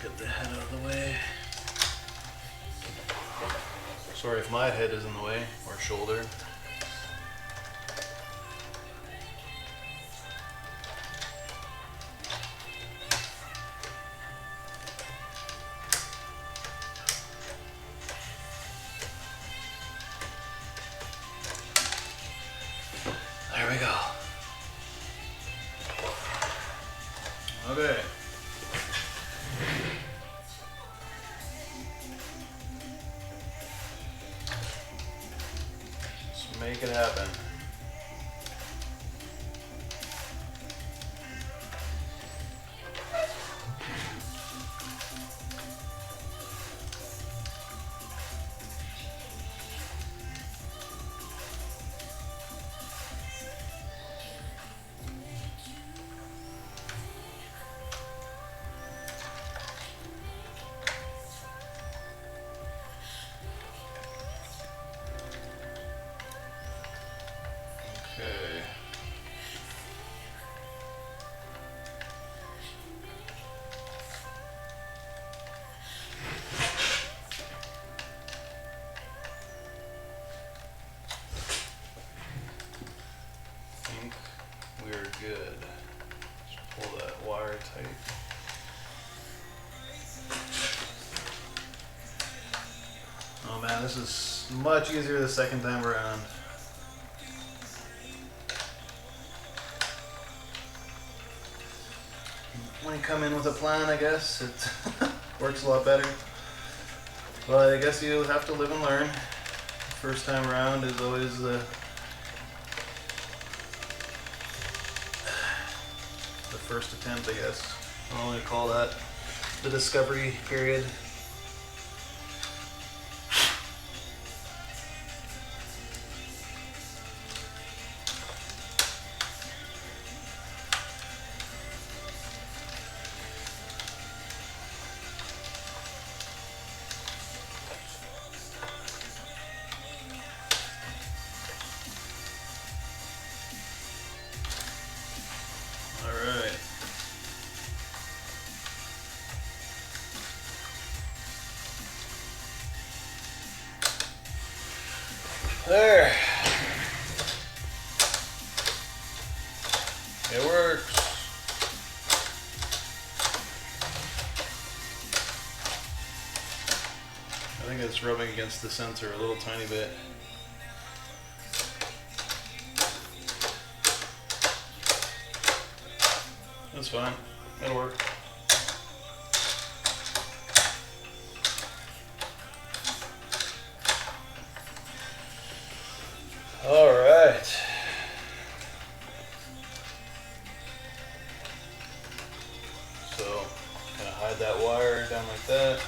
Get the head out of the way. Sorry if my head is in the way, or shoulder. There we go. Okay. Make it happen. Okay. I think we're good. Just pull that wire tight. Oh man, this is much easier the second time around. When you come in with a plan, I guess it works a lot better. But I guess you have to live and learn. First time around is always the first attempt, I guess. I'll only call that the discovery period. There. It works. I think it's rubbing against the sensor a little tiny bit. That's fine. It'll work. All right. So, kind of hide that wire down like that.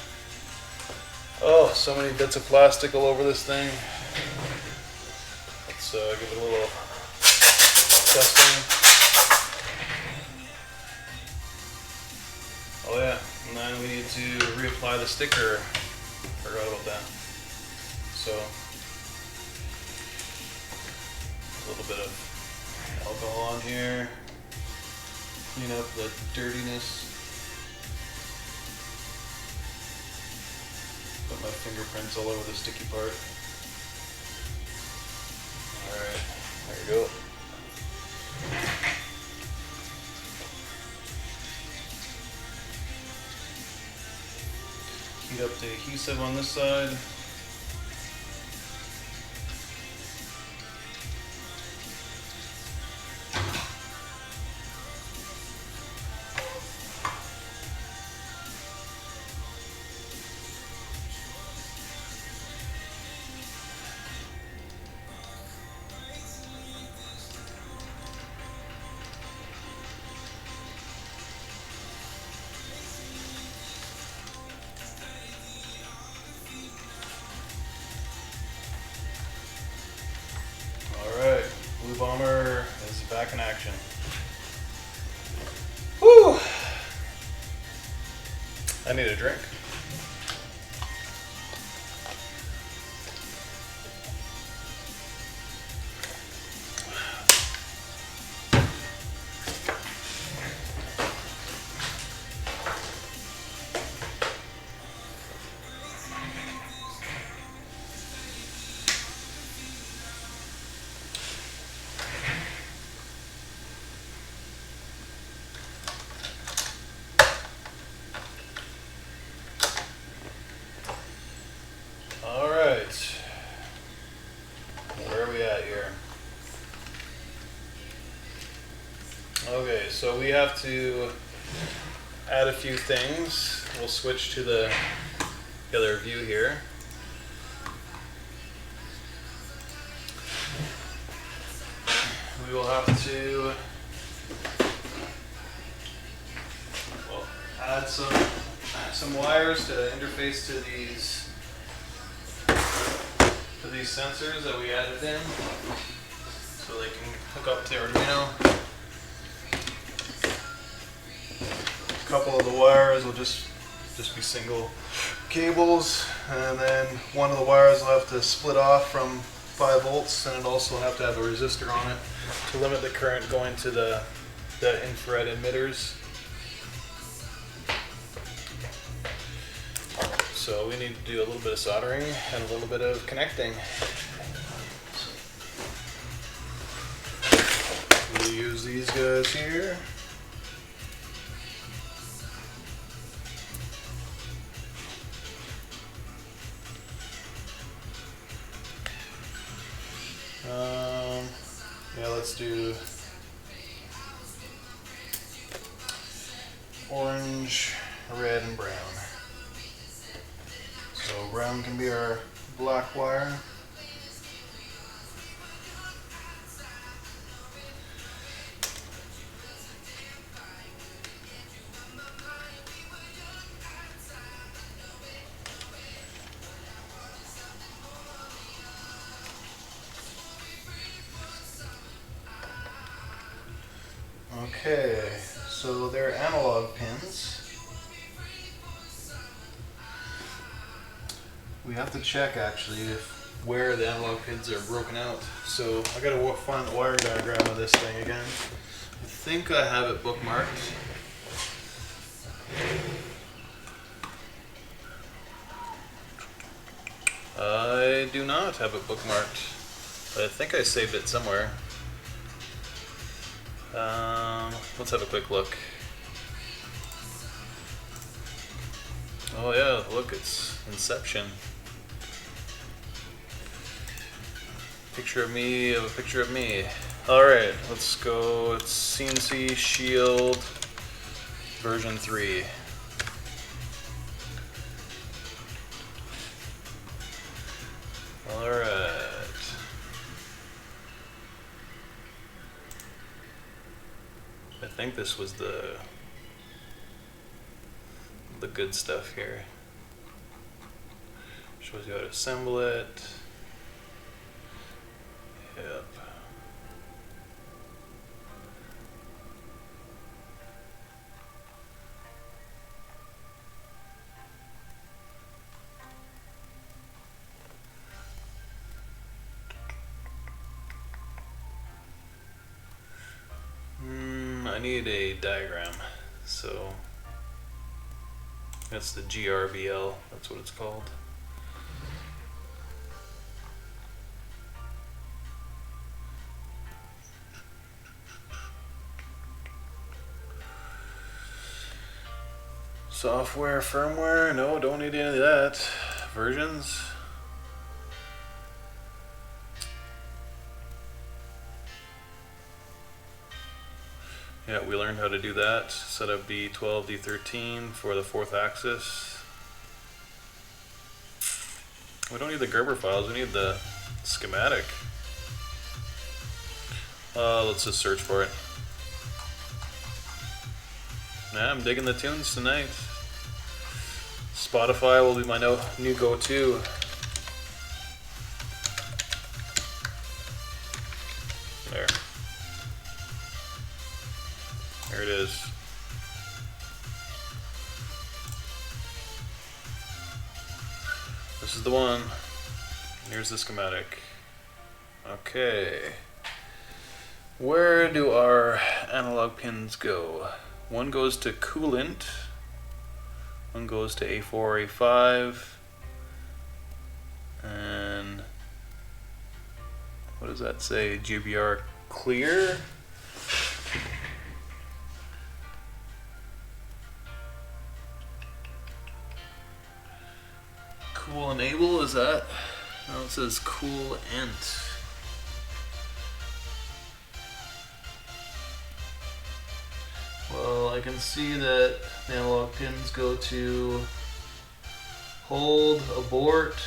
Oh, so many bits of plastic all over this thing. Let's give it a little testing. Oh yeah, and then we need to reapply the sticker. Forgot about that. So, a little bit of alcohol on here, clean up the dirtiness. Put my fingerprints all over the sticky part. Alright, there you go. Heat up the adhesive on this side. Alright, Blue Bomber is back in action. Whew! I need a drink. Alright. Where are we at here? Okay, so we have to add a few things. We'll switch to the other view here. We will have to add some wires to interface to these sensors that we added in, so they can hook up to Arduino. A couple of the wires will just be single cables, and then one of the wires will have to split off from 5 volts, and it'll also have to have a resistor on it to limit the current going to the infrared emitters. So we need to do a little bit of soldering and a little bit of connecting. We use these guys here. Yeah, let's do orange, red, and brown. So brown can be our black wire. Okay, so they're analog pins. We have to check actually where the analog pins are broken out. So I gotta find the wire diagram of this thing again. I think I have it bookmarked. I do not have it bookmarked, but I think I saved it somewhere. Let's have a quick look. Oh yeah, look, it's Inception. Picture of me of a picture of me. Alright, let's go. It's CNC Shield version 3. Alright. I think this was the good stuff here. Shows you how to assemble it. Yep. I need a diagram, so that's the GRBL, that's what it's called. Software, firmware, no, don't need any of that. Versions. Yeah, we learned how to do that. Set up D12, D13 for the 4th axis. We don't need the Gerber files, we need the schematic. Let's just search for it. Yeah, I'm digging the tunes tonight. Spotify will be my new go-to. There. There it is. This is the one. Here's the schematic. Okay. Where do our analog pins go? One goes to coolant. One goes to A4, A5. And what does that say? GBR clear. Cool enable, is that? No, it says cool ent. Well, I can see that the analog pins go to hold, abort,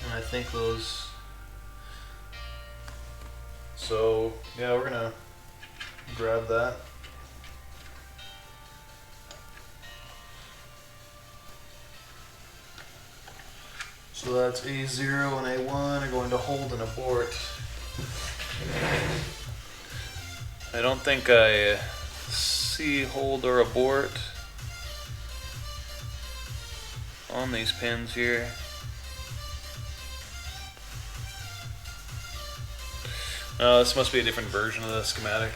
and I think those. So, yeah, we're gonna grab that. So that's A0 and A1 are going to hold and abort. I don't think I see hold or abort on these pins here. This must be a different version of the schematic.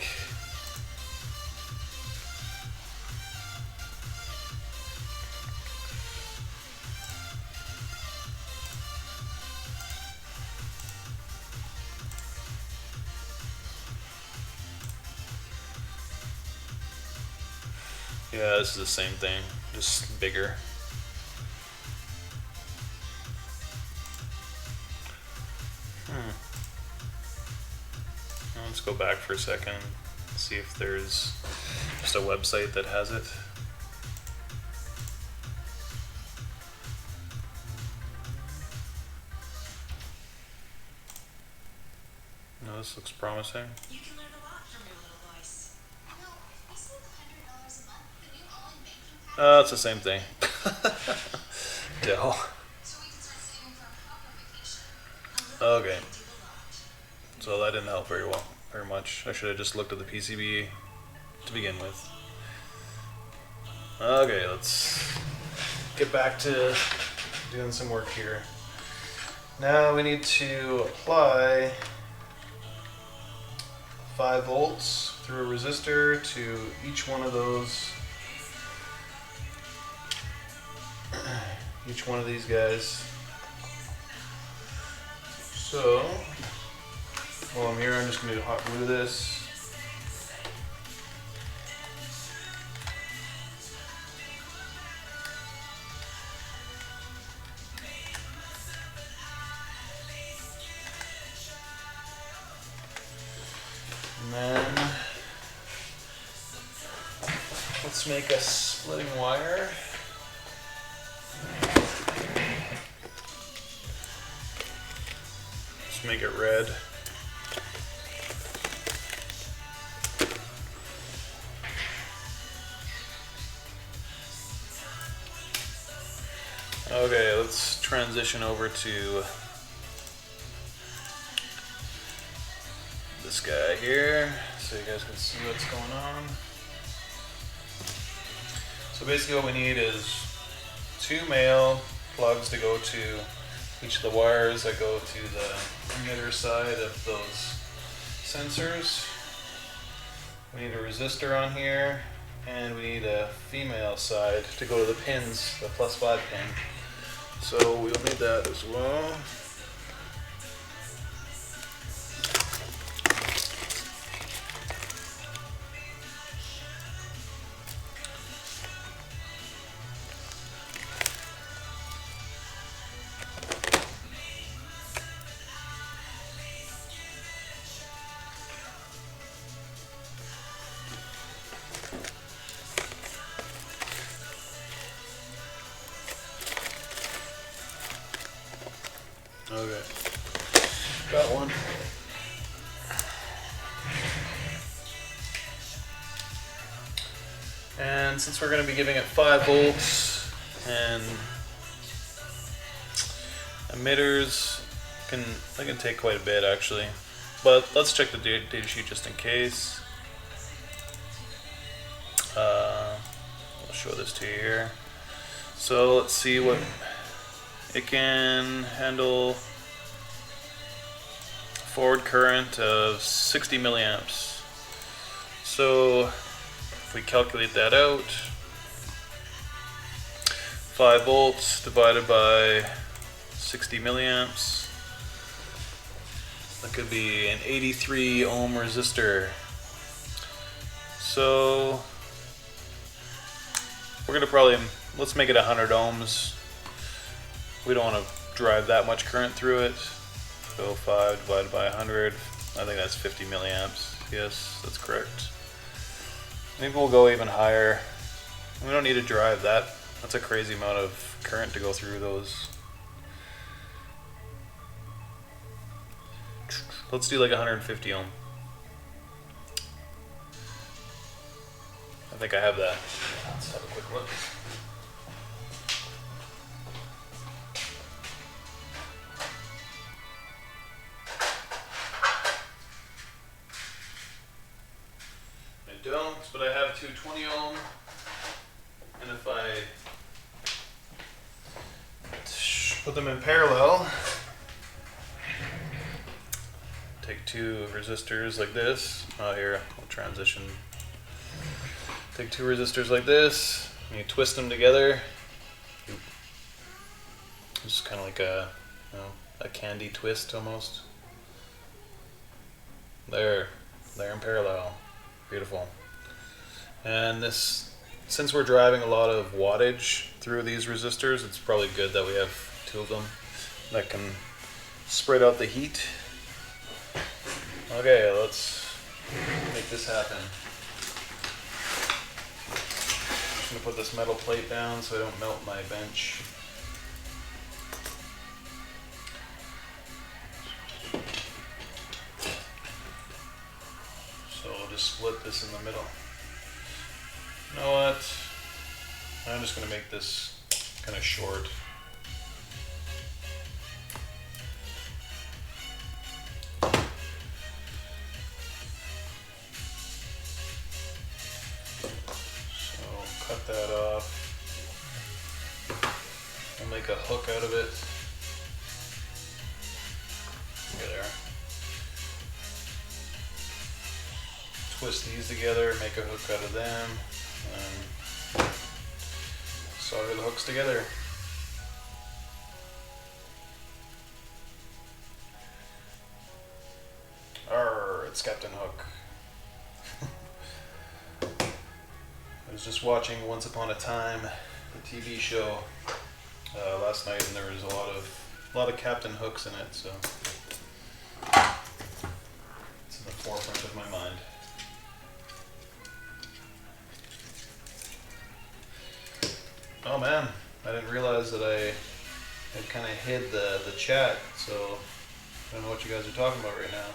Yeah, this is the same thing, just bigger. Let's go back for a second, see if there's just a website that has it. No, this looks promising. You can learn a lot from your little voice. No, if we save $100 a month, the new all-in banking package. It's the same thing. Dell. So we can start saving for a proper vacation. Okay. So that didn't help very much. I should have just looked at the PCB to begin with. Okay, let's get back to doing some work here. Now we need to apply 5 volts through a resistor to each one of those, each one of these guys. So, while I'm here, I'm just going to hot glue this. And then let's make a splitting wire. Let's make it red. Okay, let's transition over to this guy here so you guys can see what's going on. So basically what we need is 2 male plugs to go to each of the wires that go to the emitter side of those sensors. We need a resistor on here, and we need a female side to go to the pins, the +5 pin. So we'll need that as well. Got one. And since we're going to be giving it 5 volts and emitters, they can take quite a bit actually. But let's check the data sheet just in case. I'll show this to you here. So let's see what it can handle. Forward current of 60 milliamps. So if we calculate that out, 5 volts divided by 60 milliamps, that could be an 83 ohm resistor. So we're gonna probably, let's make it 100 ohms. We don't want to drive that much current through it. So 5 divided by 100, I think that's 50 milliamps. Yes, that's correct. Maybe we'll go even higher. We don't need to drive that. That's a crazy amount of current to go through those. Let's do like 150 ohm. I think I have that. Let's have a quick look. I don't, but I have two 20 ohm. And if I put them in parallel, take two resistors like this. Oh, here, I'll transition. Take two resistors like this, and you twist them together. It's kind of like a, a candy twist almost. They're in parallel. Beautiful. And this, since we're driving a lot of wattage through these resistors, it's probably good that we have two of them that can spread out the heat. Okay, let's make this happen. I'm gonna put this metal plate down so I don't melt my bench. So I'll just split this in the middle. You know what? I'm just gonna make this kind of short. Cut that off. We'll make a hook out of it. There. Twist these together, make a hook out of them, and solder the hooks together. Arr, it's Captain Hook. I was just watching Once Upon a Time, the TV show, last night, and there was a lot of Captain Hooks in it, so it's in the forefront of my mind. Oh man, I didn't realize that I had kind of hid the chat, so I don't know what you guys are talking about right now.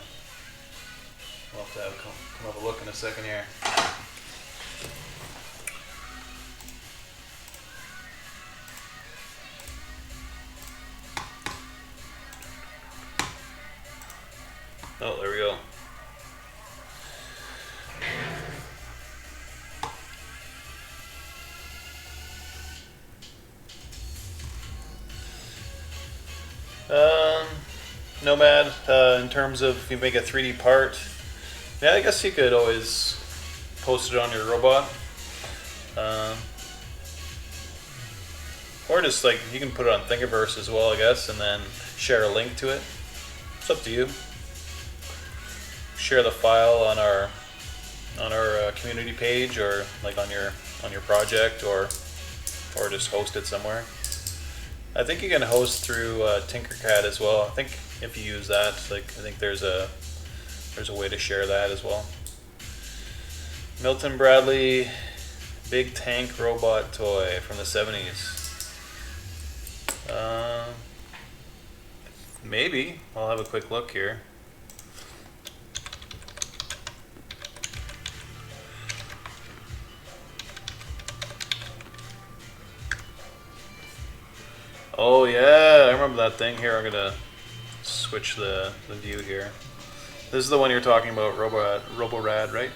I'll have to come have a look in a second here. Oh, there we go. Nomad, in terms of if you make a 3D part, yeah, I guess you could always post it on your robot. Or just like, you can put it on Thingiverse as well, I guess, and then share a link to it. It's up to you. Share the file on our community page, or like on your project, or just host it somewhere. I think you can host through Tinkercad as well. I think if you use that, like, I think there's a way to share that as well. Milton Bradley, big tank robot toy from the 70s. Maybe. I'll have a quick look here. Oh yeah, I remember that thing. Here, I'm gonna switch the view here. This is the one you're talking about, Roborad, right?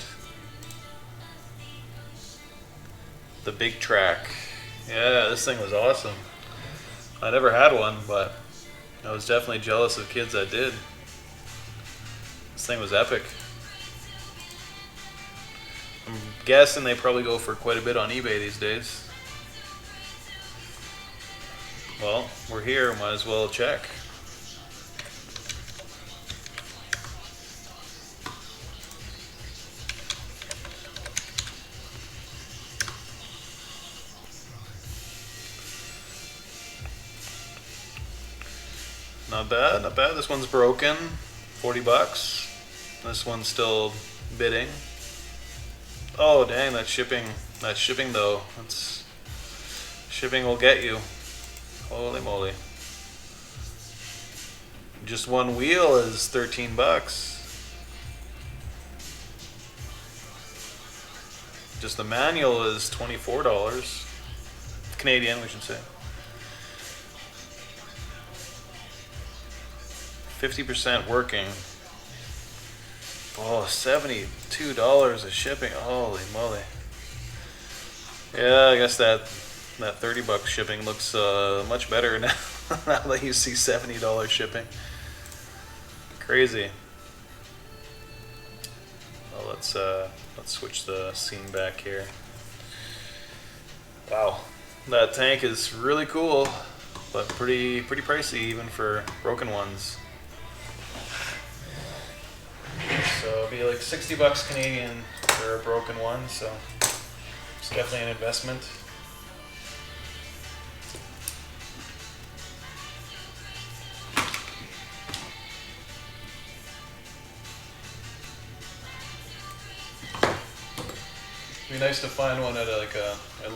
The big track. Yeah, this thing was awesome. I never had one, but I was definitely jealous of kids that did. This thing was epic. I'm guessing they probably go for quite a bit on eBay these days. Well, we're here, might as well check. Not bad, not bad. This one's broken. 40 bucks. This one's still bidding. Oh dang, that shipping though. That's shipping will get you. Holy moly. Just one wheel is 13 bucks. Just the manual is $24. Canadian, we should say. 50% working. Oh, $72 of shipping. Holy moly. Yeah, I guess that 30 bucks shipping looks much better now. Now that you see $70 shipping. Crazy. Well, let's switch the scene back here. Wow, that tank is really cool, but pretty pricey even for broken ones. So it'll be like 60 bucks Canadian for a broken one, so it's definitely an investment. It'd be nice to find one at a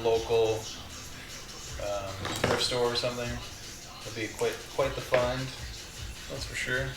local thrift store or something. It'd be quite the find, that's for sure.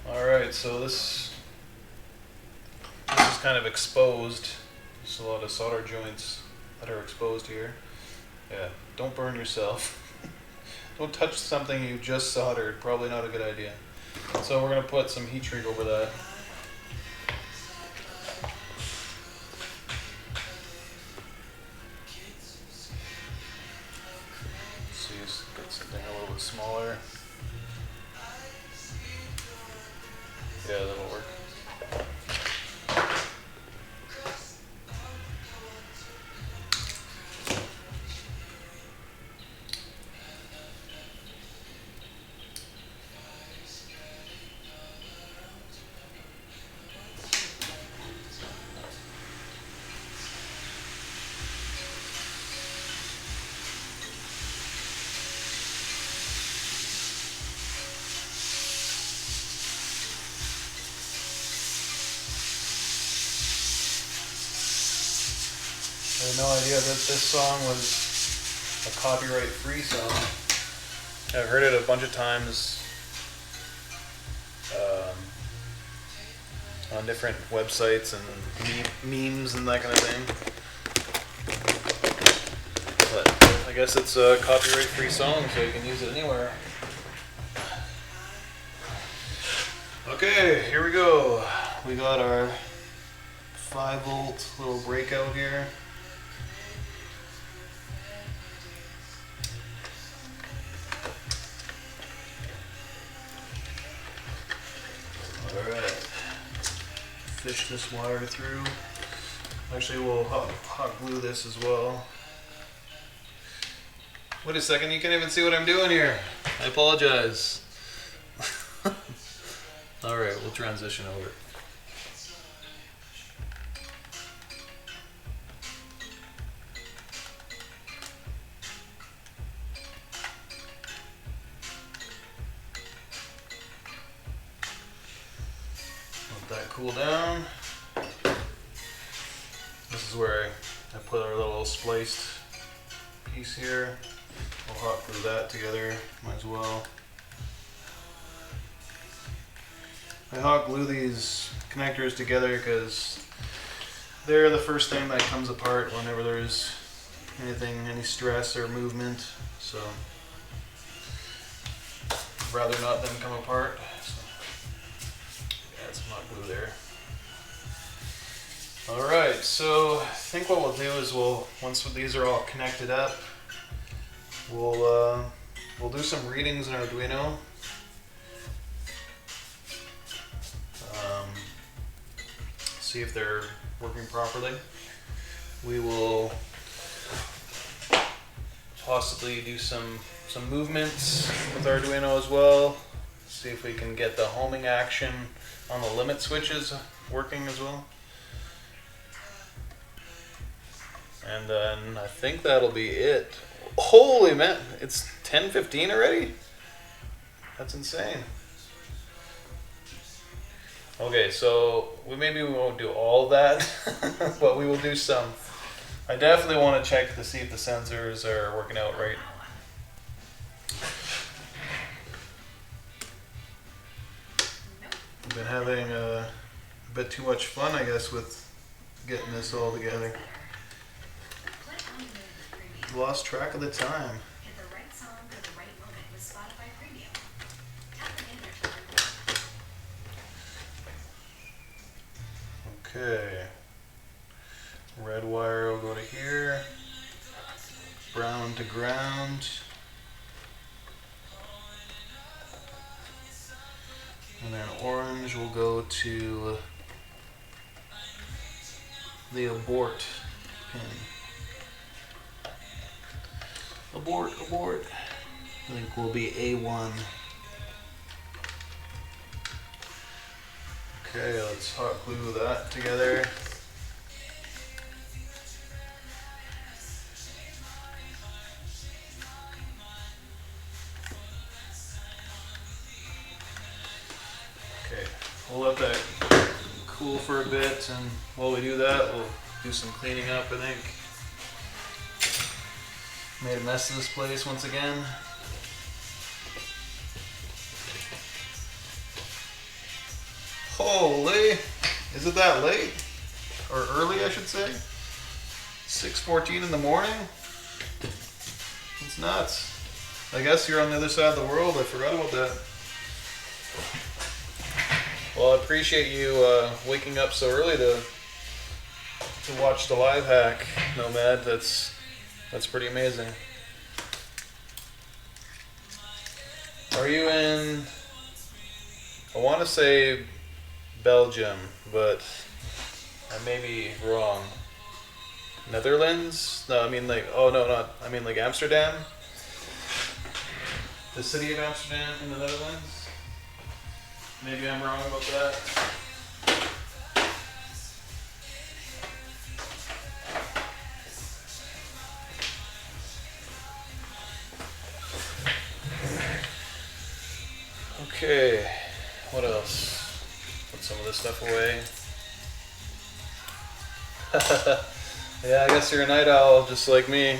Alright, so this is kind of exposed. There's a lot of solder joints that are exposed here. Yeah, don't burn yourself. Don't touch something you just soldered, probably not a good idea. So we're going to put some heat shrink over that. Let's see, let's get something a little bit smaller. Yeah, that'll work. I had no idea that this song was a copyright-free song. I've heard it a bunch of times on different websites and memes and that kind of thing. But I guess it's a copyright-free song, so you can use it anywhere. Okay, here we go. We got our 5-volt little breakout here. Alright, fish this wire through. Actually, we'll hot glue this as well. Wait a second, you can't even see what I'm doing here. I apologize. Alright, we'll transition over. Let that cool down. This is where I put our little spliced piece here. We'll hot glue that together, might as well. I hot glue these connectors together because they're the first thing that comes apart whenever there's any stress or movement. So I'd rather not them come apart. So add some hot glue there. Alright, so I think what we'll do is once these are all connected up, we'll do some readings in Arduino. See if they're working properly. We will possibly do some movements with Arduino as well. See if we can get the homing action on the limit switches working as well. And then I think that'll be it. Holy man, it's 10:15 already? That's insane. Okay, so maybe we won't do all of that, but we will do some. I definitely want to check to see if the sensors are working out right. I've been having a bit too much fun, I guess, with getting this all together. Lost track of the time. Hit the right song at the right moment with Spotify Premium. Tap the banner to record. Okay. Red wire will go to here. Brown to ground. And then orange will go to the abort pin. Abort, abort. I think will be A1. Okay, let's hot glue that together. Okay, we'll let that cool for a bit, and while we do that, we'll do some cleaning up, I think. Made a mess of this place once again. Holy, is it that late? Or early, I should say? 6:14 in the morning? It's nuts. I guess you're on the other side of the world. I forgot about that. Well, I appreciate you waking up so early to watch the live hack, Nomad. That's pretty amazing. Are you in, I want to say Belgium, but I may be wrong. Netherlands? No, I mean like, oh no, not, I mean like Amsterdam? The city of Amsterdam in the Netherlands? Maybe I'm wrong about that. Okay, what else? Put some of this stuff away. Yeah, I guess you're a night owl just like me.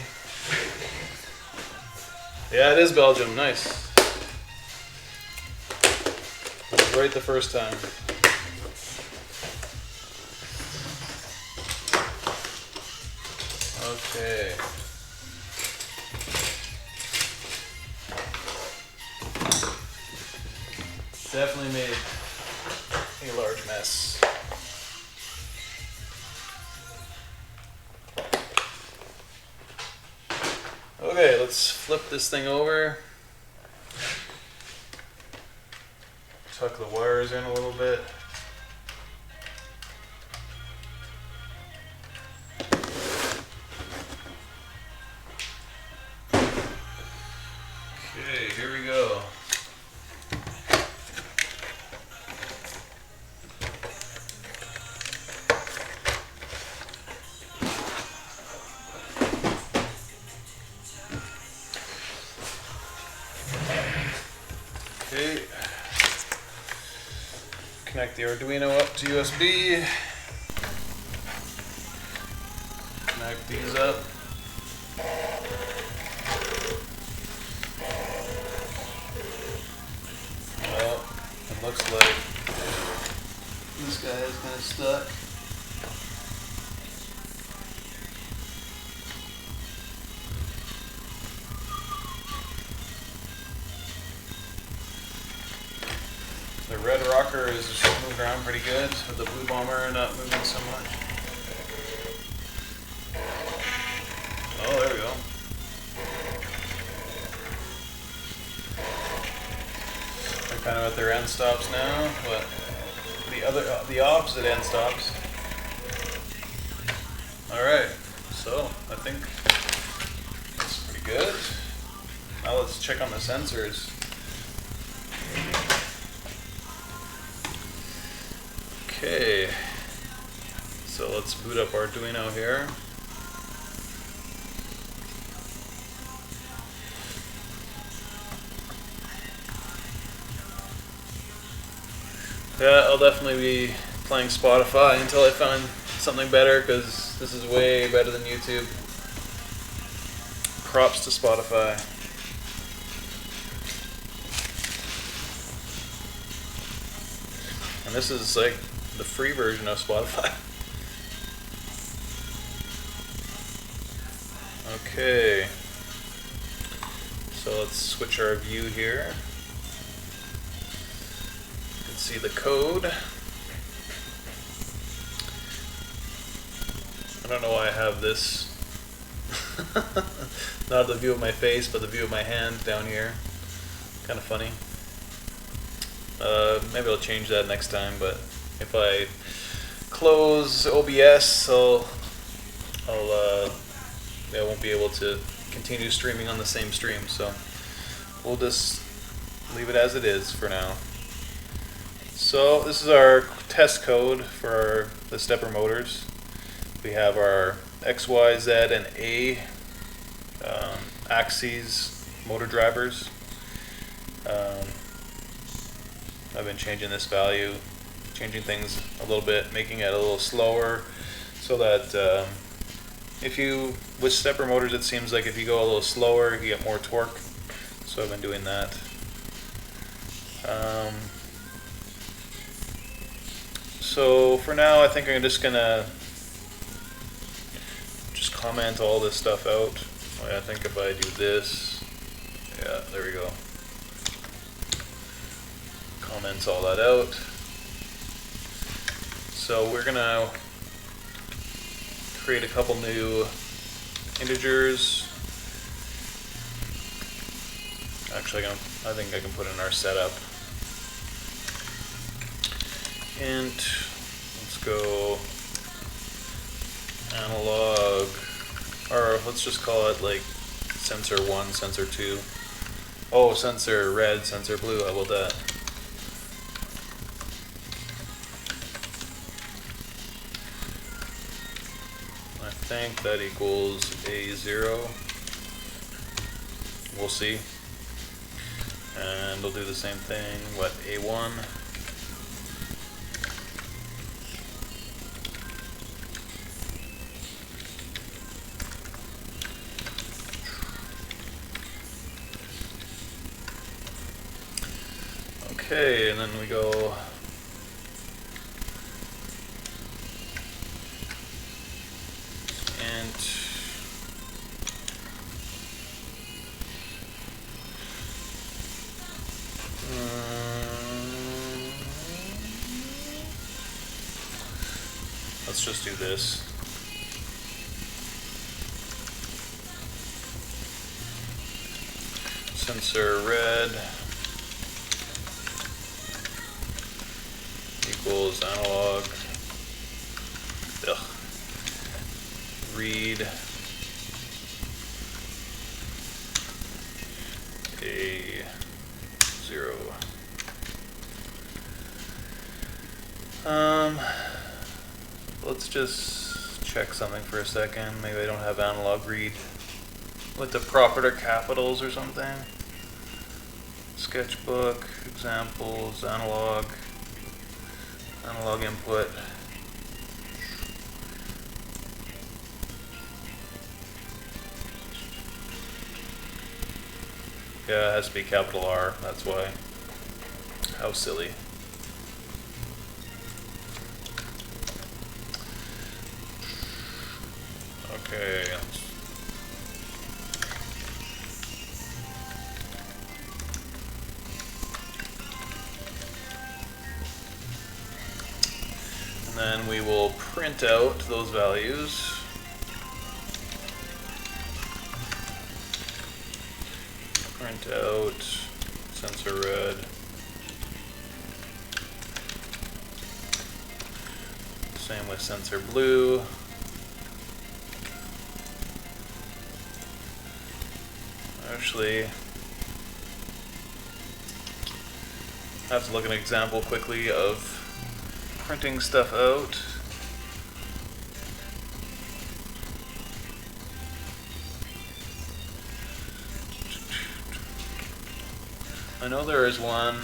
Yeah, it is Belgium, nice. I was right the first time. Okay. Definitely made a large mess. Okay, let's flip this thing over. Tuck the wires in a little bit. Connect the Arduino up to USB. Connect these up. Well, it looks like this guy is kind of stuck. The red rocker is moving around pretty good, with the blue bomber not moving so much. Oh, there we go. They're kind of at their end stops now, but the opposite end stops. All right, so I think that's pretty good. Now let's check on the sensors. Okay, so let's boot up Arduino here. Yeah, I'll definitely be playing Spotify until I find something better, because this is way better than YouTube. Props to Spotify. And this is like the free version of Spotify. Okay, so let's switch our view here. You can see the code. I don't know why I have this, not the view of my face, but the view of my hand down here. Kind of funny. Maybe I'll change that next time, but if I close OBS, I won't be able to continue streaming on the same stream, so we'll just leave it as it is for now. So this is our test code for the stepper motors. We have our X, Y, Z, and A axes motor drivers. I've been changing this value, changing things a little bit, making it a little slower, so that with stepper motors, it seems like if you go a little slower, you get more torque. So I've been doing that. So for now, I think I'm just gonna comment all this stuff out. I think if I do this, yeah, there we go. Comments all that out. So we're gonna create a couple new integers. Actually, I think I can put in our setup. Int, let's go analog, or let's just call it like sensor 1, sensor 2. Oh, sensor red, sensor blue, how about that? I think that equals A0. We'll see. And we'll do the same thing, what, A1. Okay, and then we go let's just do this. Sensor red equals analog. Ugh. Read A0. Let's just check something for a second. Maybe I don't have analog read with the proper capitals or something. Sketchbook, examples, analog. Analog input. Yeah, it has to be capital R, that's why. How silly. Okay. And then we will print out those values. Print out sensor red. Same with sensor blue. Actually, I have to look at an example quickly of printing stuff out. I know there is one.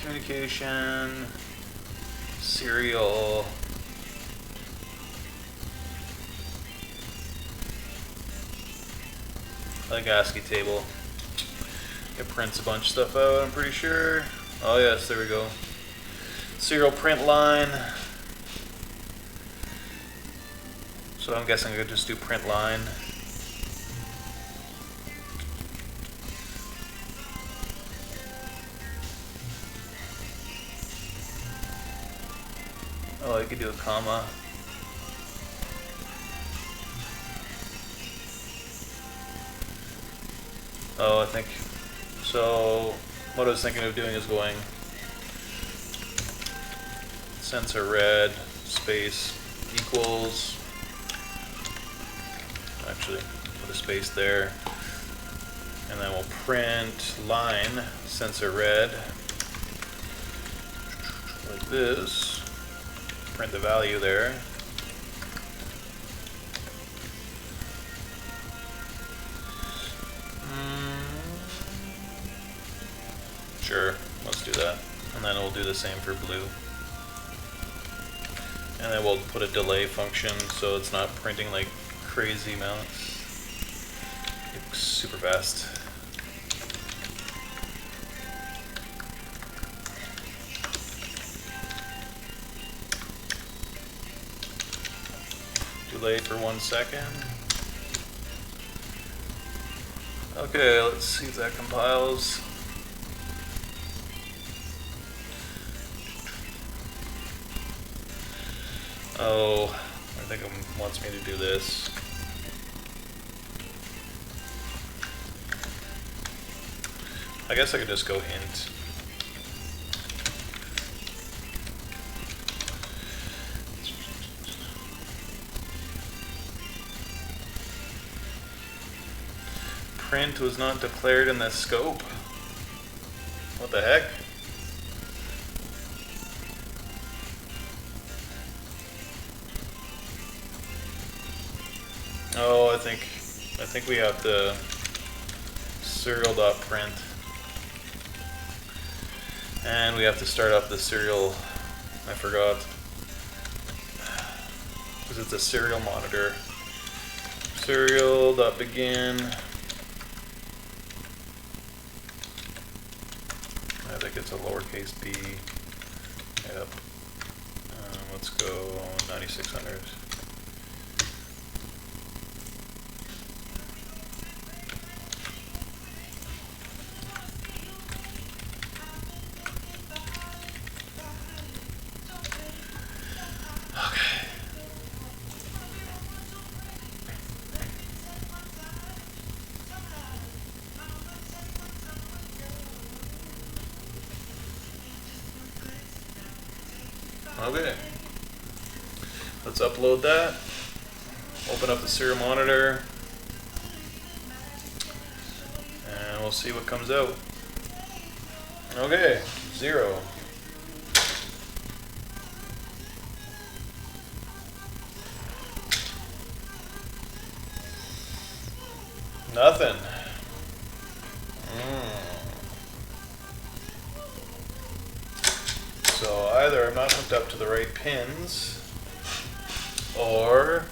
Communication, serial. Like ASCII table. It prints a bunch of stuff out, I'm pretty sure. Oh yes, there we go. Serial print line. So I'm guessing I could just do print line. Oh, I could do a comma. Oh, I think, so what I was thinking of doing is going sensor red space equals, actually put a space there, and then we'll print line sensor red like this, print the value there. Sure, let's do that. And then we'll do the same for blue. And then we'll put a delay function so it's not printing like crazy amounts. Like super fast. Delay for 1 second. Okay, let's see if that compiles. Oh, I think it wants me to do this. I guess I could just go hint. Print was not declared in the scope. What the heck? Oh, I think we have to serial.print. And we have to start up the serial, I forgot. Because it's a serial monitor. Serial.begin. I think it's a lowercase b. Yep. Let's go 9600. Okay, let's upload that, open up the serial monitor, and we'll see what comes out. Okay, 0. Nothing. So either I'm not hooked up to the right pins, or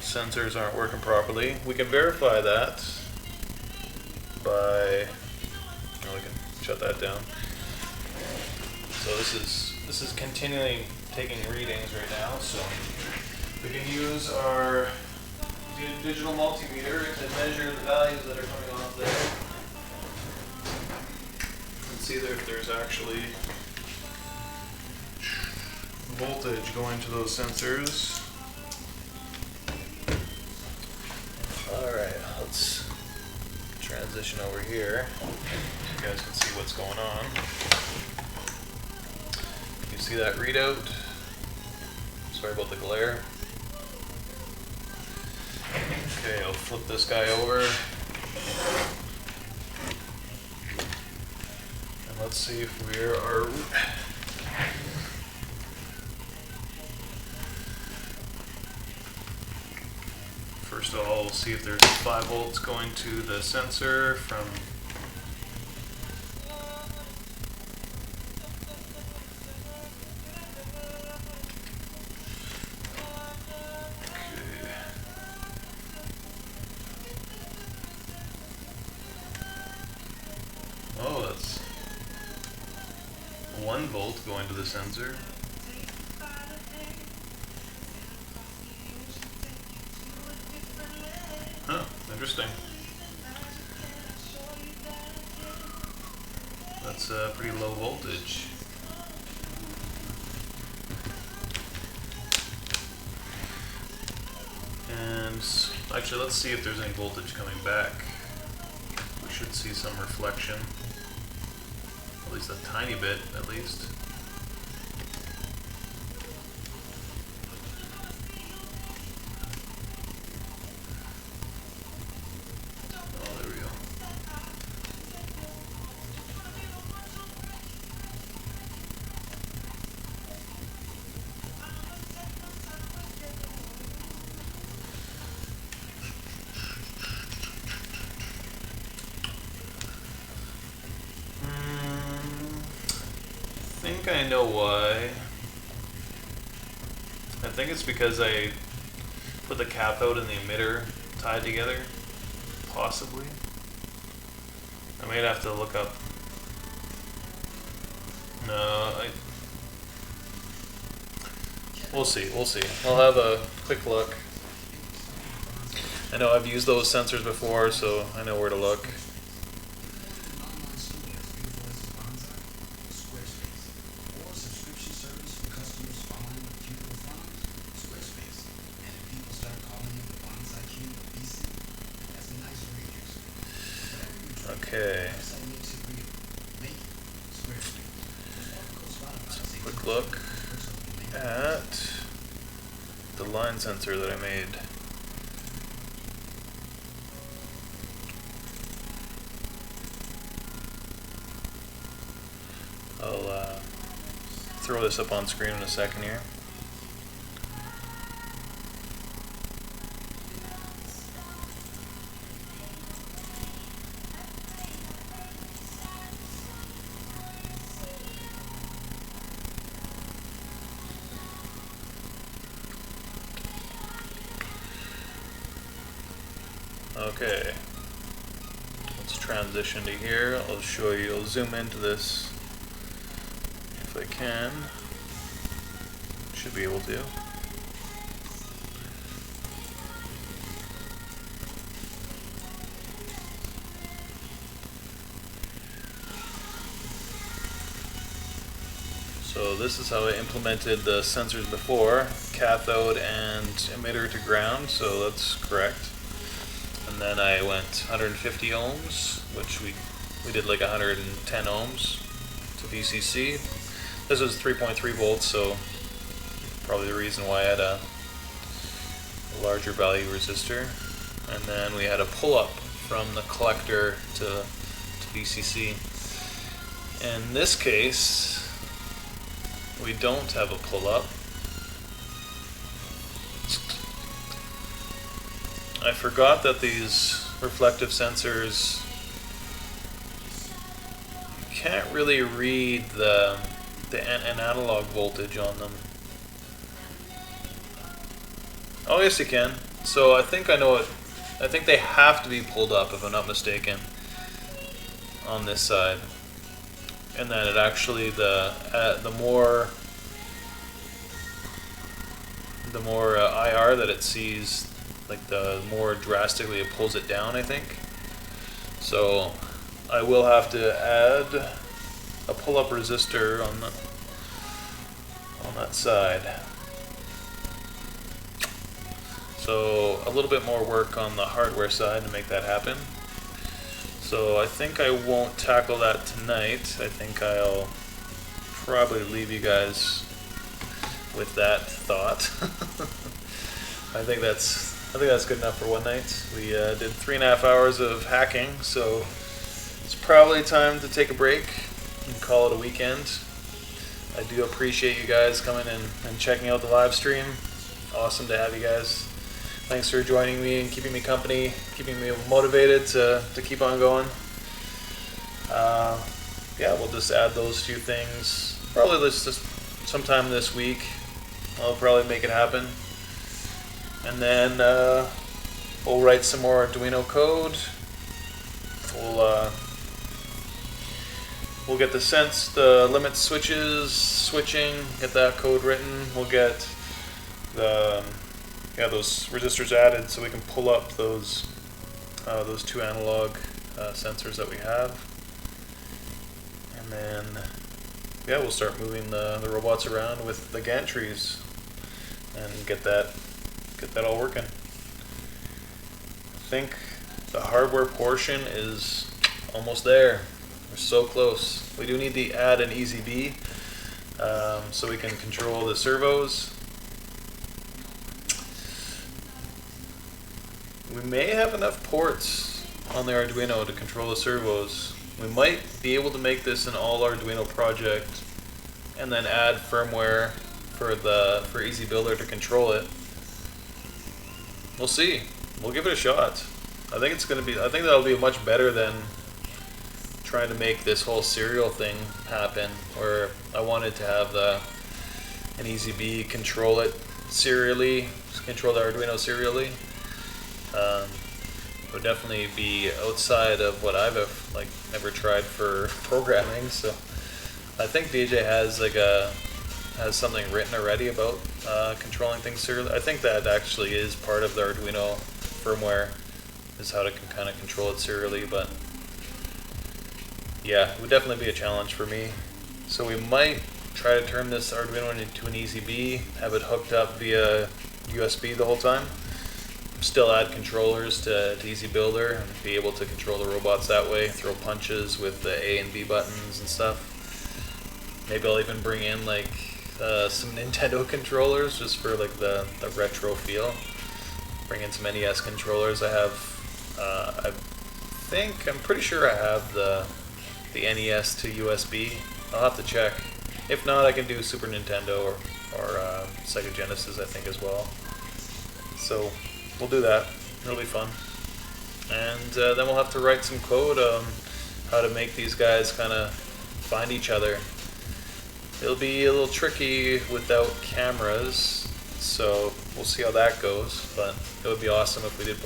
sensors aren't working properly. We can verify that by, we can shut that down. So this is continually taking readings right now. So we can use our digital multimeter to measure the values that are coming off there, and see if there's actually voltage going to those sensors. Alright, let's transition over here so you guys can see what's going on. You see that readout? Sorry about the glare. Okay, I'll flip this guy over. And let's see if we are... First of all, we'll see if there's 5 volts going to the sensor from... Okay. Oh, that's 1 volt going to the sensor. Huh, interesting. That's a pretty low voltage. And actually, let's see if there's any voltage coming back. We should see some reflection. At least a tiny bit, at least. I think I know why. I think it's because I put the cathode and the emitter tied together, possibly. I might have to look up. No, we'll see. I'll have a quick look. I know I've used those sensors before, so I know where to look. Okay. Let's have a quick look at the line sensor that I made. I'll throw this up on screen in a second here. Okay, let's transition to here. I'll show you, I'll zoom into this if I can. Should be able to. So this is how I implemented the sensors before, cathode and emitter to ground, so that's correct. And then I went 150 ohms, which we did like 110 ohms to VCC. This was 3.3 volts, so probably the reason why I had a larger value resistor. And then we had a pull-up from the collector to VCC. In this case, we don't have a pull-up. I forgot that these reflective sensors, you can't really read the an analog voltage on them. Oh yes, you can. So I think I know it. I think they have to be pulled up, if I'm not mistaken, on this side, and then it actually the more IR that it sees, like the more drastically it pulls it down, I think. So I will have to add a pull-up resistor on that side. So a little bit more work on the hardware side to make that happen. So I think I won't tackle that tonight. I think I'll probably leave you guys with that thought. I think that's good enough for one night. We did 3.5 hours of hacking, so it's probably time to take a break and call it a weekend. I do appreciate you guys coming in and checking out the live stream. Awesome to have you guys. Thanks for joining me and keeping me company, keeping me motivated to keep on going. Yeah, we'll just add those few things. Probably just sometime this week. I'll probably make it happen. And then we'll write some more Arduino code. We'll get the limit switching, get that code written. We'll get those resistors added so we can pull up those two analog sensors that we have. And then we'll start moving the robots around with the gantries and get that all working. I think the hardware portion is almost there. We're so close. We do need to add an EZB so we can control the servos. We may have enough ports on the Arduino to control the servos. We might be able to make this an all Arduino project and then add firmware for EasyBuilder to control it. We'll see. We'll give it a shot. I think that'll be much better than trying to make this whole serial thing happen, where I wanted to have an EZB control it serially, control the Arduino serially. It would definitely be outside of what I've ever tried for programming. So I think DJ has something written already about controlling things serially. I think that actually is part of the Arduino firmware, is how to kind of control it serially. But yeah, it would definitely be a challenge for me. So we might try to turn this Arduino into an EZB, have it hooked up via USB the whole time. Still add controllers to EasyBuilder and be able to control the robots that way, throw punches with the A and B buttons and stuff. Maybe I'll even bring in some Nintendo controllers just for the retro feel. Bring in some NES controllers. I'm pretty sure I have the NES to USB. I'll have to check. If not, I can do Super Nintendo or Sega Genesis, I think, as well. So we'll do that. It'll be fun. And then we'll have to write some code on how to make these guys kind of find each other. It'll be a little tricky without cameras, so we'll see how that goes. But it would be awesome if we did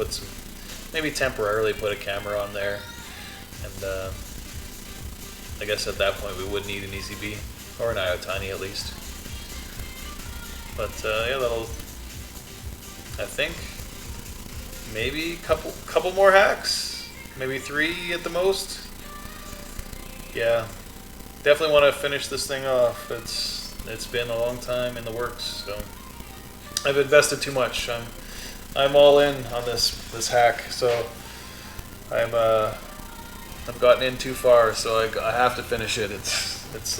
maybe temporarily put a camera on there. And I guess at that point we would need an EZB, or an IoTiny at least. But I think maybe couple more hacks, maybe 3 at the most. Yeah, definitely want to finish this thing off. It's been a long time in the works, so I've invested too much. I'm all in on this hack, so I've gotten in too far, so I have to finish it. It's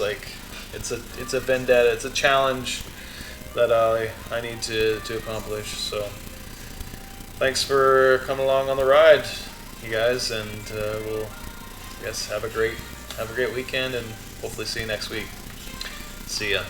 a vendetta. It's a challenge that I need to accomplish. So thanks for coming along on the ride, you guys, and we'll have a great weekend, and hopefully see you next week. See ya.